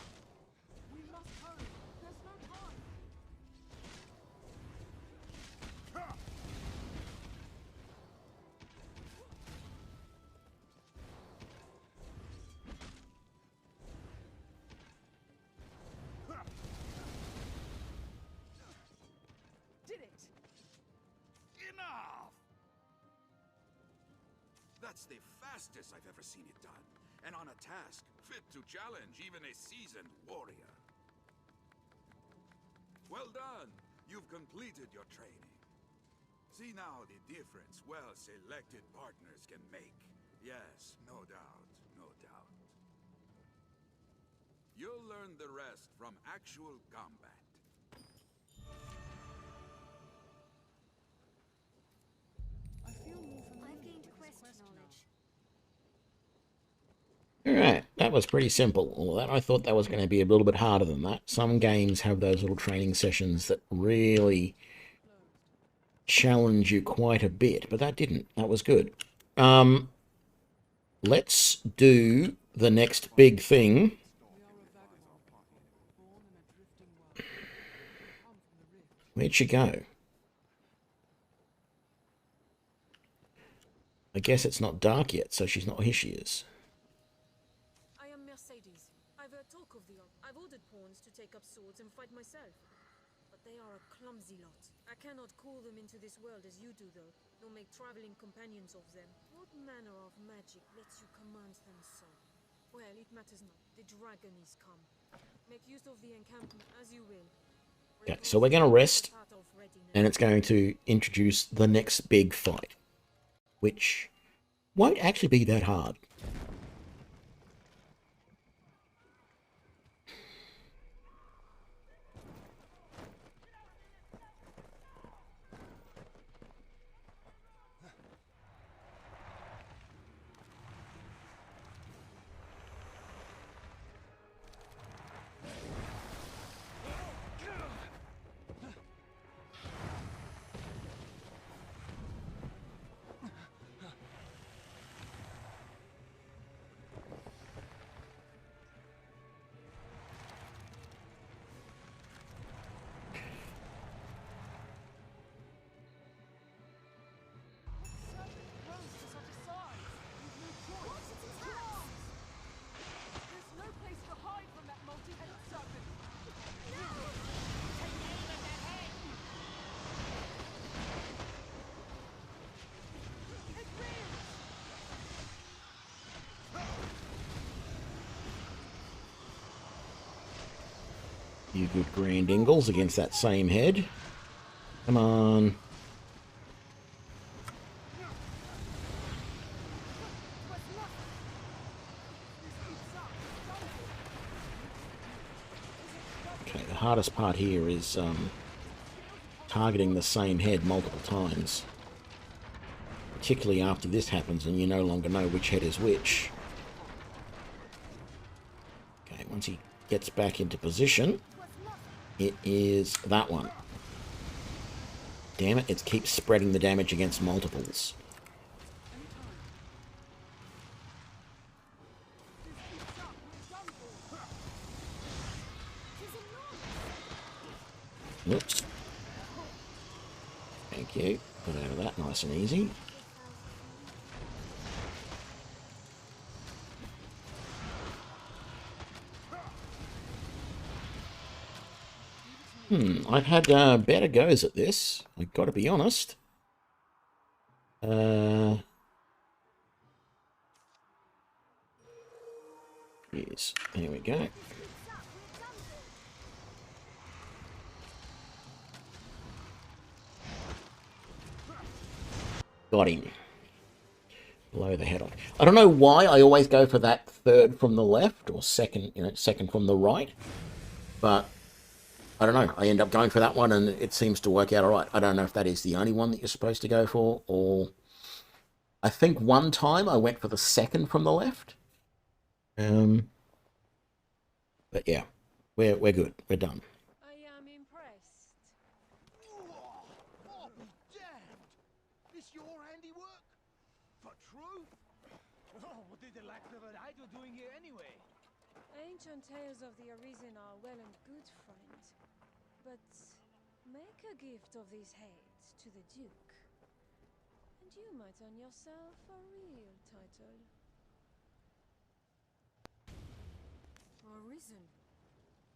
We must hurry. There's no time. Did it! enough! That's the fastest I've ever seen it done. And on a task fit to challenge even a seasoned warrior. Well done! You've completed your training. See now the difference well-selected partners can make. Yes, no doubt, no doubt. You'll learn the rest from actual combat. I've gained quest knowledge. Alright, that was pretty simple. Although I thought that was going to be a little bit harder than that. Some games have those little training sessions that really challenge you quite a bit, but that didn't. That was good. Let's do the next big thing. Where'd she go? I guess it's not dark yet, so she's not. Here she is. I am Mercedes. I've heard talk of the I've ordered pawns to take up swords and fight myself. But they are a clumsy lot. I cannot call them into this world as you do, though, nor make traveling companions of them. What manner of magic lets you command them so? Well, it matters not. The dragon is come. Make use of the encampment as you will. Okay, so we're going to rest, and it's going to introduce the next big fight, which won't actually be that hard. You good grand ingles against that same head. Come on. Okay, the hardest part here is targeting the same head multiple times. Particularly after this happens and you no longer know which head is which. Okay, once he gets back into position, it is that one. Damn it, it keeps spreading the damage against multiples. Oops. Thank you. Got out of that nice and easy. I've had better goes at this. I've got to be honest. Yes, there we go. Got him. Blow the head off. I don't know why I always go for that third from the left, or second, second from the right. But I don't know. I end up going for that one, and it seems to work out all right. I don't know if that is the only one that you're supposed to go for, or I think one time I went for the second from the left. But yeah, we're good. We're done. I am impressed. I'll be damned! This your handiwork? For true? Oh, what did the lack of an idol doing here anyway? Ancient tales of the Arisen are well and good, friend. But make a gift of these heads to the Duke, and you might earn yourself a real title. Arisen.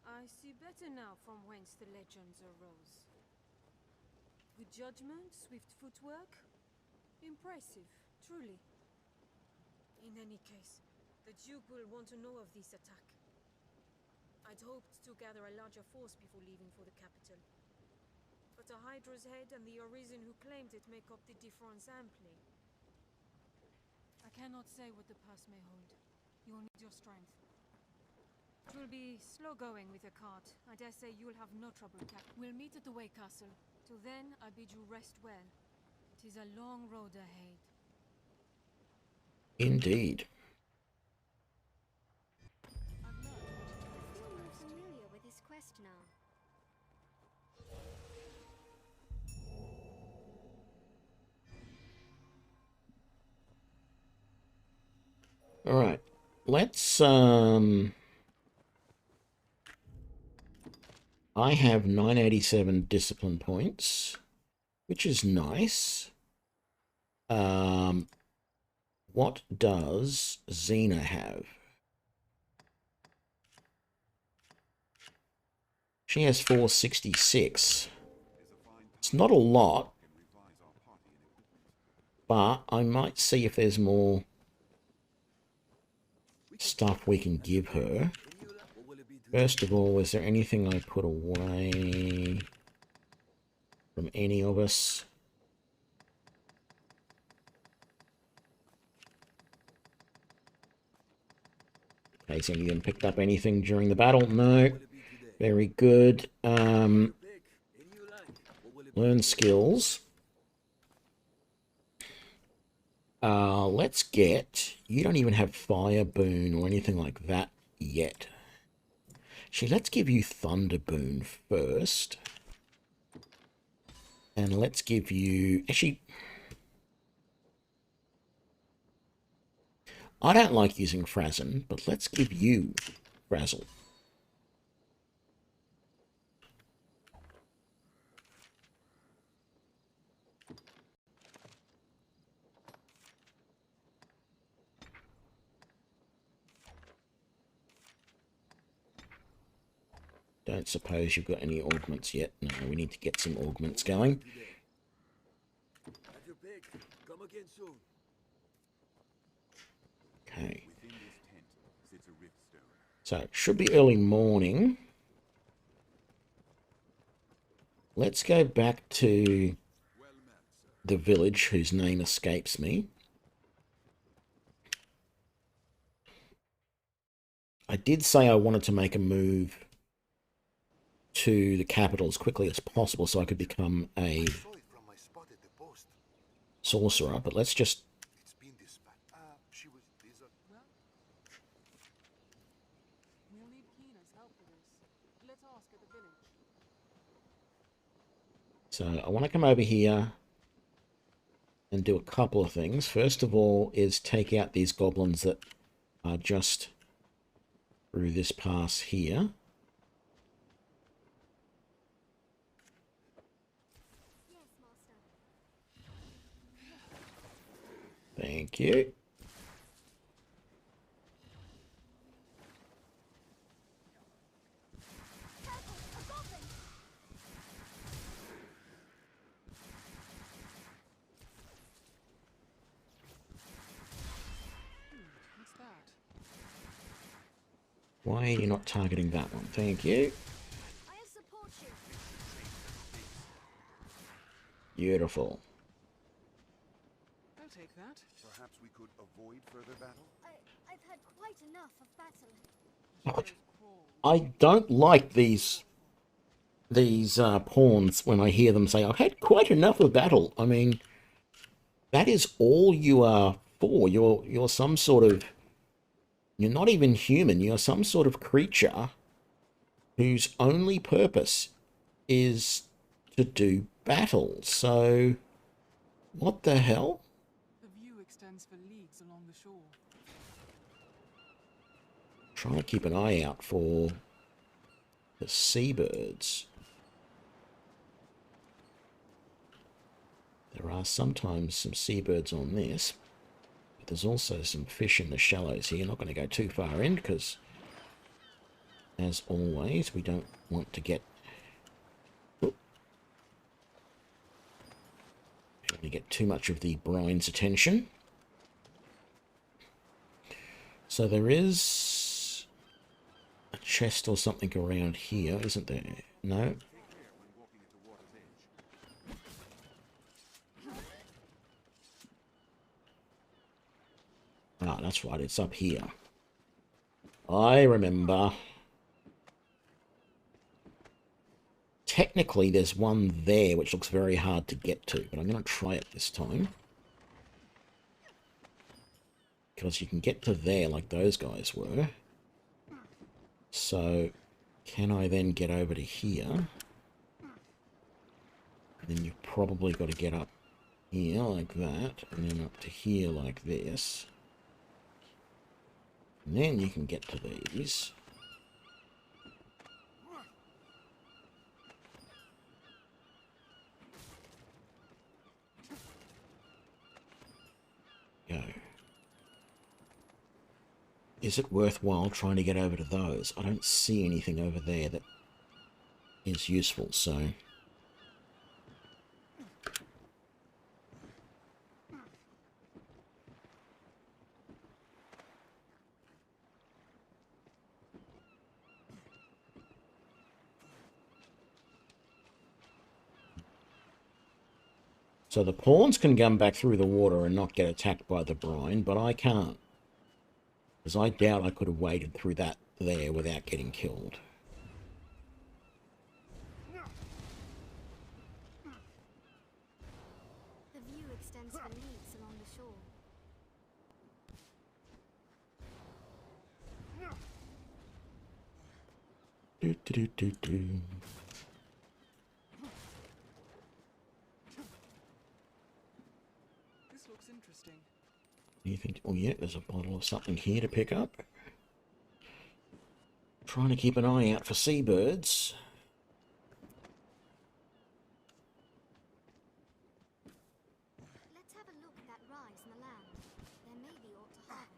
I see better now from whence the legends arose. Good judgment, swift footwork. Impressive, truly. In any case, the Duke will want to know of this attack. I'd hoped to gather a larger force before leaving for the capital. but a Hydra's head and the Arisen who claimed it make up the difference amply. I cannot say what the pass may hold. You will need your strength. It will be slow going with a cart. I dare say you'll have no trouble. We'll meet at the Way Castle. Till then, I bid you rest well. It is a long road ahead. Indeed. I feel more familiar with his quest now. All right. Let's I have 987 discipline points, which is nice. What does Xena have? She has 466. It's not a lot, but I might see if there's more stuff we can give her. First of all, is there anything I put away from any of us? Has any of them picked up anything during the battle? No. Very good. Learn skills. Let's get... You don't even have Fire Boon or anything like that yet. Actually, let's give you Thunder Boon first. And let's give you... Actually... I don't like using Frazen, but let's give you Frazzle. Don't suppose you've got any augments yet. No, we need to get some augments going. Okay. So, it should be early morning. Let's go back to the village whose name escapes me. I did say I wanted to make a move to the capital as quickly as possible so I could become a sorcerer, but let's just... So I want to come over here and do a couple of things. First of all is take out these goblins that are just through this pass here. Thank you. Why are you not targeting that one? Thank you. Beautiful. I'll take that. Perhaps we could avoid further battle? I've had quite enough of battle. I don't like these pawns when I hear them say, I've had quite enough of battle. I mean, that is all you are for. You're some sort of... You're not even human. You're some sort of creature whose only purpose is to do battle. So, what the hell? The view extends for leagues along the shore. Trying to keep an eye out for the seabirds. There are sometimes some seabirds on this. But there's also some fish in the shallows here. Not going to go too far in because, as always, we don't want to get... too much of the brine's attention. So there is a chest or something around here, isn't there? No. Ah, that's right, it's up here. I remember. Technically, there's one there which looks very hard to get to, but I'm going to try it this time. Because you can get to there like those guys were. So, can I then get over to here? And then you've probably got to get up here like that, and then up to here like this. And then you can get to these. Go. Is it worthwhile trying to get over to those? I don't see anything over there that is useful, so... So the pawns can come back through the water and not get attacked by the brine, but I can't. Because I doubt I could have waded through that there without getting killed. The view extends for leagues along the shore. Do, do, do, do, do. This looks interesting. Anything? Oh yeah, there's a bottle of something here to pick up. Trying to keep an eye out for seabirds. Let's have a look at that rise in the land. There may be aught to harvest.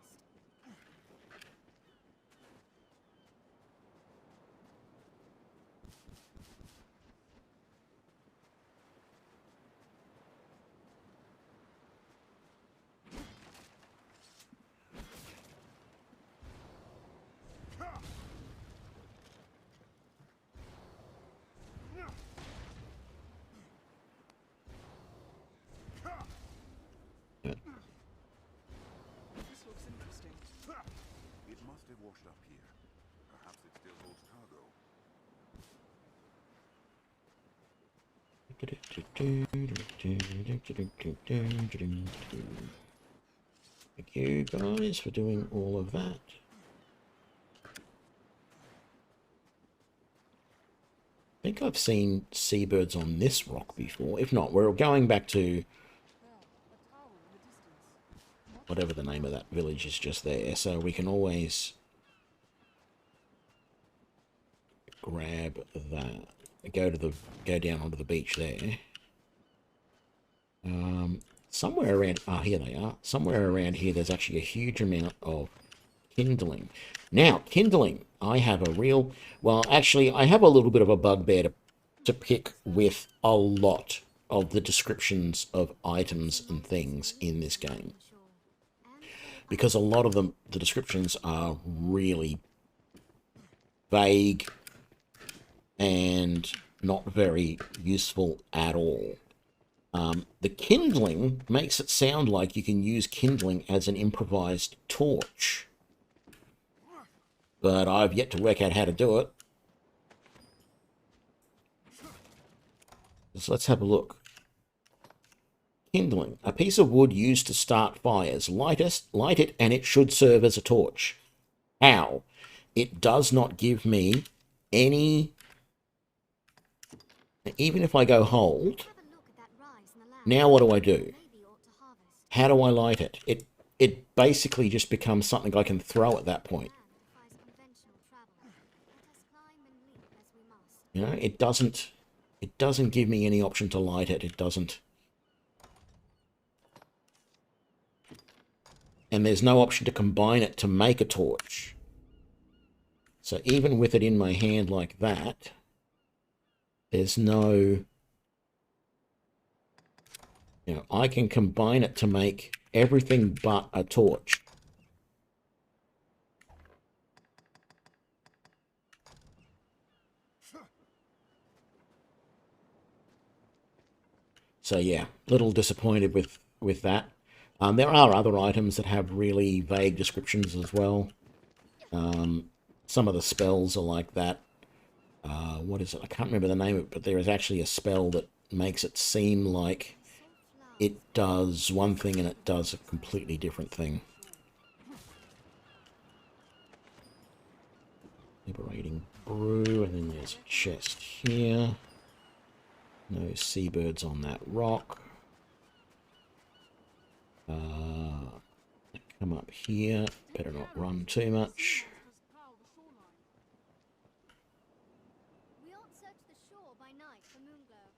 This looks interesting. It must have washed up here. Perhaps it still holds cargo. Thank you guys for doing all of that. I think I've seen seabirds on this rock before. If not, we're going back to whatever the name of that village is just there. So we can always grab that. Go down onto the beach there. Somewhere around... Ah, here they are. Somewhere around here, there's actually a huge amount of kindling. Now, kindling, I have a real... Well, actually, I have a little bit of a bugbear to pick with a lot of the descriptions of items and things in this game. Because a lot of them, the descriptions are really vague and not very useful at all. The kindling makes it sound like you can use kindling as an improvised torch. But I've yet to work out how to do it. So let's have a look. Kindling. A piece of wood used to start fires. Light it and it should serve as a torch. How? It does not give me any... Even if I go hold... Now what do? How do I light it? It basically just becomes something I can throw at that point. You know, it doesn't give me any option to light it. It doesn't. And there's no option to combine it to make a torch. So even with it in my hand like that, there's no... You know, I can combine it to make everything but a torch. So yeah, little disappointed with that. There are other items that have really vague descriptions as well. Some of the spells are like that. What is it? I can't remember the name of it, but there is actually a spell that makes it seem like it does one thing and it does a completely different thing. Liberating brew, and then there's a chest here. No seabirds on that rock. Come up here. Better not run too much. We ought search the shore by night for moonglow.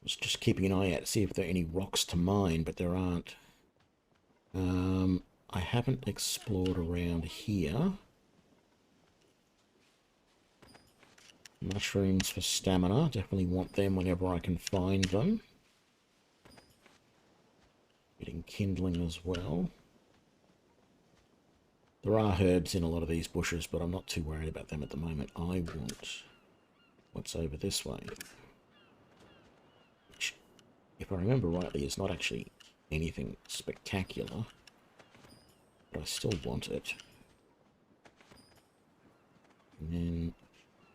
I was just keeping an eye out to see if there are any rocks to mine, but there aren't. I haven't explored around here. Mushrooms for stamina. Definitely want them whenever I can find them. Getting kindling as well. There are herbs in a lot of these bushes, but I'm not too worried about them at the moment. I want what's over this way. Which, if I remember rightly, is not actually anything spectacular. But I still want it. And then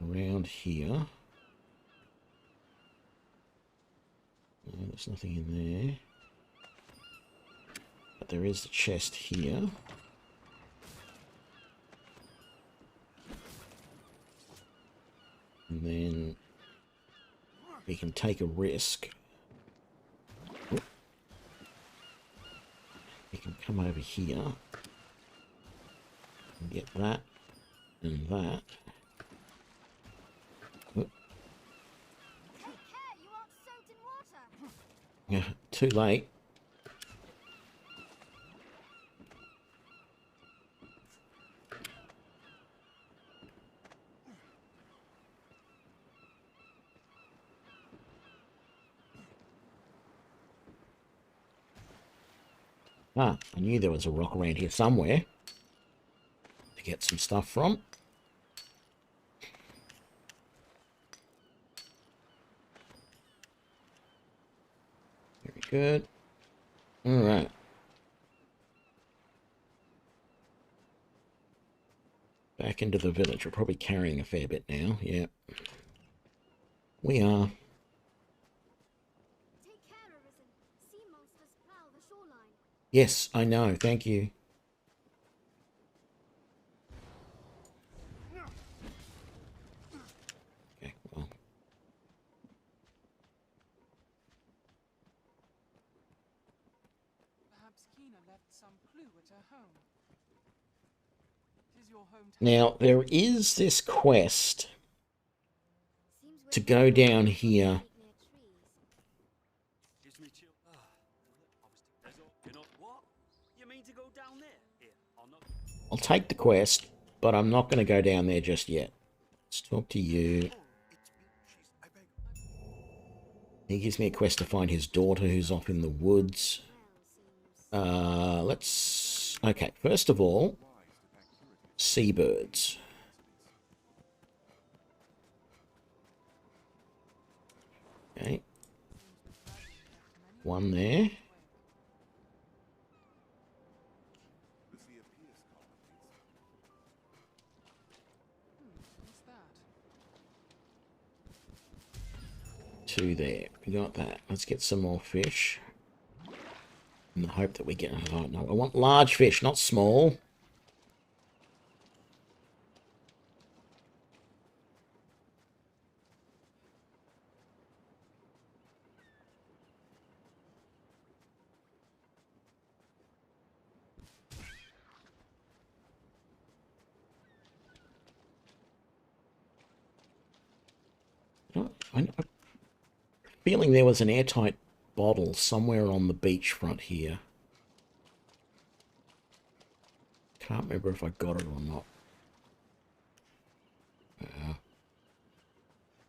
around here. No, there's nothing in there. But there is the chest here. And then we can take a risk. We can come over here and get that and that. Yeah, too late. Ah, I knew there was a rock around here somewhere to get some stuff from. Very good. All right. Back into the village. We're probably carrying a fair bit now. Yeah. We are. Take care, Arisen. Sea monsters prowl the shoreline. Yes, I know. Thank you. Okay, well. Perhaps Kina left some clue at her home. It is your hometown. Now, there is this quest to go down here. I'll take the quest, but I'm not going to go down there just yet. Let's talk to you. He gives me a quest to find his daughter who's off in the woods. Let's... Okay, first of all, seabirds. Okay. One there. Two there. We got that. Let's get some more fish. In the hope that we get... Oh, no, I want large fish, not small. I'm feeling there was an airtight bottle somewhere on the beachfront here. Can't remember if I got it or not.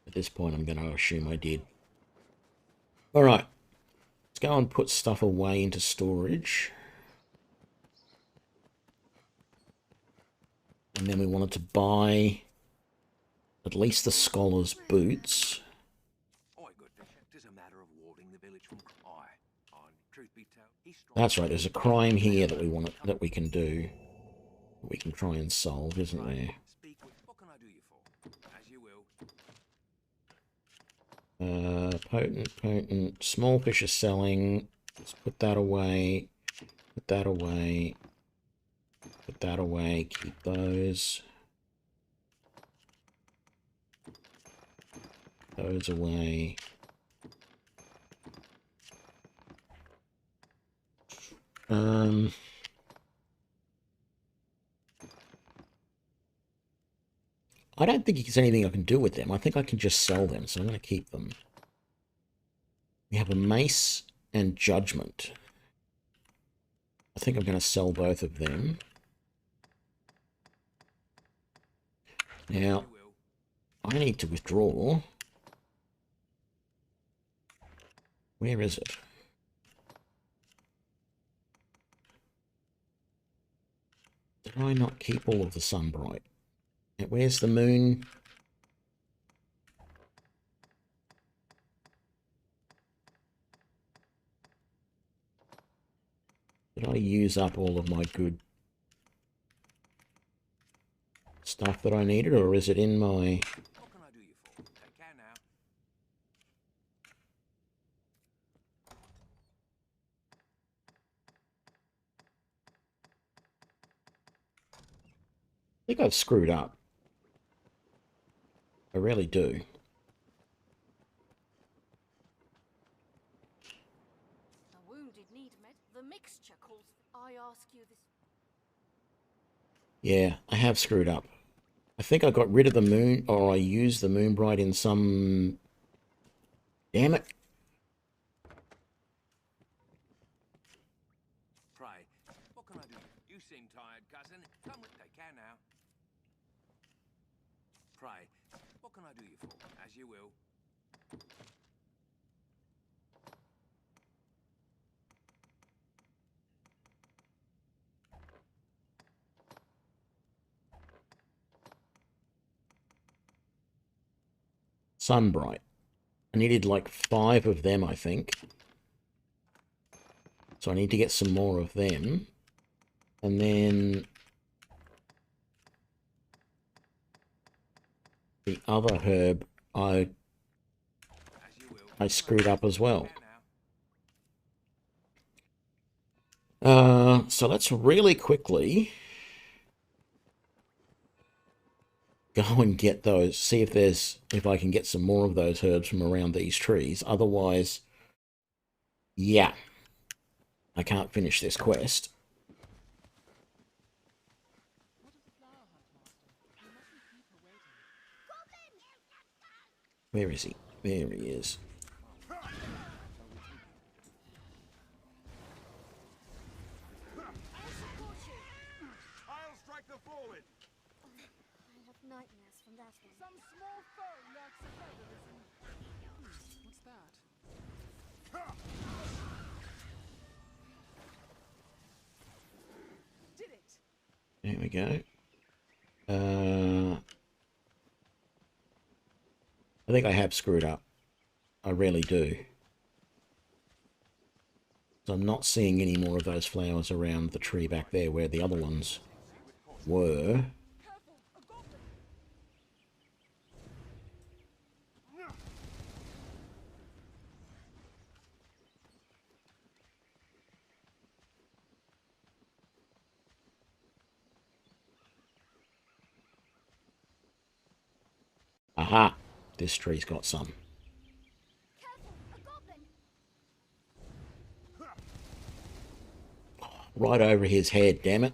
At this point, I'm going to assume I did. Alright. Let's go and put stuff away into storage. And then we wanted to buy at least the scholar's boots. That's right, there's a crime here that that we can do. We can try and solve, isn't there? What can I do you for? As you will. Potent. Small fish is selling. Let's put that away. Put that away. Put that away. Keep those. Those away. I don't think there's anything I can do with them. I think I can just sell them, so I'm going to keep them. We have a mace and judgment. I think I'm going to sell both of them. Now, I need to withdraw. Where is it? Did I not keep all of the Sunbright? Where's the moon? Did I use up all of my good stuff that I needed, or is it in my... What can I do you for? Take care now. I think I've screwed up. I really do. The wounded need med. The mixture calls. I ask you this. Yeah, I have screwed up. I think I got rid of the moon, or I used the Moonbright in some... Damn it. Pray, what can I do? You seem tired, cousin. Come with take care now. Pray, what can I do you for? As you will. Sunbright. I needed like 5 of them, I think. So I need to get some more of them. And then... the other herb, I screwed up as well. So let's really quickly go and get those, see if I can get some more of those herbs from around these trees. Otherwise, yeah, I can't finish this quest. Where is he? There he is. I'll strike the forward. I have nightmares from that one. Some small foe lurks ahead of us. What's that? Did it? There we go. I think I have screwed up. I really do. So I'm not seeing any more of those flowers around the tree back there where the other ones were. Aha! This tree's got some. Right over his head, damn it.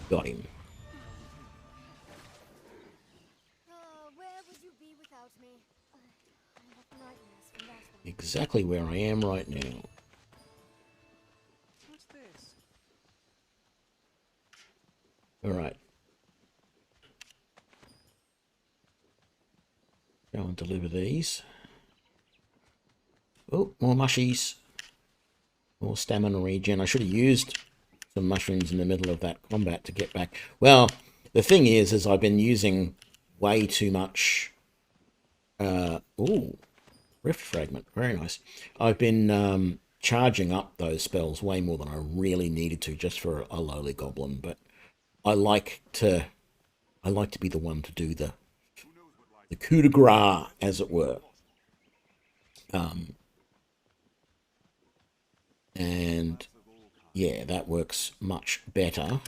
Got him. Where would you be without me? I have nightmares from that one. Exactly where I am right now. What's this? Alright. Go and deliver these. Oh, more mushies. More stamina regen. I should have used some mushrooms in the middle of that combat to get back. Well, the thing is I've been using way too much... ooh, Rift Fragment. Very nice. I've been charging up those spells way more than I really needed to just for a lowly goblin, but I like to be the one to do the coup de grace, as it were. And yeah, that works much better.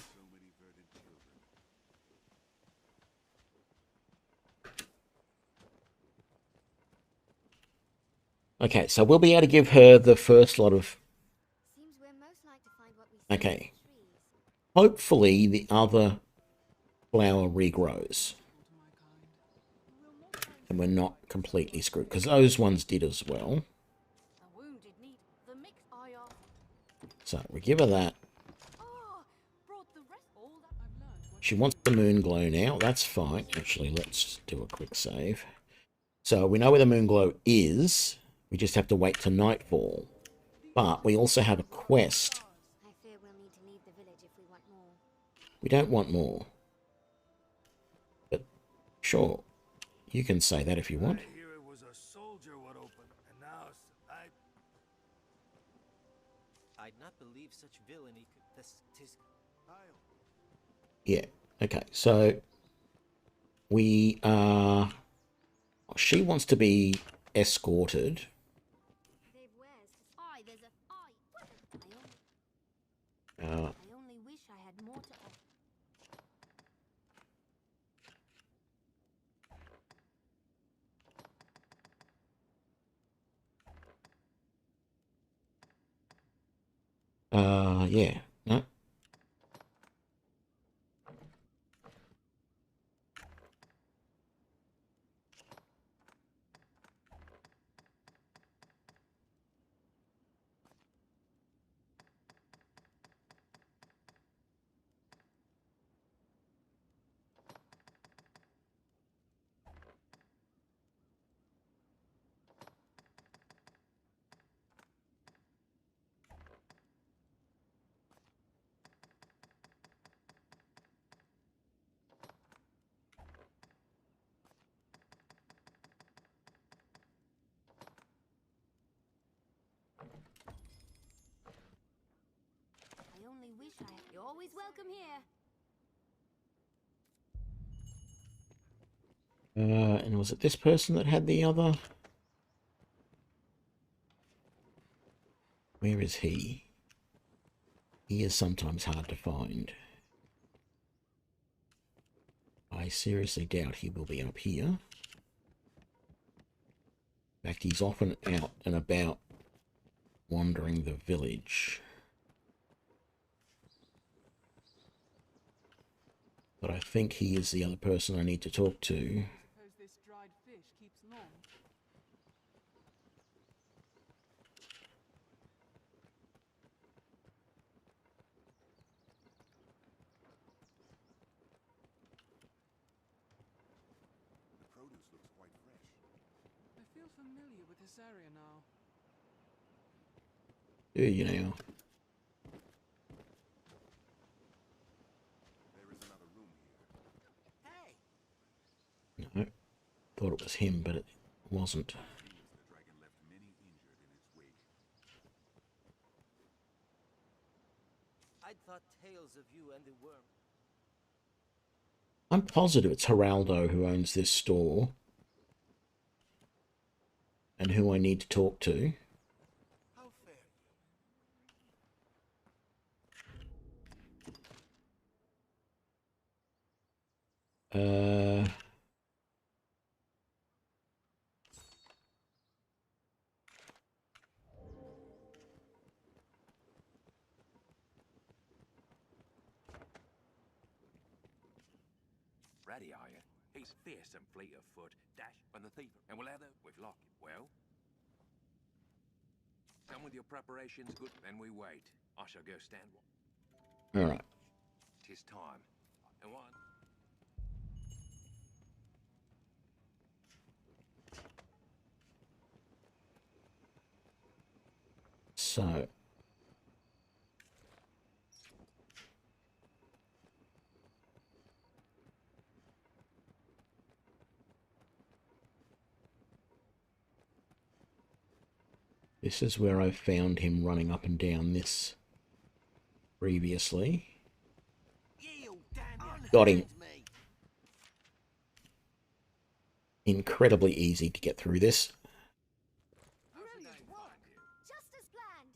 Okay, so we'll be able to give her the first lot of... Okay. Hopefully the other flower regrows. And we're not completely screwed, because those ones did as well. So we give her that. She wants the moon glow now. That's fine. Actually, let's do a quick save. So we know where the moon glow is. We just have to wait till nightfall. But we also have a quest. We don't want more. But sure, you can say that if you want. I'd not believe such villainy could... Yeah, okay, so we are... She wants to be escorted. I only wish I had more to offer. Yeah, no. You're always welcome here. And was it this person that had the other? Where is he? He is sometimes hard to find. I seriously doubt he will be up here. In fact, he's often out and about wandering the village. But I think he is the other person I need to talk to. Familiar with this area now. Do you now? No, thought it was him, but it wasn't. I'd thought tales of you and the worm. I'm positive it's Geraldo who owns this store. And who I need to talk to. How fair. Ready, are you? He's fierce and fleet of foot, dash and the thief, and we'll have the with lock. Well, done with your preparations, good. Then we wait. I shall go stand one. All right. 'Tis time. And one. So This is where I found him running up and down this previously. Got him. Incredibly easy to get through this. Just as planned.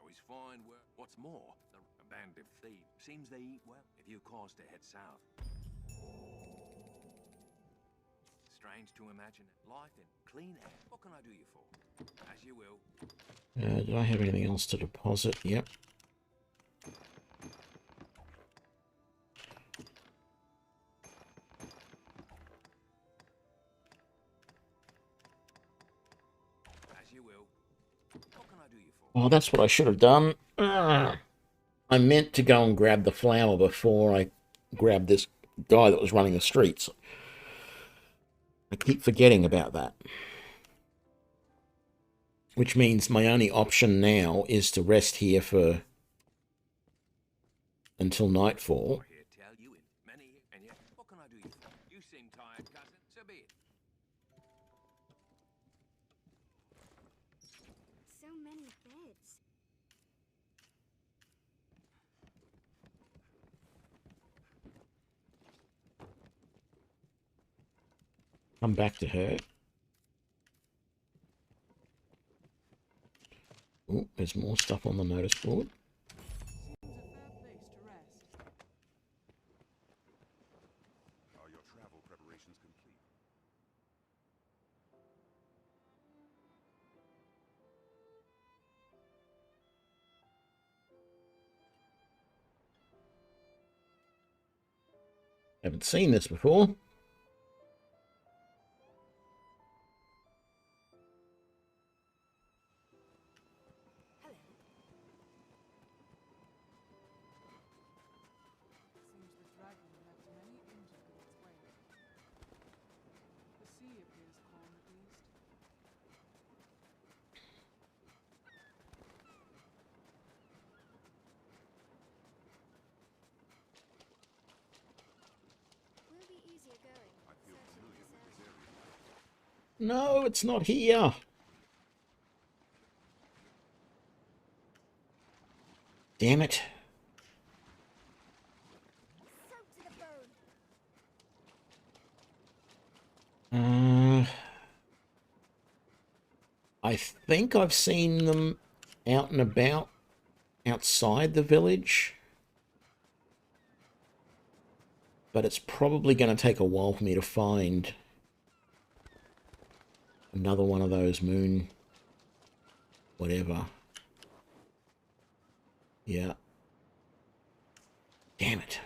Always fine. What's more, the band of thieves seems they eat well. If you cause to head south. Strange to imagine life in clean air. What can I do you for? As you will. Do I have anything else to deposit? Yep. Oh, that's what I should have done. I meant to go and grab the flower before I grabbed this guy that was running the streets. I keep forgetting about that. Which means my only option now is to rest here for until nightfall. So many beds. Come back to her. Oh, there's more stuff on the notice board. Are your travel preparations complete? Haven't seen this before. No, it's not here. Damn it. I think I've seen them out and about outside the village. But it's probably going to take a while for me to find another one of those moon... whatever. Yeah. Damn it.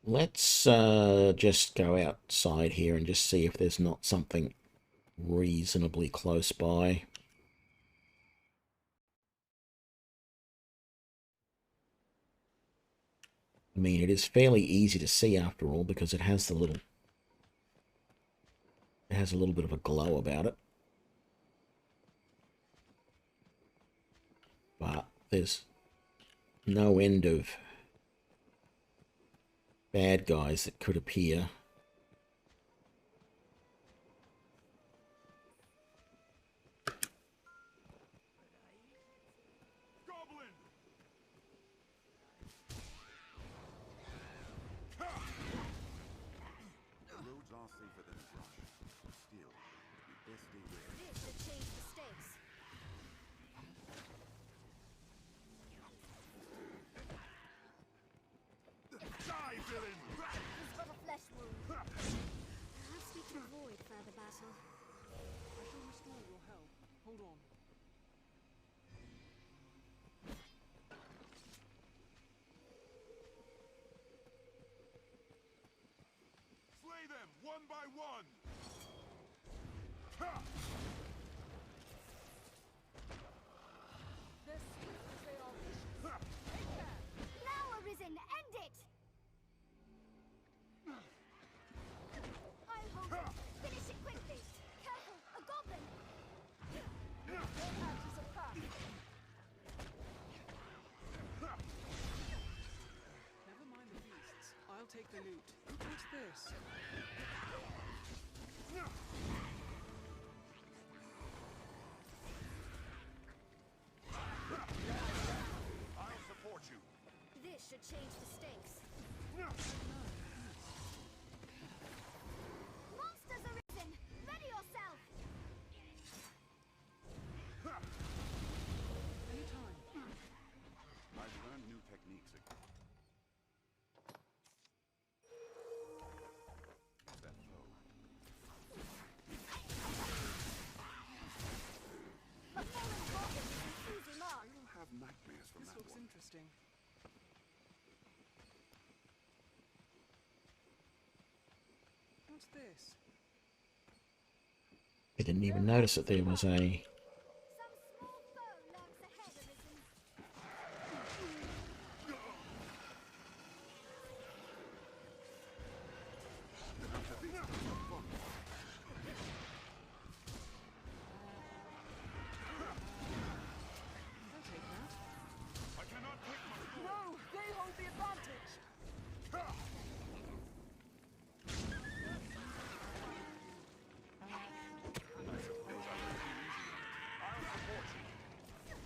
Let's just go outside here and just see if there's not something reasonably close by. I mean, it is fairly easy to see after all because it has the little... it has a little bit of a glow about it. But there's no end of bad guys that could appear. One by one! Now, Arisen, end it! I'll hold it. Finish it quickly! take the loot. What's this? I'll support you. This should change the stakes. Monsters arisen! Ready yourself! Anytime. I've learned new techniques. What's that foe? A fallen dragon is an easy mark. You'll have nightmares from This that looks one. interesting. What's this? I didn't even notice that there was a... Some small foe lurks ahead, Arisen. I'll take that. I cannot take my No, they hold the advantage.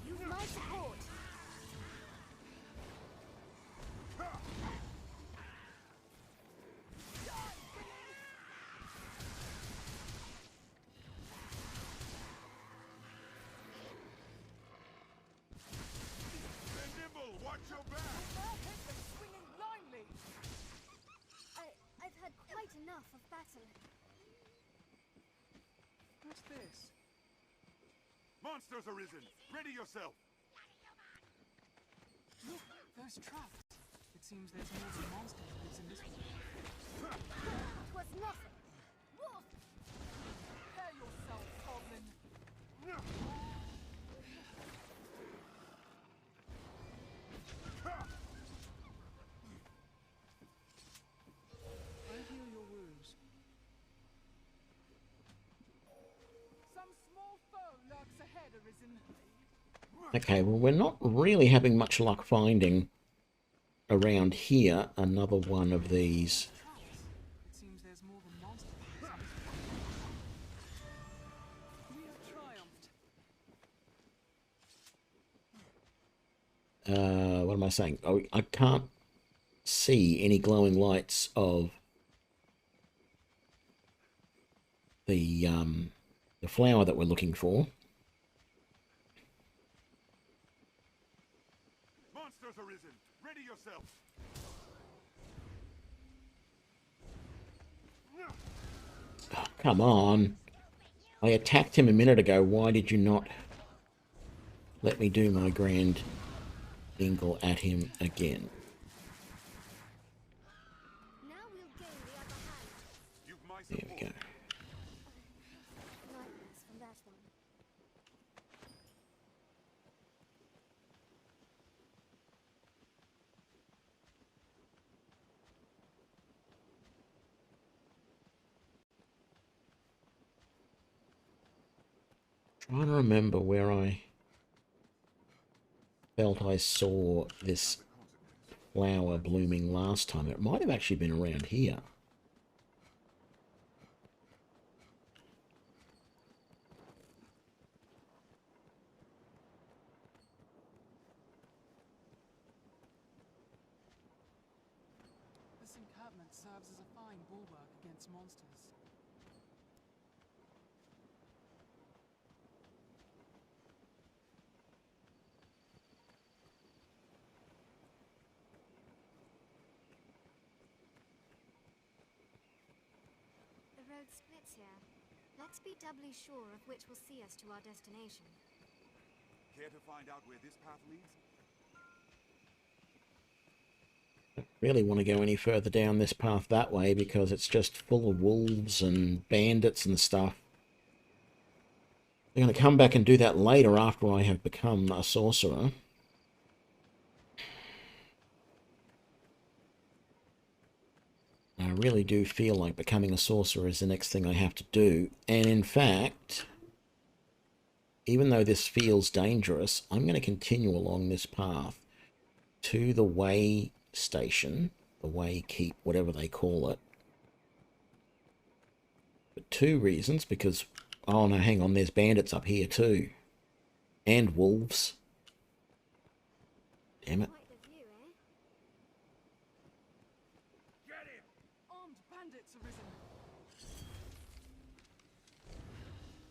You've my support. Stand nimble, watch your back! Now hit them swinging blindly. I've had quite enough of battle. What's this? Monsters arisen! Ready yourself! Look, those traps. It seems there's more than monster that lives in this world. Twas nothing. Wolf! Prepare yourself, Goblin. I'll heal your wounds. Some small foe lurks ahead, Arisen. Okay, well, we're not really having much luck finding around here another one of these. Traps. It seems there's more than monster that lives in this world. We have triumphed. What am I saying? Oh, I can't see any glowing lights of the flower that we're looking for. Monsters arisen! Ready yourself! Oh, come on. I attacked him a minute ago. Why did you not let me do my grand dingle at him again? Now we'll gain the upper hand. You've my There support. we go. Nightmares from that one. Trying to remember where I felt I saw this flower blooming last time. It might have actually been around here. This encampment serves as a fine bulwark against monsters. The road splits here. Let's be doubly sure of which will see us to our destination. Care to find out where this path leads? Really want to go any further down this path that way because it's just full of wolves and bandits and stuff. I'm going to come back and do that later after I have become a sorcerer. I really do feel like becoming a sorcerer is the next thing I have to do. And in fact, even though this feels dangerous, I'm going to continue along this path to the way station the way keep, whatever they call it. For 2 reasons, because, oh no, hang on, there's bandits up here too. And wolves. Damn it. Get him! Armed bandits arisen.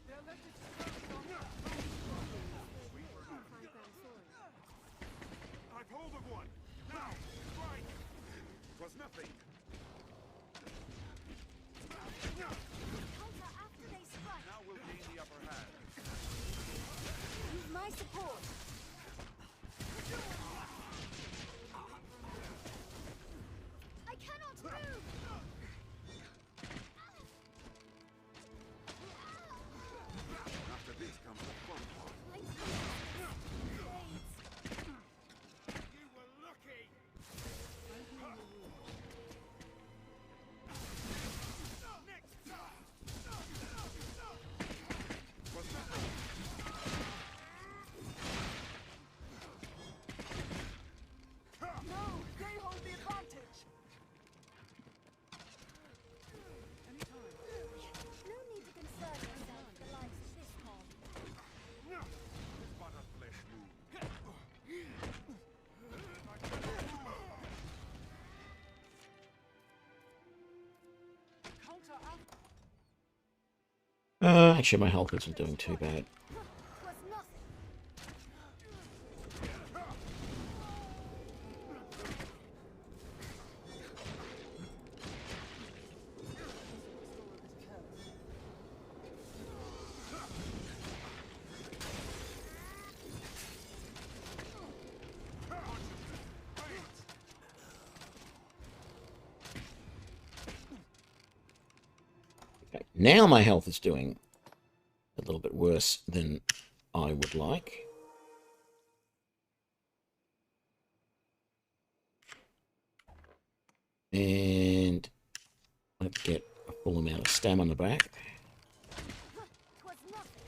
They're elected to serve on I've hold of one! Now! Strike! 'Twas nothing! Counter after they strike. Now we'll gain the upper hand. Use my support. I cannot move. After this comes the fun part. You were lucky! Next time! Was nothing! No, they hold the advantage. Anytime. No need to concern yourself with the likes of this hall. It's but a flesh wound. Counter after. Actually, my health isn't doing too bad. Was nothing. Okay, now my health is doing a little bit worse than I would like. And let's get a full amount of stamina back. Was nothing.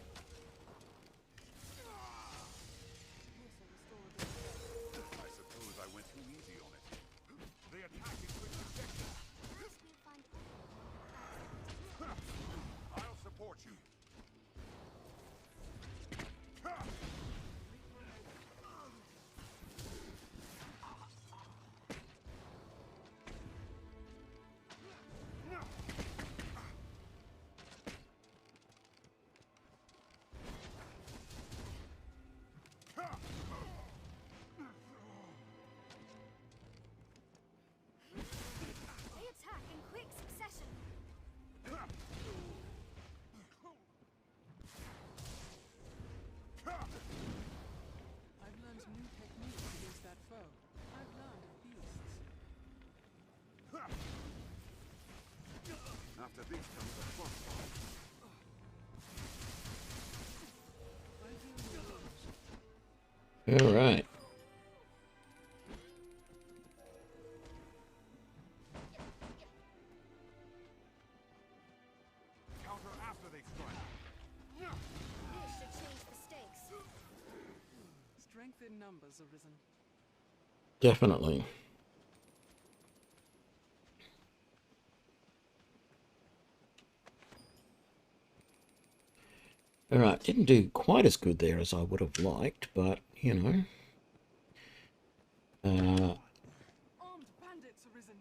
I suppose I went too easy on it. They attack in quick succession. I'll support you. They attack in quick succession. I've learned new techniques against that foe. I've learned of beasts. After this comes the fun part. All right. Counter after they strike. This should change the stakes. Strength in numbers arisen. Definitely. All right, didn't do quite as good there as I would have liked, but, you know. Armed bandits arisen.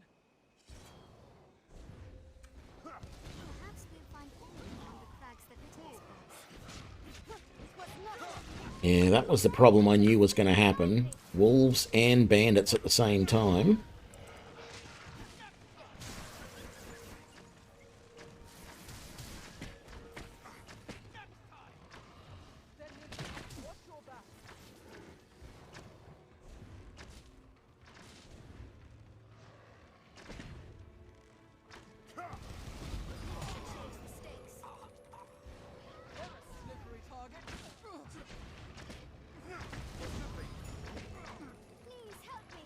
Perhaps we'll find only on the crags that tales pass. Was nothing. Yeah, that was the problem I knew was going to happen. Wolves and bandits at the same time. Watch your back. Change the stakes. Slippery target. Please help me.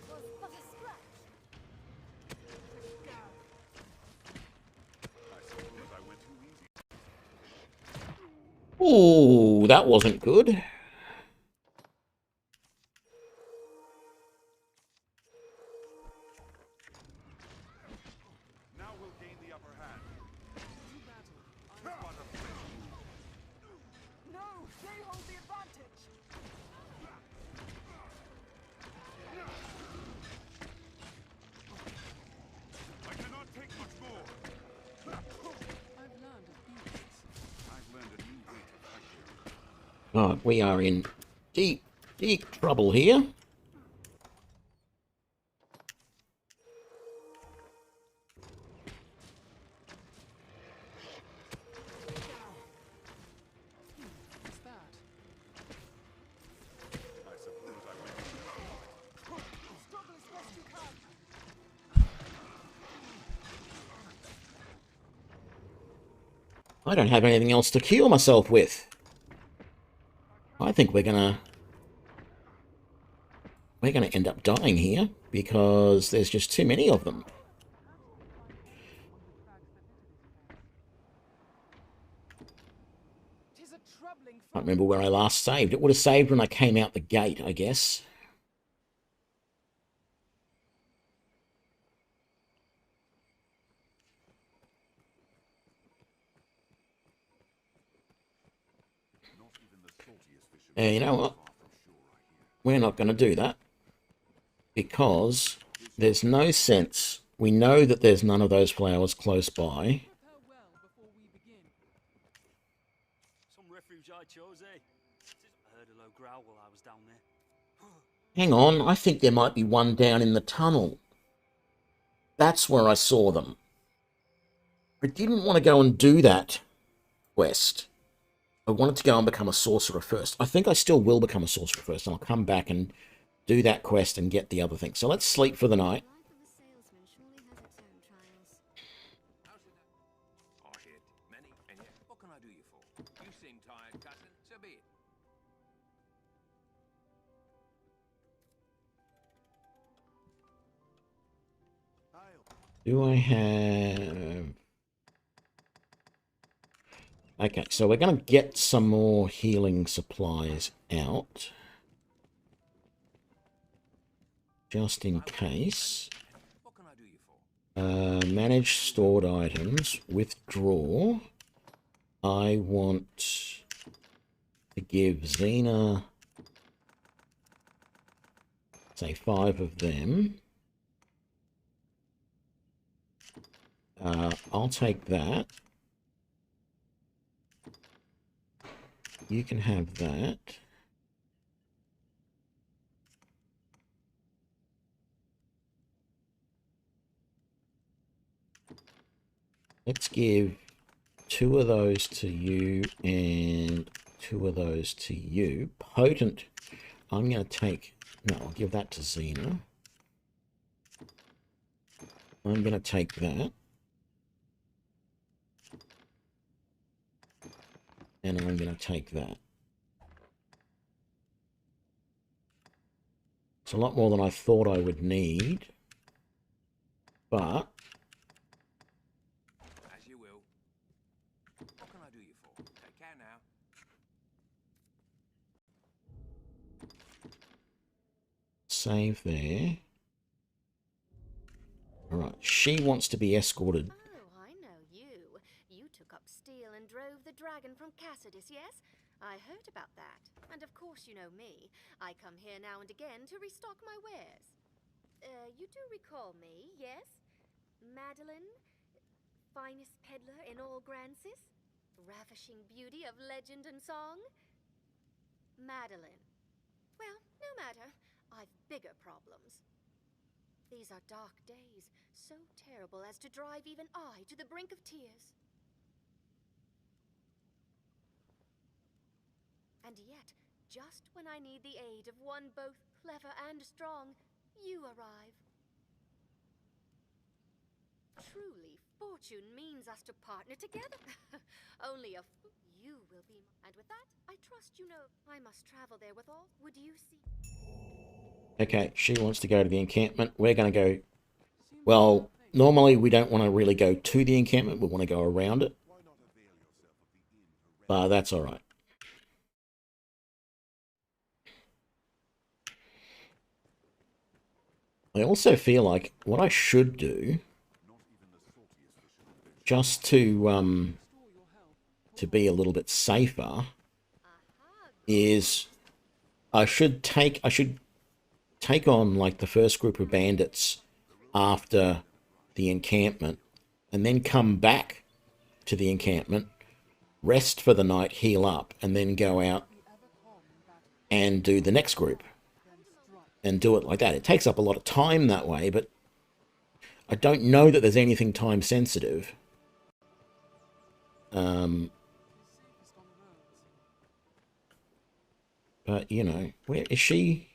Was but a scratch. I suppose I went too easy. Ooh, that wasn't good. Right, we are in deep, deep trouble here. What's that? I suppose I went. Struggle as best you can. I don't have anything else to cure myself with. I think we're gonna end up dying here because there's just too many of them. Can't remember where I last saved. It would have saved when I came out the gate, I guess. And you know what? We're not going to do that. Because there's no sense. We know that there's none of those flowers close by. Some refuge I chose, eh? I heard a low growl while I was down there. Hang on, I think there might be one down in the tunnel. That's where I saw them. I didn't want to go and do that quest. I wanted to go and become a sorcerer first. I think I still will become a sorcerer first, and I'll come back and do that quest and get the other thing. So let's sleep for the night. What can I do you for? You seem tired, cousin. So be it. Do I have... Okay, so we're going to get some more healing supplies out. Just in case. Manage stored items. Withdraw. I want to give Xena, say 5 of them. I'll take that. You can have that. Let's give 2 of those to you and 2 of those to you. Potent. I'm going to take... No, I'll give that to Xena. I'm going to take that. And I'm going to take that. It's a lot more than I thought I would need. But... As you will. What can I do you for? Take care now. Save there. Alright, she wants to be escorted. Oh, I know you. You took up steel and drove the dragon from Cassidus, yes? I heard about that. And of course you know me. I come here now and again to restock my wares. You do recall me, yes? Madeline? Finest peddler in all Grancis? Ravishing beauty of legend and song? Madeline. Well, no matter. I've bigger problems. These are dark days, so terrible as to drive even I to the brink of tears. And yet, just when I need the aid of one both clever and strong, you arrive. Truly, fortune means us to partner together. Only you will be... And with that, I trust you know I must travel there with all. Would you see... Okay, she wants to go to the encampment. We're going to go... Well, normally we don't want to really go to the encampment. We want to go around it. But that's all right. I also feel like what I should do, just to be a little bit safer, is I should take on like the first group of bandits after the encampment, and then come back to the encampment, rest for the night, heal up, and then go out and do the next group and do it like that. It takes up a lot of time that way, but I don't know that there's anything time sensitive. But, you know, where is she?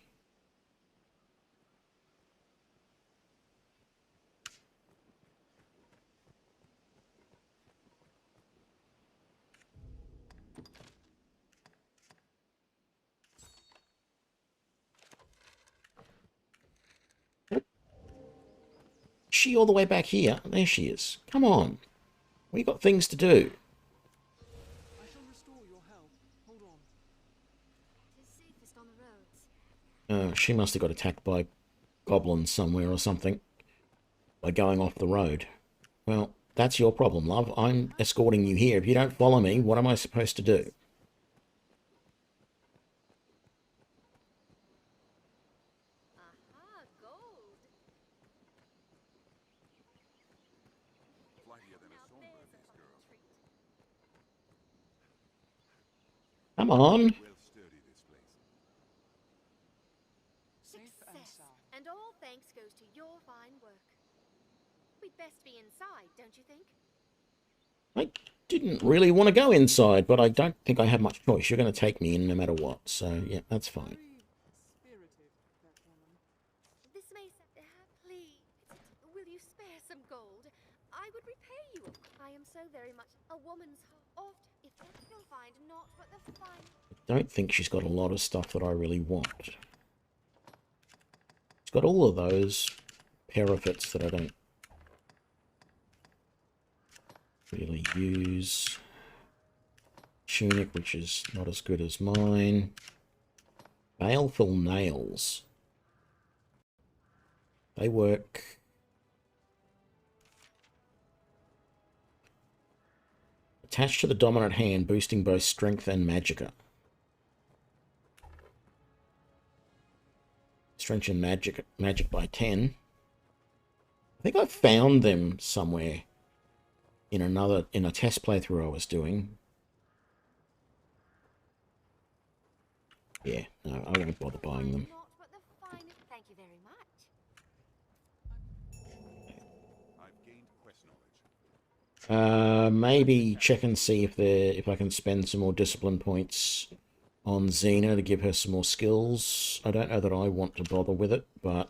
She all the way back here? There she is. Come on. We got things to do. I shall restore your health. Hold on. It's safest on the roads. She must have got attacked by goblins somewhere or something by going off the road. Well, that's your problem, love. I'm escorting you here. If you don't follow me, what am I supposed to do? Aha, gold. Flightier than a songbird, this girl. Come on. Well sturdy, this place. Success. And all thanks goes to your fine work. We'd best be inside, don't you think? I didn't really want to go inside, but I don't think I have much choice. You're going to take me in no matter what, so yeah, that's fine. This may please, will you spare some gold? I would repay you. I am so very much a woman's heart. If you'll find naught but the fine. I don't think she's got a lot of stuff that I really want. She's got all of those parapets that I don't really use. Tunic, which is not as good as mine. Baleful nails. They work. Attached to the dominant hand, boosting both strength and magicka. Strength and magic by 10. I think I found them somewhere in a test playthrough I was doing. Yeah, no, I won't bother buying them. Thank you very much. I've gained quest knowledge. Maybe check and see if I can spend some more discipline points on Xena to give her some more skills. I don't know that I want to bother with it, but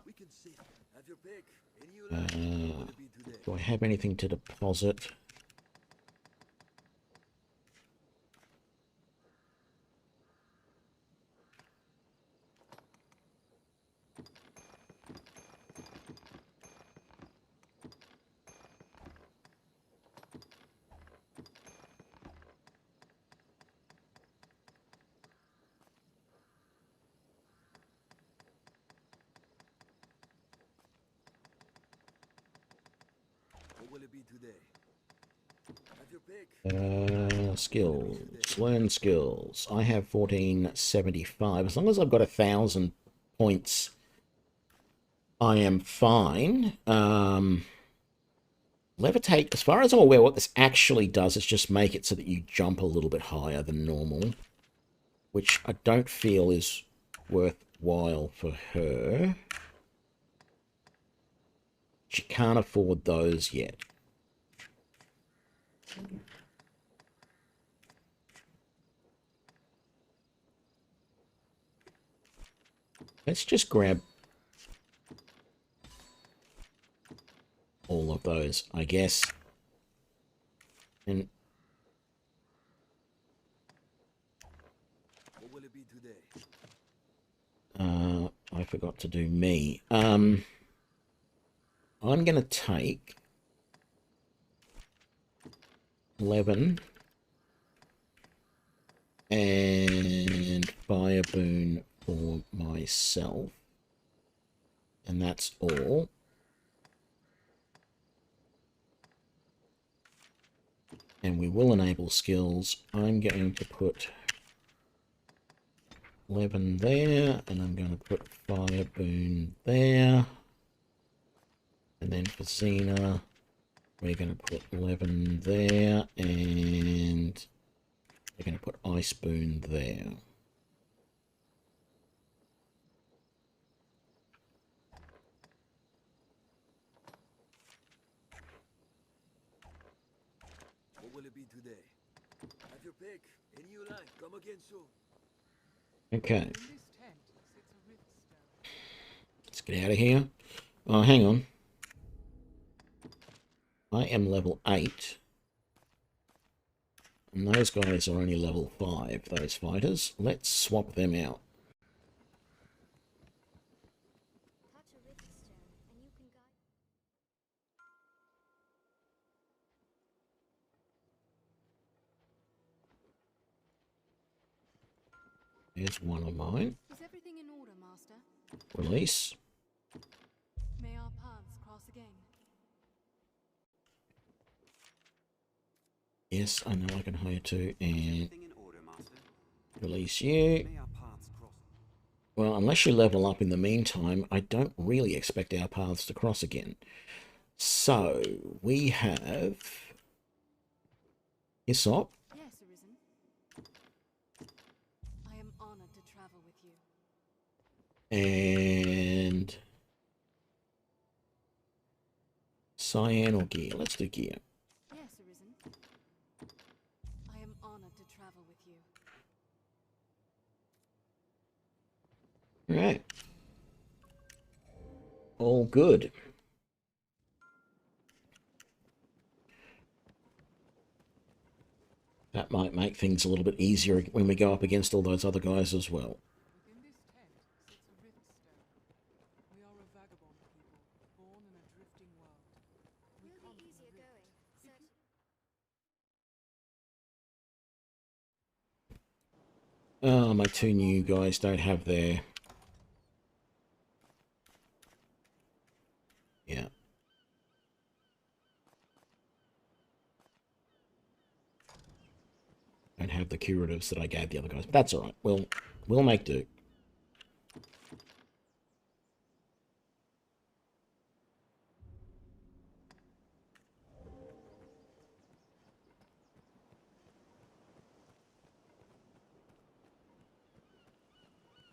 do I have anything to deposit? What will it be today? Have your pick. Skills. Learn skills. I have 1475. As long as I've got 1,000 points, I am fine. Levitate, as far as I'm aware, what this actually does is just make it so that you jump a little bit higher than normal, which I don't feel is worthwhile for her. She can't afford those yet. Let's just grab all of those, I guess. And What will it be today? I forgot to do me. I'm going to take 11 and Fire Boon for myself. And that's all. And we will enable skills. I'm going to put 11 there, and I'm going to put Fire Boon there. And then for Xena, we're going to put 11 there, and we're going to put Ice Boon there. Big, in you line. Come again soon. Okay. Let's get out of here. Oh, hang on. I am level 8. And those guys are only level 5, those fighters. Let's swap them out. There's one of mine. Is everything in order, Master? Release. May our paths cross again. Yes, I know I can hire two, and release you. Well, unless you level up in the meantime, I don't really expect our paths to cross again. So, we have Isop. Yes, Arisen. I am honored to travel with you. And Cyan or Gear. Let's do Gear. Yes, Arisen. I am honored to travel with you. Alright. All good. That might make things a little bit easier when we go up against all those other guys as well. Within this tent sits a rift stone. We are a vagabond people, born in a drifting world. We come from a rift. Oh, my two new guys don't have their... Yeah. Don't have the curatives that I gave the other guys, but that's alright. We'll make do.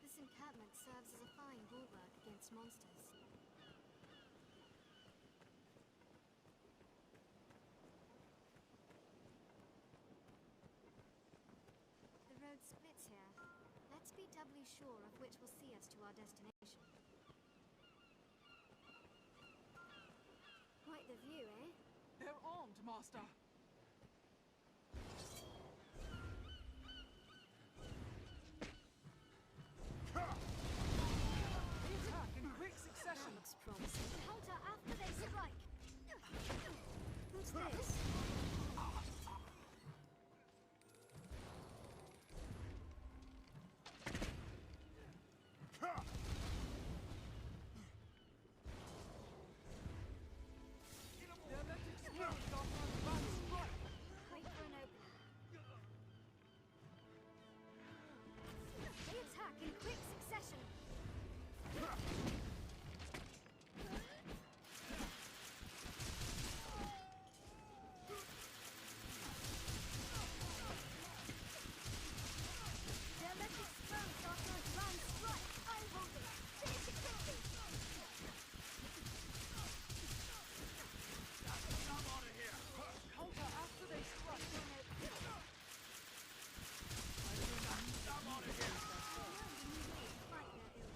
This encampment serves as a fine bulwark against monsters. The road splits here. Let's be doubly sure of which will see us to our destination. Quite the view, eh? They're armed, Master. Attack in quick succession. Looks promising. Counter after they strike. What's this? Wait for an opener. They attack in quick succession. They're left exposed after a grand strike. I'll hold it. Finish it quickly. Counter after they strike.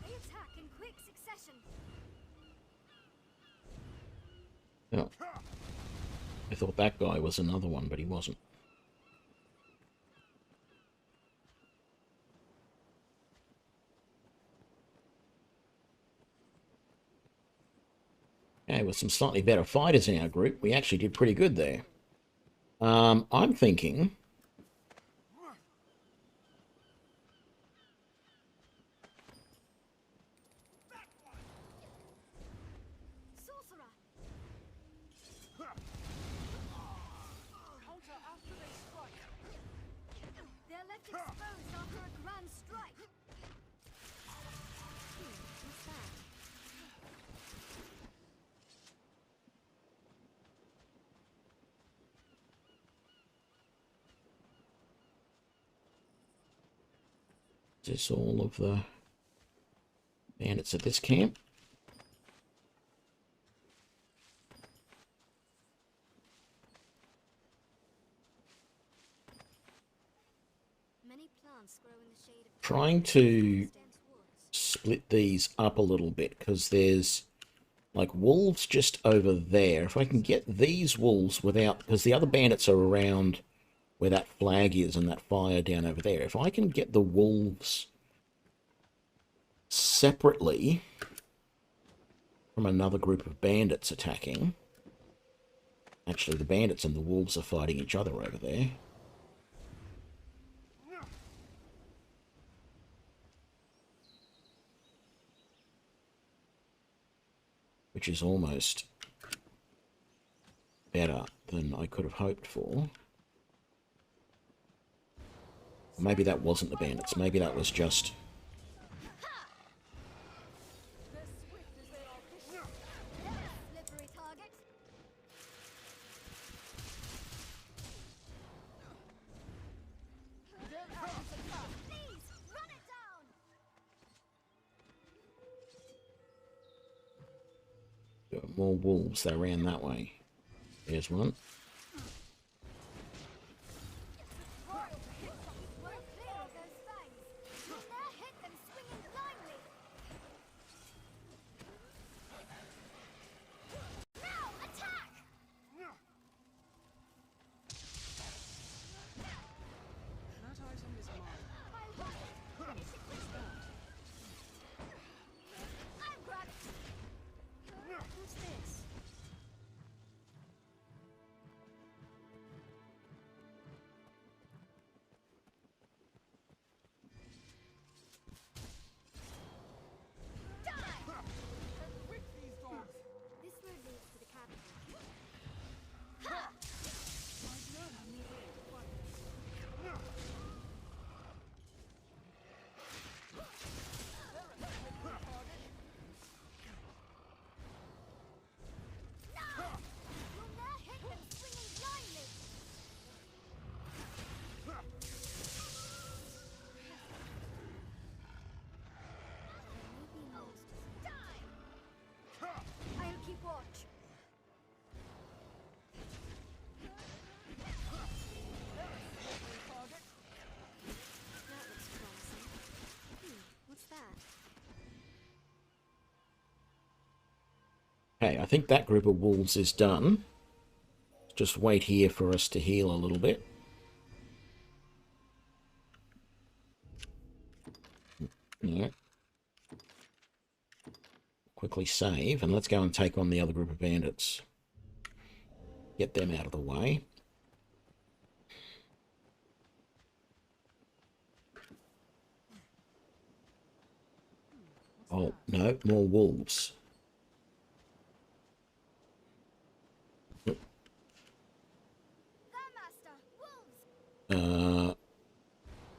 They attack in quick succession. Oh. I thought that guy was another one, but he wasn't. Okay, with some slightly better fighters in our group, we actually did pretty good there. I'm thinking... Sorcerer. Counter after they strike. They're left exposed after a grand strike. What's that? Is this all of the bandits at this camp? trying to split these up a little bit because there's like wolves just over there. If I can get these wolves without, because the other bandits are around where that flag is and that fire down over there. If I can get the wolves separately from another group of bandits attacking. Actually, the bandits and the wolves are fighting each other over there. Which is almost better than I could have hoped for. Maybe that wasn't the bandits. Maybe that was just... more wolves. They ran that way. There's one. That item is mine. What's this? This road leads to the capital. I'll keep watch. That looks promising. What's that? Okay, I think that group of wolves is done. Just wait here for us to heal a little bit. No. Quickly save, and let's go and take on the other group of bandits. Get them out of the way. Oh, no, more wolves.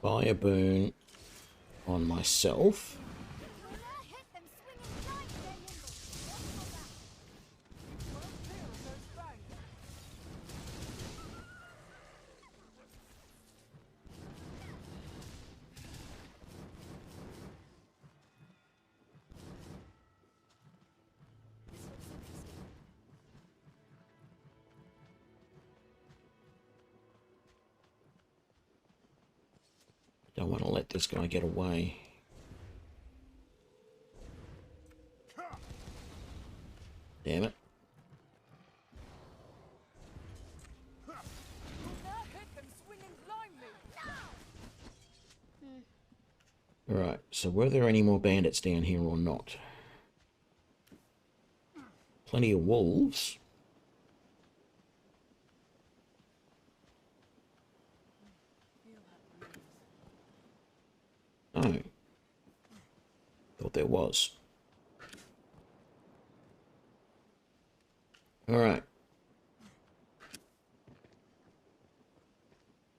Buy a boon on myself. Don't want to let this guy get away. Damn it. Alright, so were there any more bandits down here or not? Plenty of wolves. Oh. Thought there was. Alright.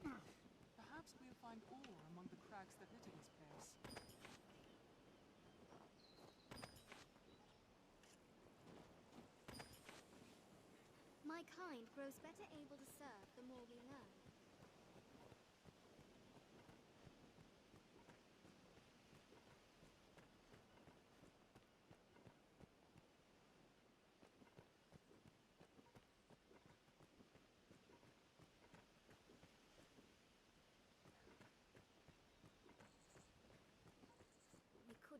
Perhaps we'll find ore among the crags that litter this place. My kind grows better able to serve the more we learn.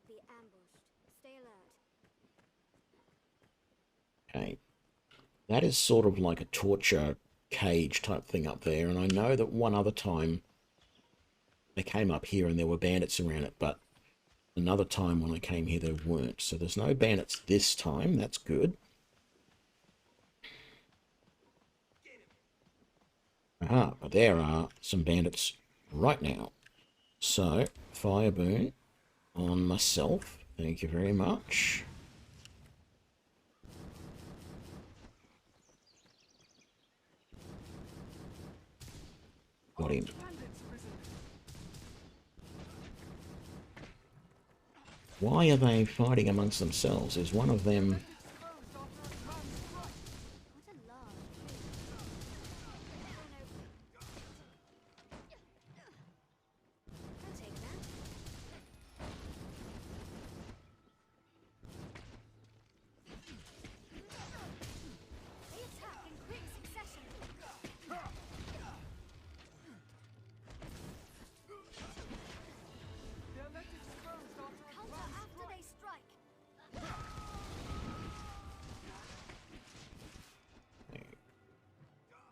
be ambushed. Stay alert. Okay. That is sort of like a torture cage type thing up there, and I know that one other time they came up here and there were bandits around it, but another time when I came here there weren't. So there's no bandits this time. That's good. Ah, but there are some bandits right now. So, fire boon on myself. Thank you very much. Got him. Why are they fighting amongst themselves? Is one of them...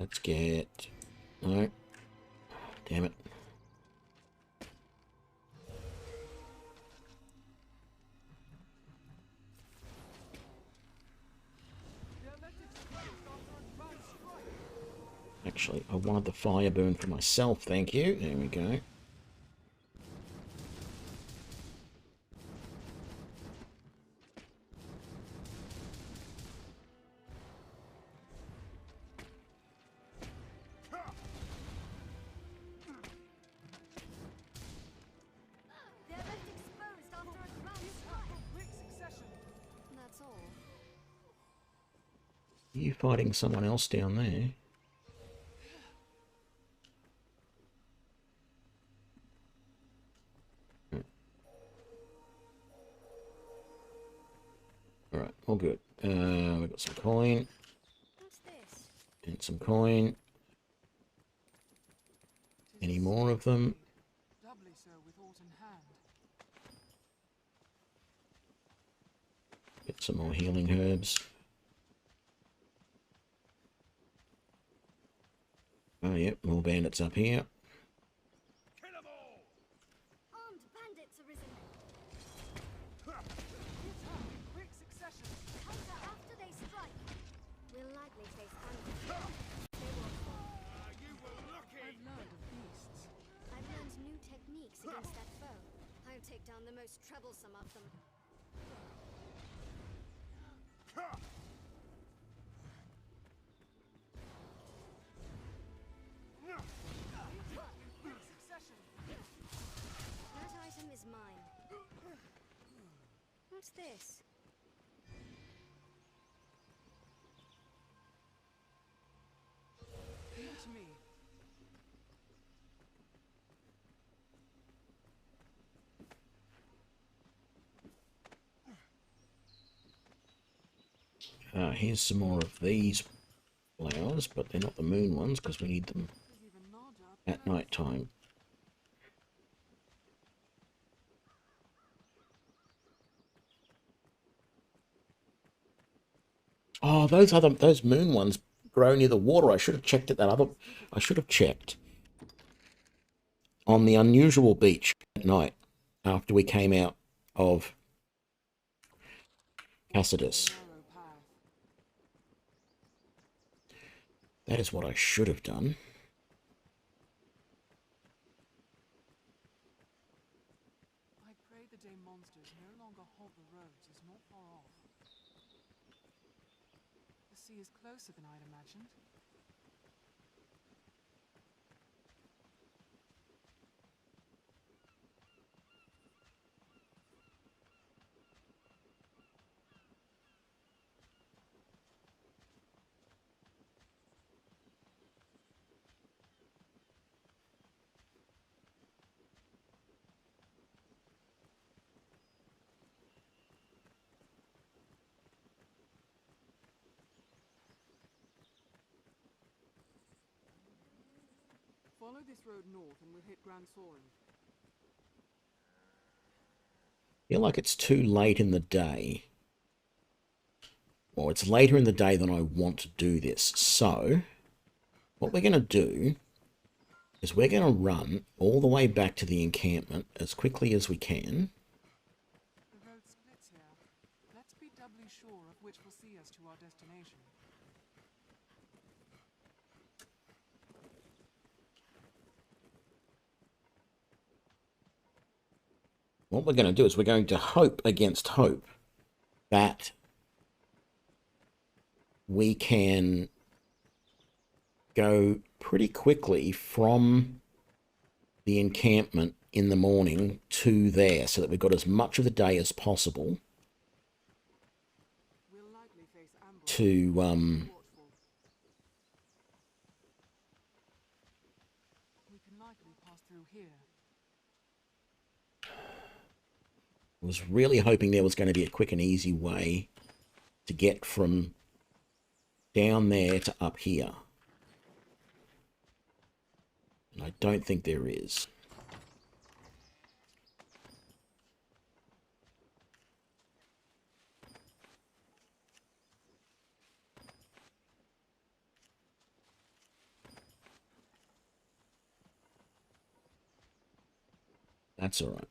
Let's get... No. Damn it. Actually, I wanted the fire burn for myself, thank you. There we go. Are you fighting someone else down there? Alright, all good. We've got some coin. And some coin. Any more of them? Doubly so with aught in hand. Get some more healing herbs. Oh, yep, more bandits up here. Armed bandits arisen. Quick succession. Counter after they strike. We'll likely face ambush. They will fall. You were lucky. I've learned of beasts. I've learned new techniques against that foe. I'll take down the most troublesome of them. That item is mine. What's this? Give it to me. Here's some more of these flowers, but they're not the moon ones because we need them at night time. Oh, those moon ones grow near the water. I should have checked at that other. I should have checked on the unusual beach at night after we came out of Cassidus. That is what I should have done. I pray the day monsters no longer haunt the roads is not far off. The sea is closer than I'd imagined. Follow this road north and we'll hit Grand Soren. feel like it's too late in the day. Or it's later in the day than I want to do this. So, what we're going to do is we're going to run all the way back to the encampment as quickly as we can. The road splits here. Let's be doubly sure of which will see us to our destination. What we're going to do is we're going to hope against hope that we can go pretty quickly from the encampment in the morning to there so that we've got as much of the day as possible to We can likely pass through here. was really hoping there was going to be a quick and easy way to get from down there to up here. And I don't think there is. That's all right.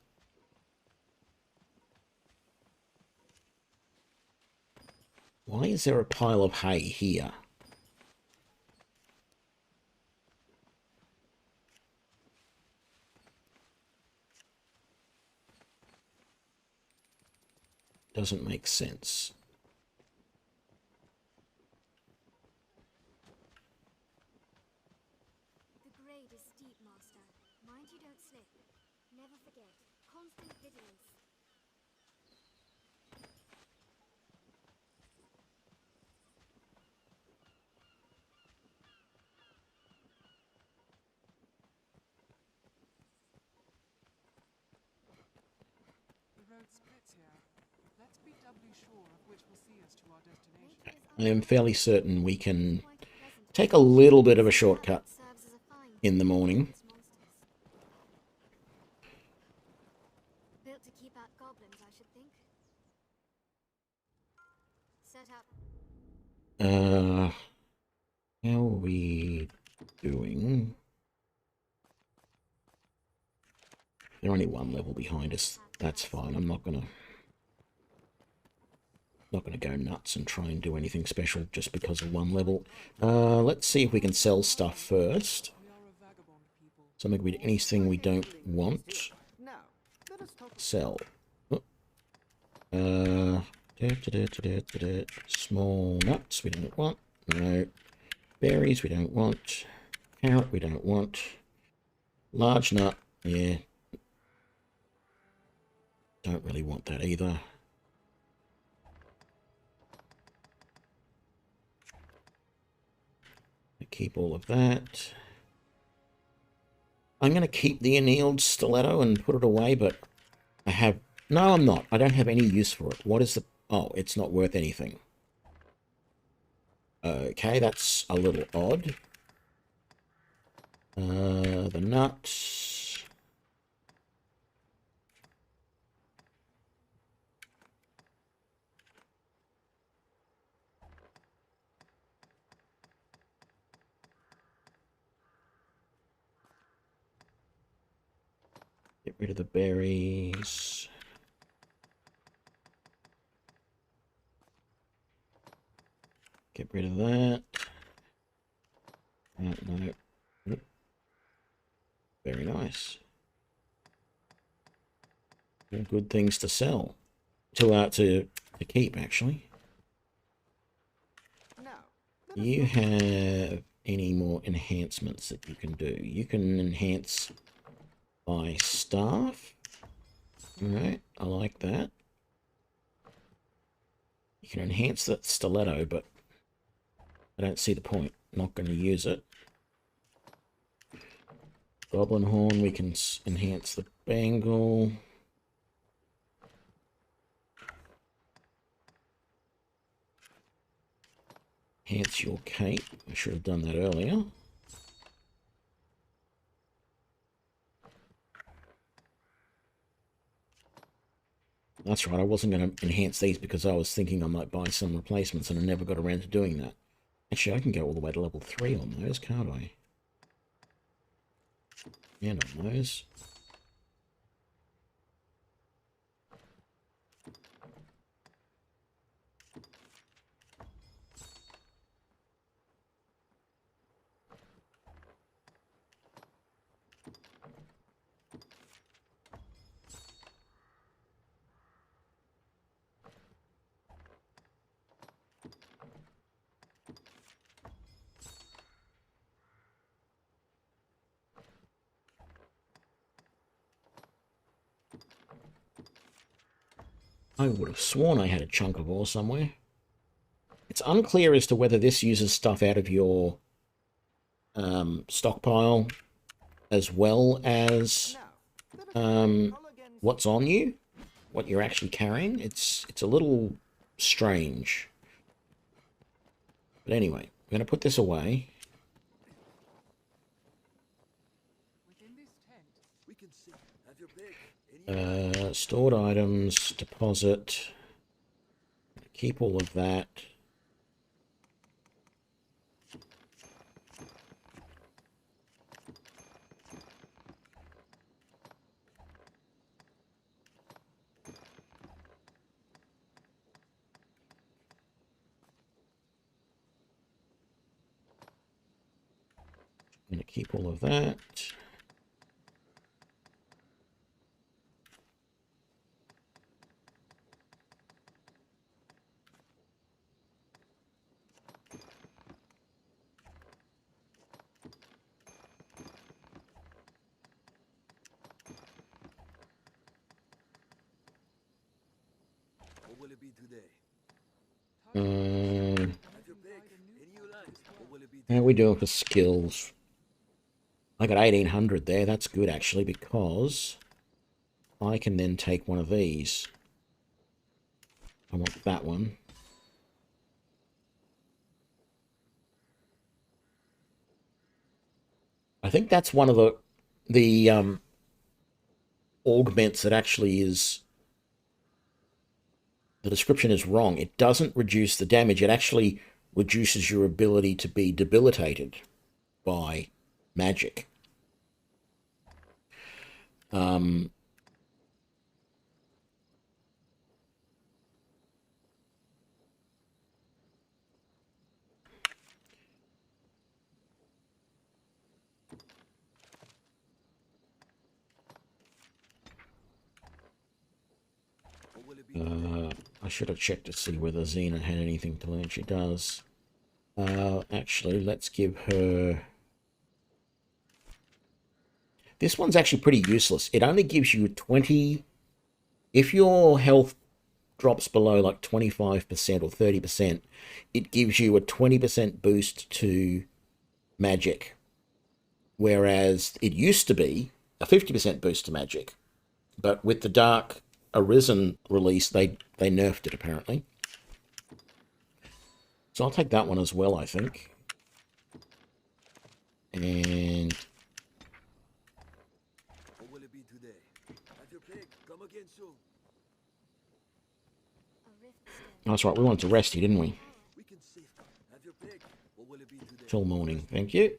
Why is there a pile of hay here? Doesn't make sense. The grade is steep, Master. Mind you don't slip. Never forget. Constant vigilance. The road splits here. Let's be doubly sure of which will see us to our destination. I am fairly certain we can take a little bit of a shortcut in the morning. Built to keep out goblins, I should think. Set up. How are we doing? They're only one level behind us. That's fine. I'm not gonna go nuts and try and do anything special just because of one level. Let's see if we can sell stuff first. Anything we don't want. Sell. Small nuts we don't want. No. Berries we don't want. Carrot we don't want. Large nut, yeah. Don't really want that either. Keep all of that. I'm going to keep the annealed stiletto and put it away, but I have... No, I'm not. I don't have any use for it. What is the... Oh, it's not worth anything. Okay, that's a little odd. The nuts... Get rid of the berries. Get rid of that. No. Very nice. All good things to sell. To keep, actually. Do you have any more enhancements that you can do? You can enhance by staff. Alright, I like that. You can enhance that stiletto, but I don't see the point. Not going to use it. Goblin horn, we can enhance the bangle. Enhance your cape. I should have done that earlier. That's right, I wasn't going to enhance these because I was thinking I might buy some replacements and I never got around to doing that. Actually, I can go all the way to level 3 on those, can't I? And on those. I would have sworn I had a chunk of ore somewhere. It's unclear as to whether this uses stuff out of your stockpile as well as what's on you, what you're actually carrying. It's a little strange. But anyway, I'm going to put this away. Stored items, deposit. Keep all of that. I'm going to keep all of that. What will it be today? How are we doing for skills? I got 1800 there. That's good, actually, because I can then take one of these. I want that one. I think that's one of the augments that actually is... The description is wrong. It doesn't reduce the damage. It actually reduces your ability to be debilitated by magic. I should have checked to see whether Xena had anything to learn. She does. Actually, let's give her... This one's actually pretty useless. It only gives you 20... If your health drops below like 25% or 30%, it gives you a 20% boost to magic. Whereas it used to be a 50% boost to magic. But with the Dark Arisen release, they nerfed it, apparently. So I'll take that one as well, I think. And... What will it be today? Have your pick. Come again soon. That's right, we wanted to rest here, didn't we? We can save. Have your pick. What will it be today? Till morning, thank you.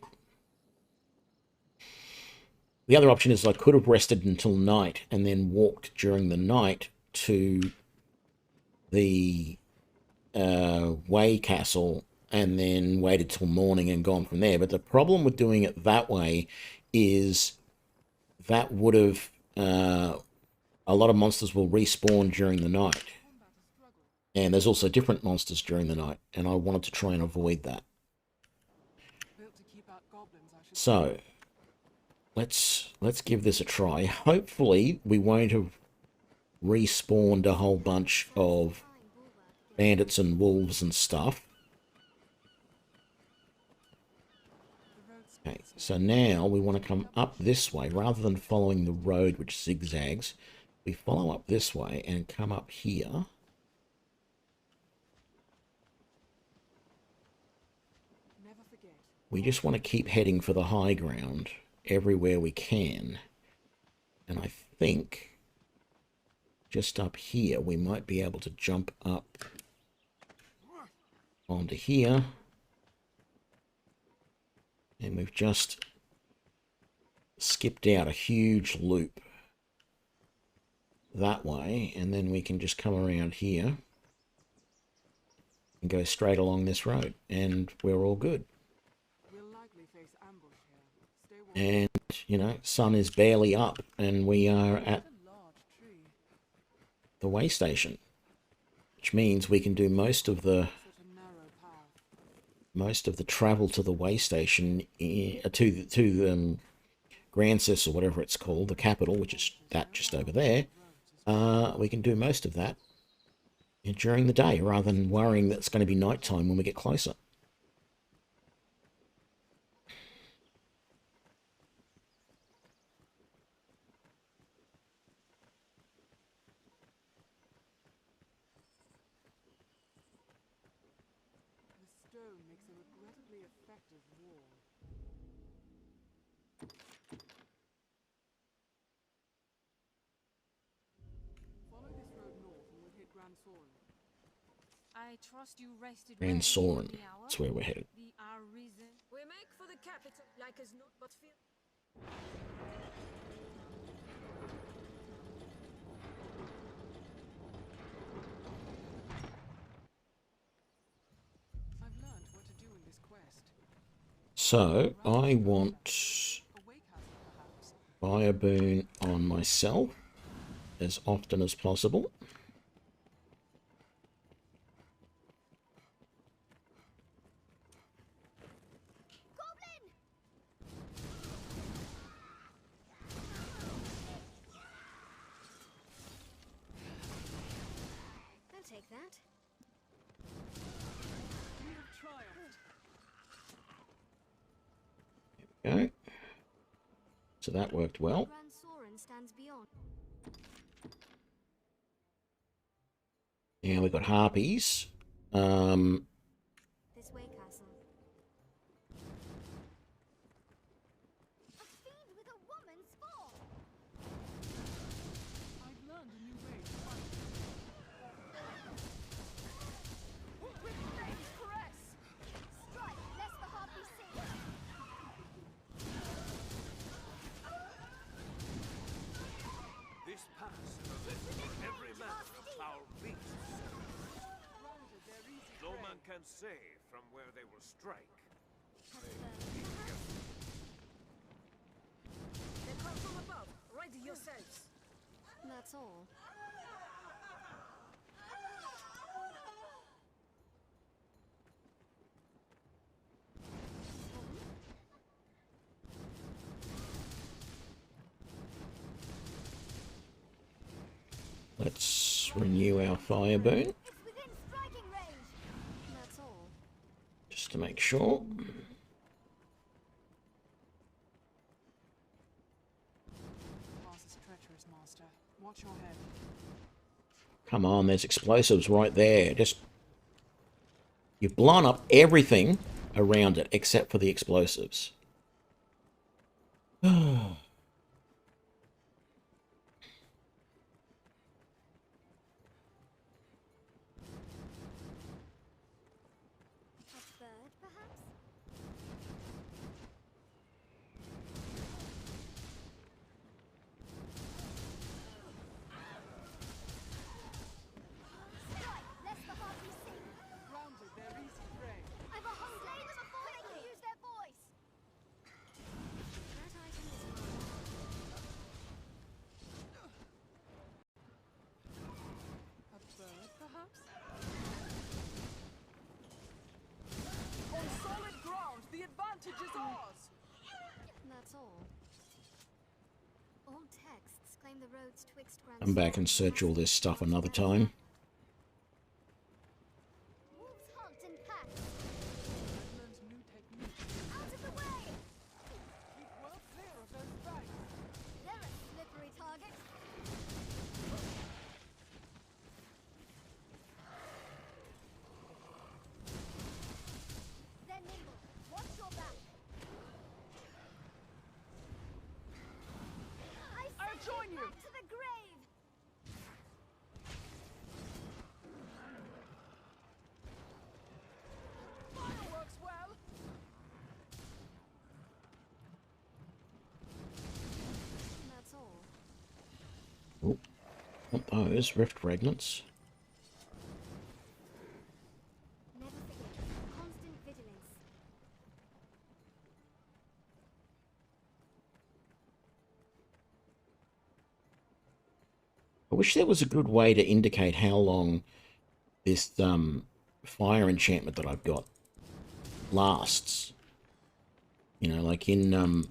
The other option is I could have rested until night and then walked during the night to the Way Castle and then waited till morning and gone from there. But the problem with doing it that way is that would have... a lot of monsters will respawn during the night. And there's also different monsters during the night, and I wanted to try and avoid that. So... Let's give this a try. Hopefully, we won't have respawned a whole bunch of bandits and wolves and stuff. Okay, so now we want to come up this way. Rather than following the road which zigzags, we follow up this way and come up here. We just want to keep heading for the high ground everywhere we can, and I think just up here. We might be able to jump up onto here. And we've just skipped out a huge loop that way, and then we can just come around here and go straight along this road, and we're all good. We'll likely face ambush here. Stay warm. And, you know, sun is barely up, and we are at the way station, which means we can do most of the travel to the way station, to the Grandsis, or whatever it's called, the capital, which is that just over there. We can do most of that during the day, rather than worrying that it's going to be nighttime when we get closer. The stone makes a regrettably effective wall. Follow this road north and we'll hit Grand Soren. I trust you rested Grand well Soren, before the hour? that's where we're headed. The Arisen. We make for the capital, like as not, but feel. I've learned what to do in this quest. So, I want Fire Boon on myself as often as possible. I'll take that. Okay. So that worked well. Grand Soren stands beyond. Now we've got harpies. This way, castle. A fiend with a woman's form. I've learned a new way to fight. With Fate's caress. Strike, lest the heart be seen. This pass is every man from foul beasts. No man can say from where they will strike. They come from above. Ready yourselves. That's all. Let's renew our Fire Boon, It's within striking range. That's all. just to make sure. Pass is treacherous, Master. Watch your head. Come on, there's explosives right there. Just... You've blown up everything around it except for the explosives. A third, perhaps? Strike, lest the heart be seen. Grounded, they're easy prey. I've a whole slay them before they can use their voice. That item is mine. A bird, perhaps? On solid ground, the advantage is ours! That's all. Old texts claim the roads twixt Grand Come back and search all this stuff another time. Wolves hunt in packs. I've learned new techniques. Out of the way! Keep well clear of those banks. They're a slippery target. They're nimble. Watch your back. I'll join you! To the grave! Want those rift fragments. Never forget, constant vigilance. I wish there was a good way to indicate how long this fire enchantment that I've got lasts. You know, like in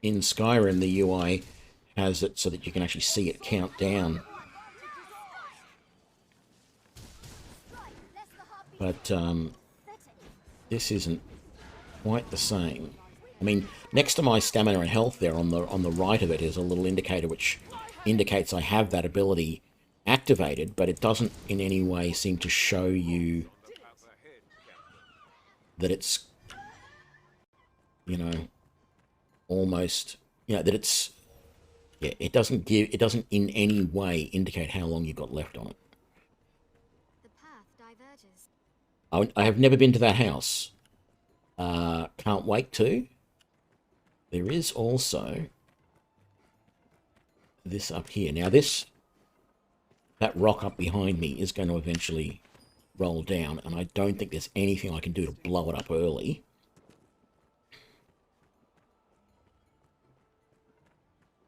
Skyrim, the UI has it so that you can actually see it count down. But this isn't quite the same. I mean, next to my stamina and health there on the right of it is a little indicator which indicates I have that ability activated, but it doesn't in any way seem to show you that it's, you know, almost, you know, that it's, yeah, it doesn't in any way indicate how long you've got left on it. The path diverges. I have never been to that house. Can't wait to. There is also this up here. Now that rock up behind me is going to eventually roll down, and I don't think there's anything I can do to blow it up early.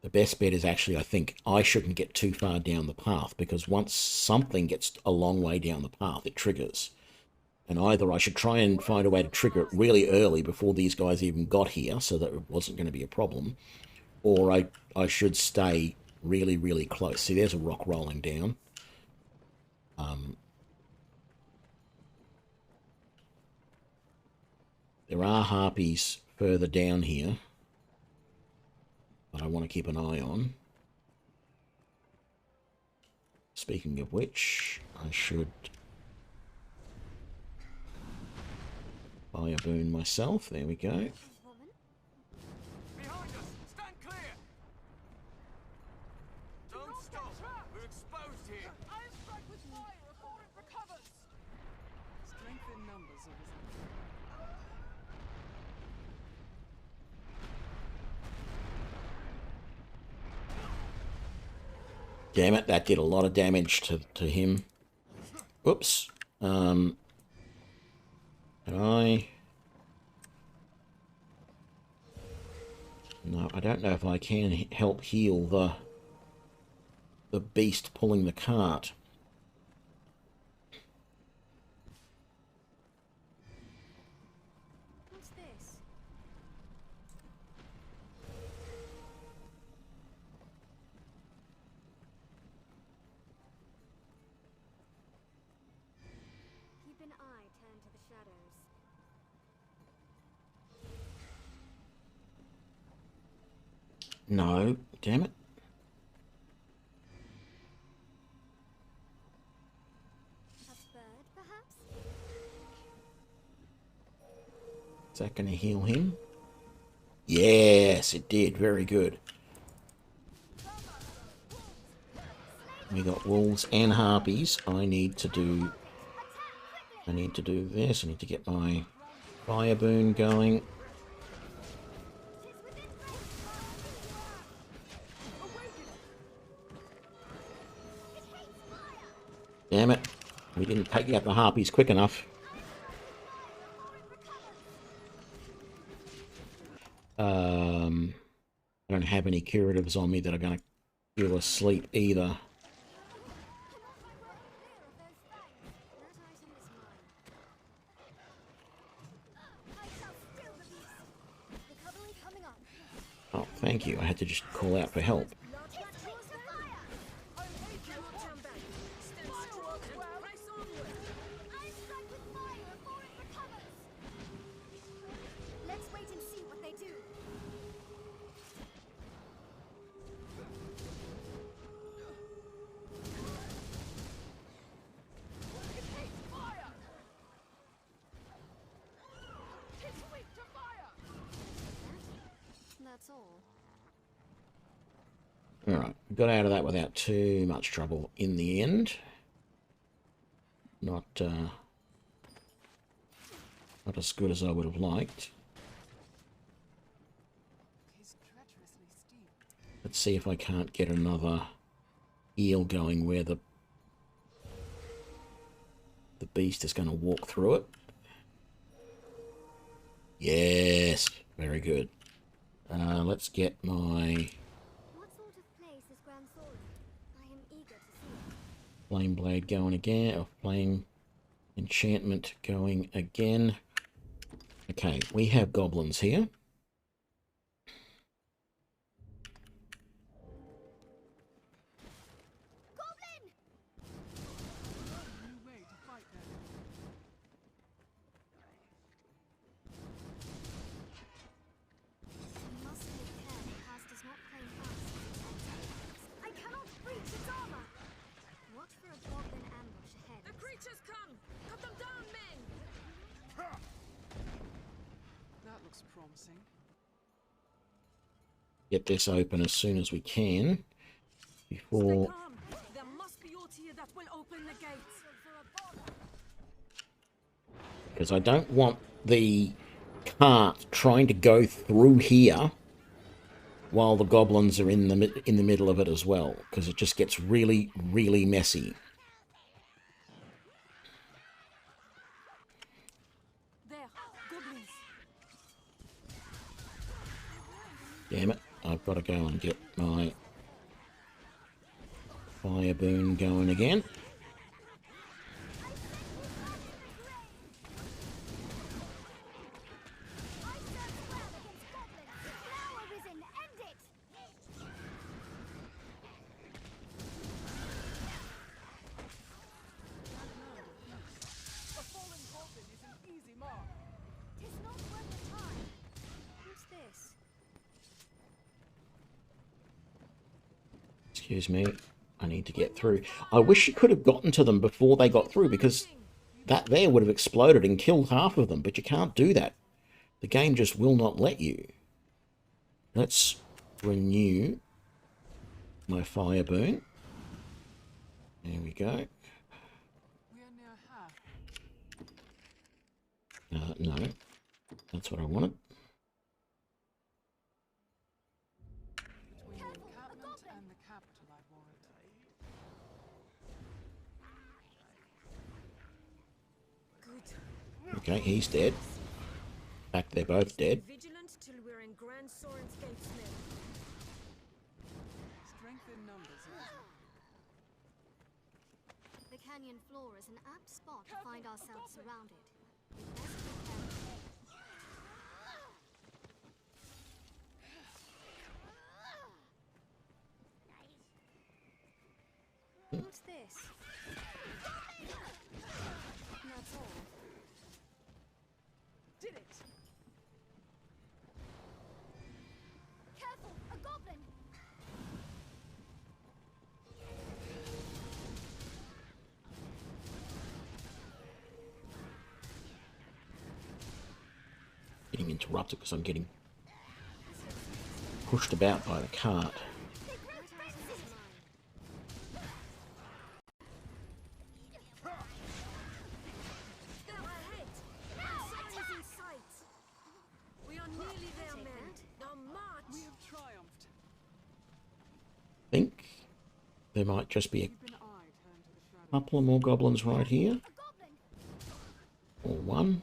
The best bet is actually, I think, I shouldn't get too far down the path, because once something gets a long way down the path, it triggers. And either I should try and find a way to trigger it really early before these guys even got here, so that it wasn't going to be a problem, or I should stay really, really close. See, there's a rock rolling down. There are harpies further down here that I want to keep an eye on. Speaking of which, I should buy a boon myself. There we go. Behind us! Stand clear! Don't stop! We're exposed here! I am struck with fire before it recovers! Strength in numbers, Arisen. Damn it, that did a lot of damage to him. Whoops. Can I? No, I don't know if I can help heal the beast pulling the cart. What's this? Keep an eye turned to the shadows. No, damn it. A bird, perhaps? Is that going to heal him? Yes, it did. Very good. We got wolves and harpies. I need to do this. I need to get my fire boon going. Damn it. We didn't take out the harpies quick enough. I don't have any curatives on me that are going to heal us sleep either. Oh, thank you. I had to just call out for help. Let's wait and see what they do. That's all. Alright, got out of that without too much trouble in the end. Not as good as I would have liked. Let's see if I can't get another eel going where the beast is going to walk through it. Yes, very good. Let's get my What sort of place is Grand Sorcerer? I am eager to see. flame blade going again, or flame enchantment going again. Okay, we have goblins here. I cannot breach its armor! Watch for a goblin ambush ahead. The creatures come! Cut them down, men! That looks promising. Get this open as soon as we can Stay before. calm. There must be aught here that will open the gates. Because I don't want the cart trying to go through here while the goblins are in the middle of it as well, because it just gets really, really messy. There, goblins. Damn it, I've got to go and get my fire boon going again. Excuse me, I need to get through. I wish you could have gotten to them before they got through, because that there would have exploded and killed half of them, but you can't do that. The game just will not let you. Let's renew my fire boon. There we go. We are near half. No, that's what I wanted. Between the encampment and the capital, I warrant. Good. Okay, he's dead. In fact, they're both dead. Vigilant till we're in Grand Soren's gates, men. Strength in numbers. The canyon floor is an apt spot to find ourselves surrounded. We best be careful. What's this? That's all. Did it! Careful! A goblin! Getting interrupted because I'm getting pushed about by the cart. They're ahead! Soren's in sight! We are nearly there, men. Now march! We have triumphed. I think there might just be a couple of more goblins right here. Or one.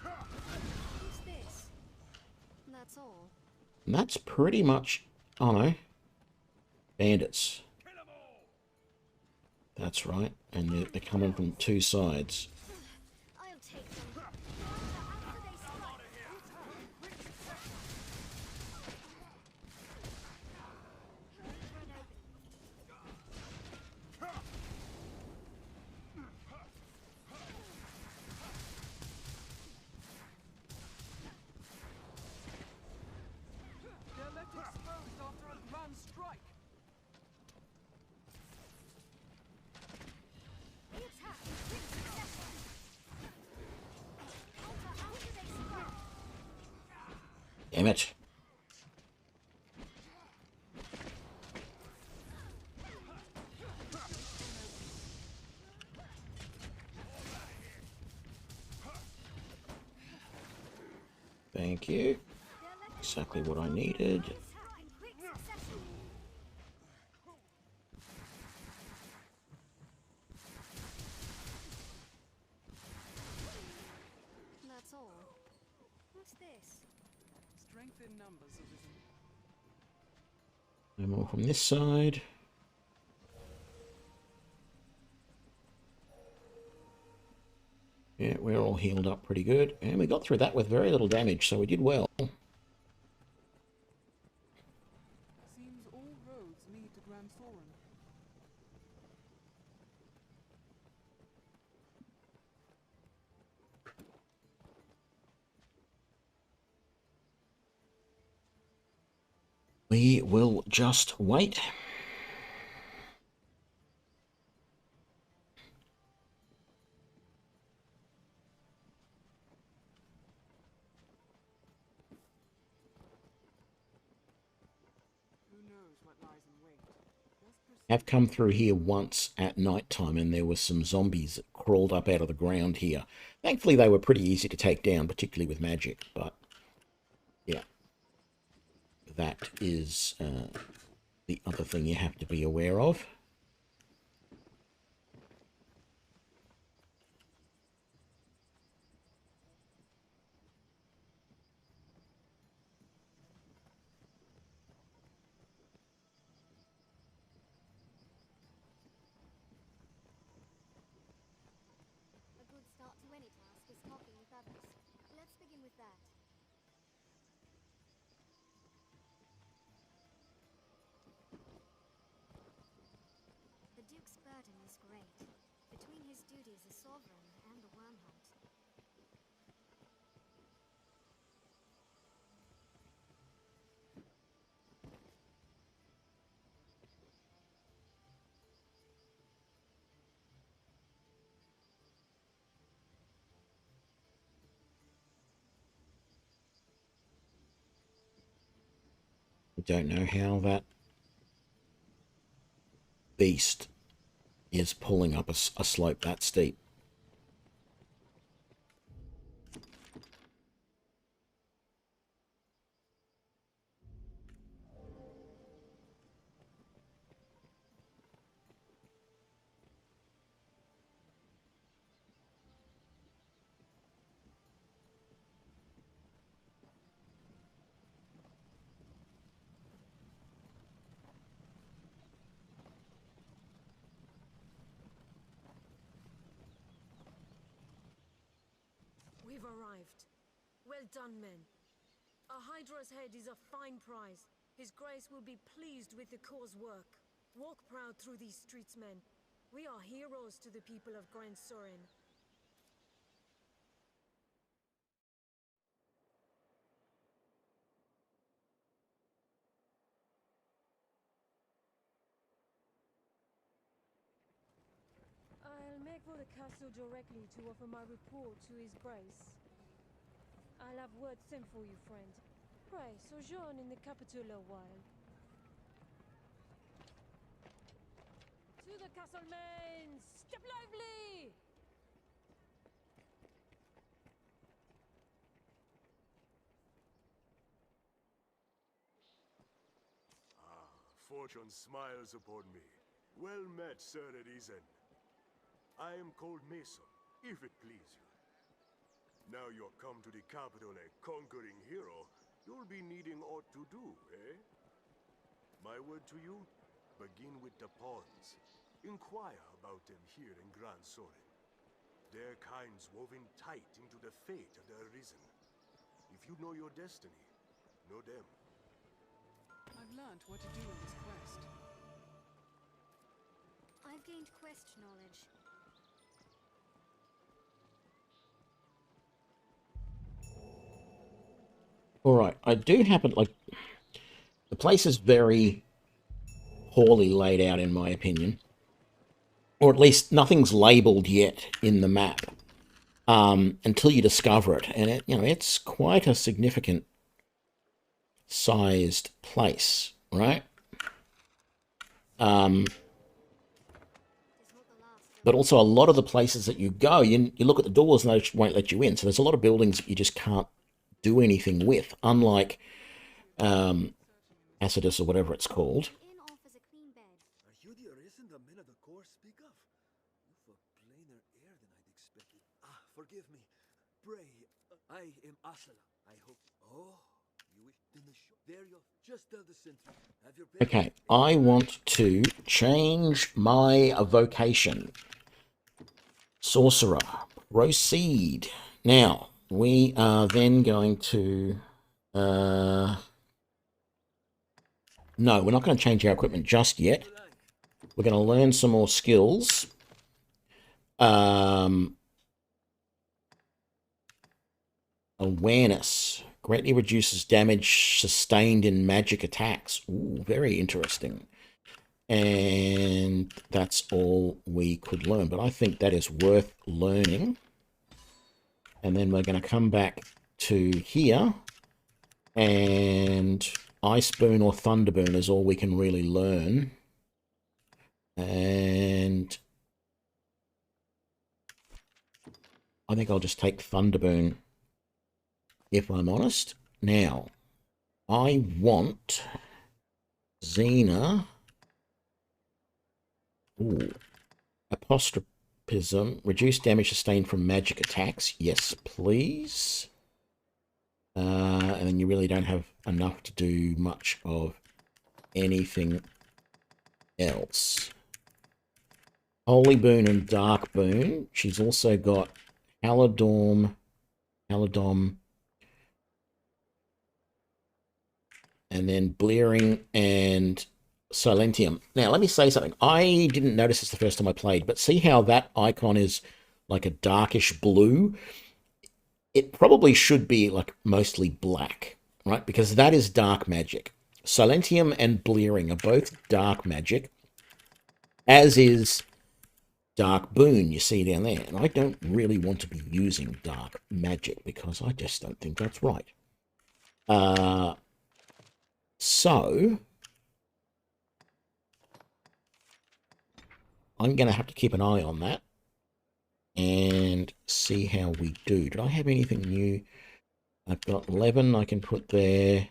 What's this? That's all. And that's pretty much, oh no, bandits. That's right, and they're coming from two sides. I'll take them. They're left exposed after a grand strike. We attack in quick succession. Counter after they strike. Damn it. Thank you. Exactly what I needed. Attack in quick succession. Strength in numbers, Arisen. No more from this side. Yeah, we're all healed up pretty good. And we got through that with very little damage, so we did well. Seems all roads lead to Grand Soren. We will just wait. Who knows what lies in wait? Have come through here once at night time, and there were some zombies that crawled up out of the ground here. Thankfully, they were pretty easy to take down, particularly with magic, but yeah. That is the other thing you have to be aware of. A good start to any task is talking with others. Let's begin with that. The Duke's burden is great, between his duties as sovereign and the worm hunt. I don't know how that beast is pulling up a slope that steep. We've arrived. Well done, men. A Hydra's head is a fine prize. His Grace will be pleased with the cause work. Walk proud through these streets, men. We are heroes to the people of Grand Soren. I'll make for the castle directly to offer my report to His Grace. I'll have word sent for you, friend. Pray, sojourn in the capital a while. To the castle, men! Step lively! Fortune smiles upon me. Well met, Sir Arisen. I am called Mason, if it please you. Now you're come to the capital a conquering hero, you'll be needing aught to do, eh? My word to you, begin with the pawns. Inquire about them here in Grand Soren. Their kind's woven tight into the fate of the Arisen. If you know your destiny, know them. I've learnt what to do in this quest. I've gained quest knowledge. All right, I do happen, like, the place is very poorly laid out in my opinion, or at least nothing's labelled yet in the map until you discover it, and it's quite a significant sized place, right? But also a lot of the places that you go, you look at the doors and they won't let you in, so there's a lot of buildings that you just can't do anything with, unlike Acidus or whatever it's called. Are you the Arisen the men of the core speak of? You've a plainer air than I'd expected. Ah, forgive me. Pray, I am Asala. I hope. Oh, you wish. Okay, I want to change my vocation. Sorcerer. Proceed. Now, we are then going to... no, we're not going to change our equipment just yet. We're going to learn some more skills. Awareness. Greatly reduces damage sustained in magic attacks. Ooh, very interesting. And that's all we could learn. But I think that is worth learning. And then we're going to come back to here. And Ice Boon or Thunder Boon is all we can really learn. And I think I'll just take Thunder Boon, if I'm honest. Now, I want Xena. Ooh. Apostrophism. Reduce damage sustained from magic attacks. Yes, please. And then you really don't have enough to do much of anything else. Holy Boon and Dark Boon. She's also got Halidom, and then Blearing and Silentium. Now, let me say something. I didn't notice this the first time I played, but see how that icon is like a darkish blue? It probably should be like mostly black, right? Because that is dark magic. Silentium and Blearing are both dark magic, as is Dark Boon, you see down there. And I don't really want to be using dark magic because I just don't think that's right. So I'm going to have to keep an eye on that and see how we do. Did I have anything new? I've got 11 I can put there.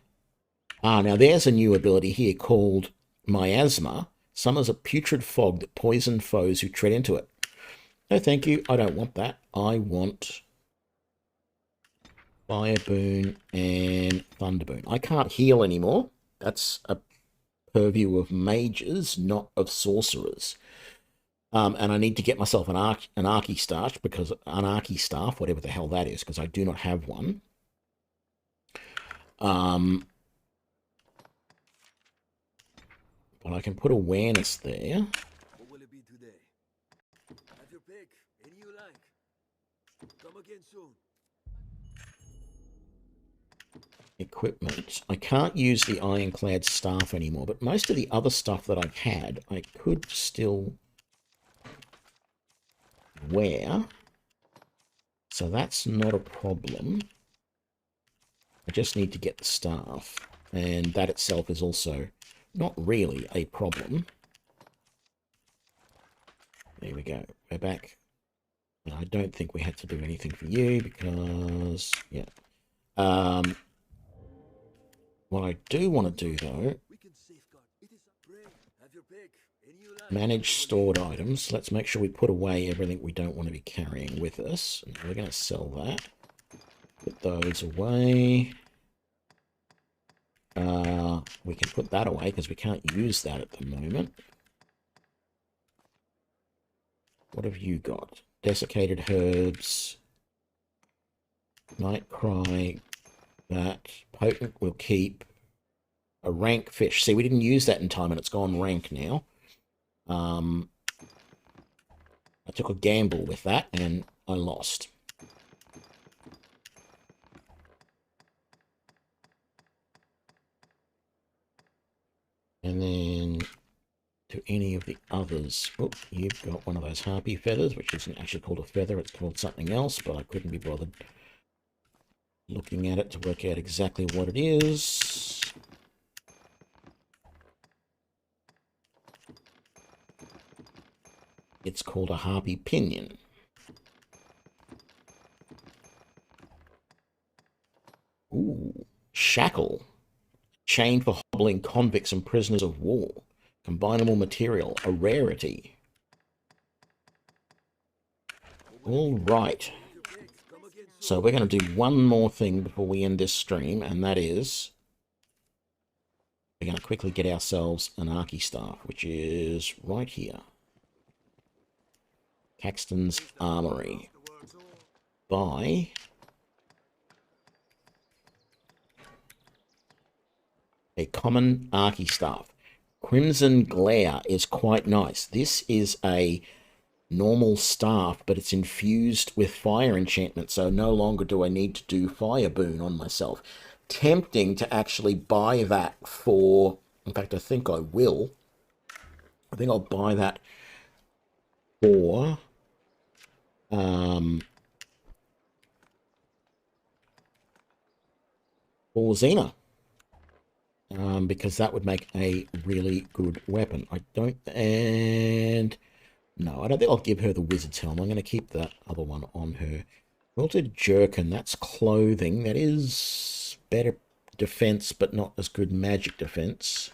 Now there's a new ability here called Miasma. Summons a putrid fog that poisons foes who tread into it. No, thank you. I don't want that. I want Fire Boon and Thunder Boon. I can't heal anymore. That's a purview of mages, not of sorcerers. And I need to get myself an Anarchy Staff, whatever the hell that is, because I do not have one. But I can put awareness there. What will it be today? Have your pick. Any you like. Come again soon. Equipment. I can't use the Ironclad Staff anymore, but most of the other stuff that I've had, I could still wear. So that's not a problem. I just need to get the staff, and that itself is also not really a problem. There we go. We're back. And I don't think we had to do anything for you because, yeah. What I do want to do, though, manage stored items. Let's make sure we put away everything we don't want to be carrying with us. And we're going to sell that. Put those away. We can put that away because we can't use that at the moment. What have you got? Desiccated herbs. Night Cry. That. Potent we'll keep. A rank fish. See, we didn't use that in time and it's gone rank now. I took a gamble with that and I lost. And then to any of the others. Oh, you've got one of those harpy feathers, which isn't actually called a feather, it's called something else, but I couldn't be bothered looking at it to work out exactly what it is. It's called a harpy pinion. Ooh, shackle. Chain for hobbling convicts and prisoners of war. Combinable material, a rarity. All right. So we're going to do one more thing before we end this stream, and that is we're going to quickly get ourselves an Archy Staff, which is right here. Caxton's Armory. Buy a common Archy Staff. Crimson Glare is quite nice. This is a normal staff, but it's infused with fire enchantment, so no longer do I need to do fire boon on myself. Tempting to actually buy that for, in fact, I think I will. I think I'll buy that for Xena. Because that would make a really good weapon. I don't, and no, I don't think I'll give her the Wizard's Helm. I'm going to keep that other one on her. Wilted Jerkin, that's clothing. That is better defense, but not as good magic defense.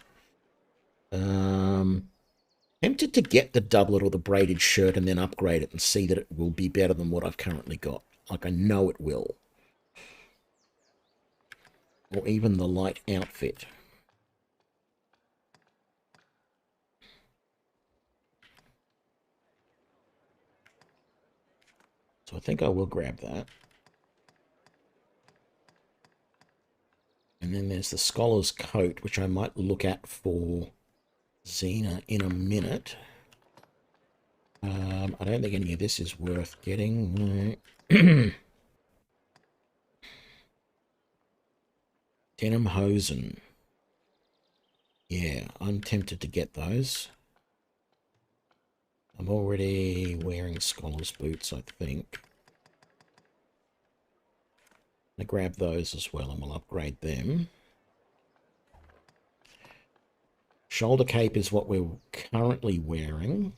Tempted to get the doublet or the braided shirt and then upgrade it and see that it will be better than what I've currently got. Like, I know it will. Or even the light outfit. So I think I will grab that. And then there's the Scholar's Coat, which I might look at for Xena in a minute. I don't think any of this is worth getting. Denim Hosen. Yeah, I'm tempted to get those. I'm already wearing Scholar's Boots, I think. I'm going to grab those as well and we'll upgrade them. Shoulder cape is what we're currently wearing.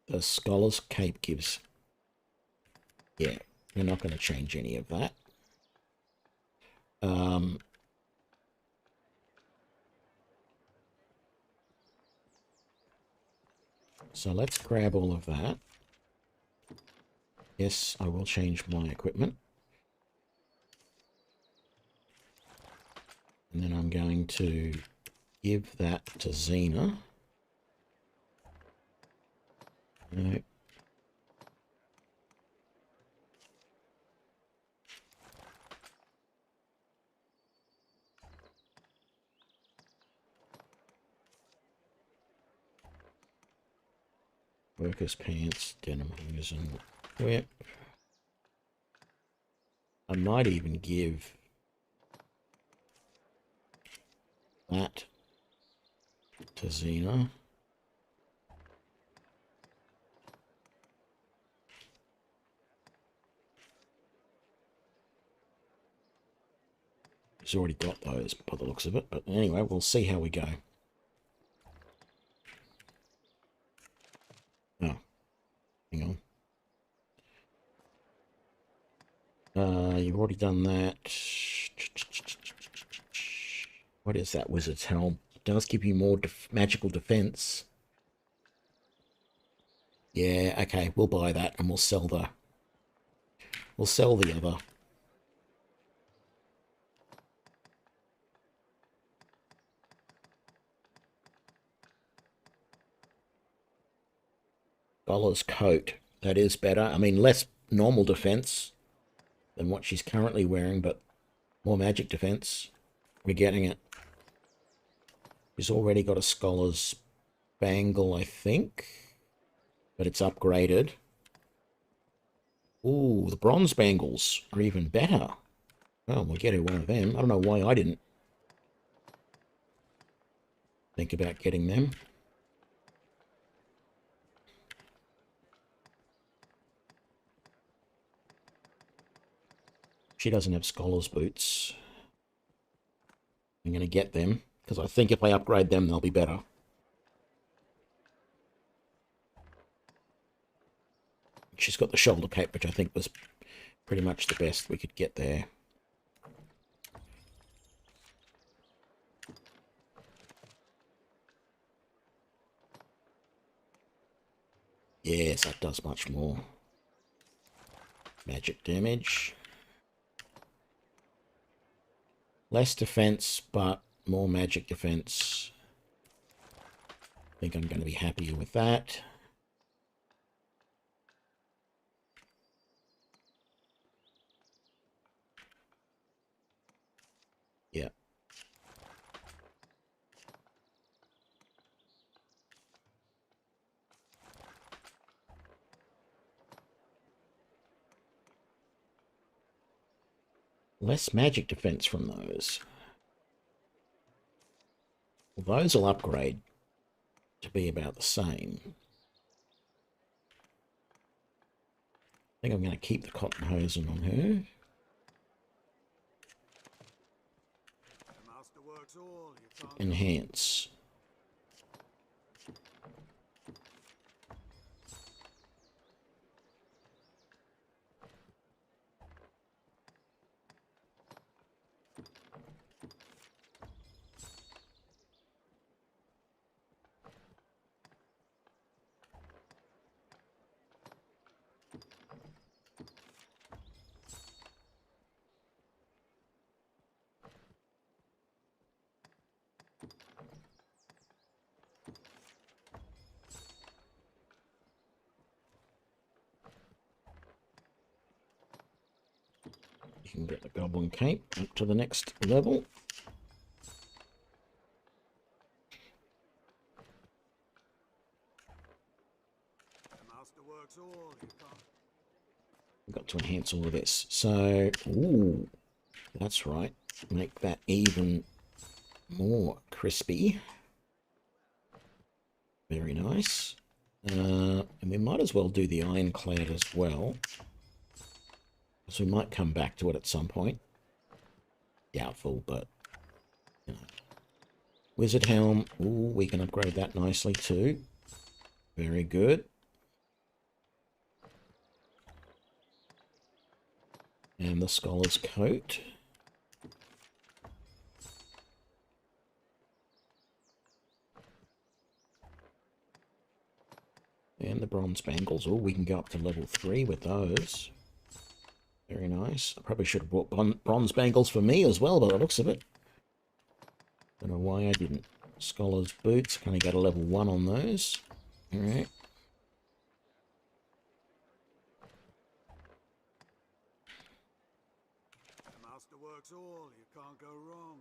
The Scholar's Cape gives... Yeah, we're not going to change any of that. So let's grab all of that. Yes, I will change my equipment. And then I'm going to give that to Xena. No. Workers' pants, denim hosen, whip. I might even give that to Xena. He's already got those by the looks of it, but anyway, we'll see how we go. Oh, hang on. You've already done that. What is that Wizard's Helm? It does give you more magical defense. Yeah, okay, we'll buy that and we'll sell the other. Scholar's Coat. That is better. I mean, less normal defense than what she's currently wearing, but more magic defense. We're getting it. She's already got a Scholar's Bangle, I think. But it's upgraded. Ooh, the Bronze Bangles are even better. Well, we'll get her one of them. I don't know why I didn't think about getting them. She doesn't have Scholar's Boots. I'm going to get them, because I think if I upgrade them, they'll be better. She's got the shoulder cape, which I think was pretty much the best we could get there. Yes, that does much more magic damage. Less defense, but more magic defense. I think I'm going to be happier with that. Yeah. Less magic defense from those. Well, those will upgrade to be about the same. I think I'm going to keep the cotton hosen on her. Enhance. You can get the goblin cape up to the next level. We've got to enhance all of this. So, ooh, that's right. Make that even more crispy. Very nice. And we might as well do the ironclad as well. So we might come back to it at some point. Doubtful, but you know. Wizard helm. Ooh, we can upgrade that nicely too. Very good. And the scholar's coat. And the bronze bangles. Oh, we can go up to level 3 with those. Very nice. I probably should have bought bronze bangles for me as well, by the looks of it. Don't know why I didn't. Scholar's boots. Can I go to level 1 on those? Alright. The master works all. You can't go wrong.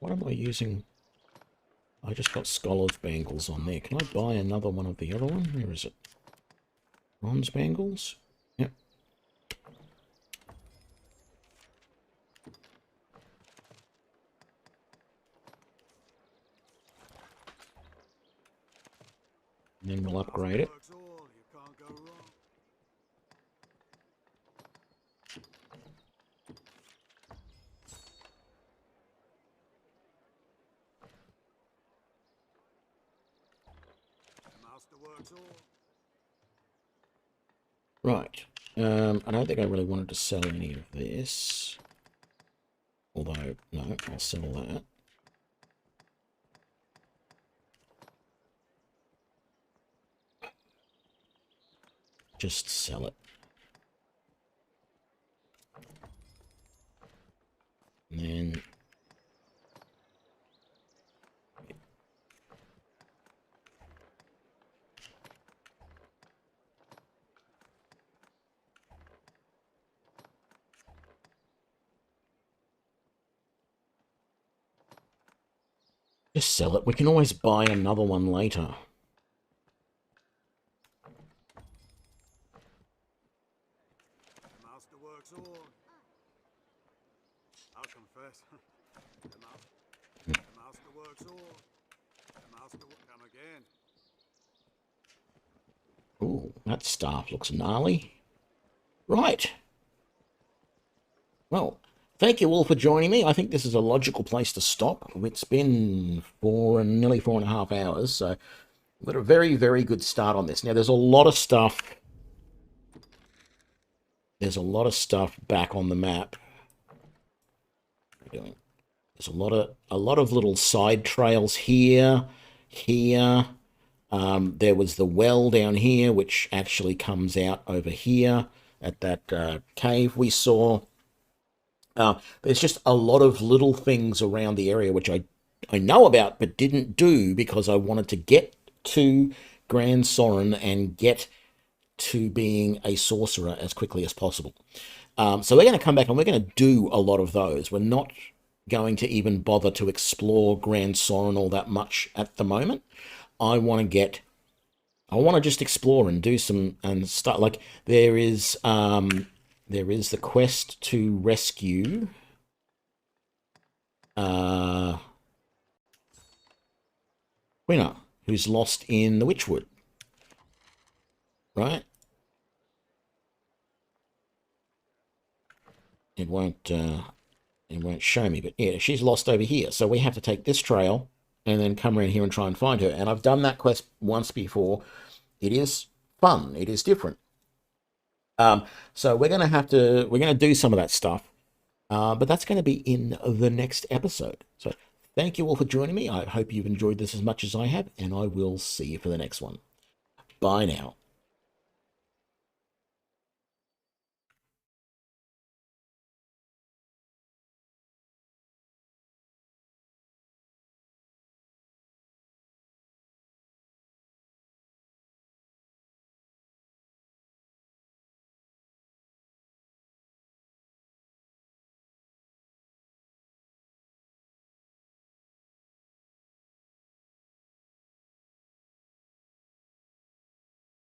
What am I using? I just got scholar's bangles on there. Can I buy another one of the other one? Where is it? Bronze bangles? Yep. And then we'll upgrade it. Right. I don't think I really wanted to sell any of this. Although, no, I'll sell that. Just sell it. And then... just sell it. We can always buy another one later. The master works all. I'll confess. The master works all. The Come again. Ooh, that staff looks gnarly. Right. Well, thank you all for joining me. I think this is a logical place to stop. It's been nearly 4.5 hours, so we've got a very, very good start on this. Now, there's a lot of stuff. There's a lot of stuff back on the map. What are we doing? There's a lot of little side trails here, here. There was the well down here, which actually comes out over here at that cave we saw. There's just a lot of little things around the area which I know about but didn't do because I wanted to get to Grand Sorin and get to being a sorcerer as quickly as possible. So we're going to come back and we're going to do a lot of those. We're not going to even bother to explore Grand Sorin all that much at the moment. I want to just explore and do some and start. Like there is the quest to rescue Winner, who's lost in the Witchwood, right? It won't show me, but yeah, she's lost over here. So we have to take this trail and then come around here and try and find her. And I've done that quest once before. It is fun. It is different. So we're gonna do some of that stuff, but that's going to be in the next episode. So thank you all for joining me. I hope you've enjoyed this as much as I have, and I will see you for the next one. Bye now.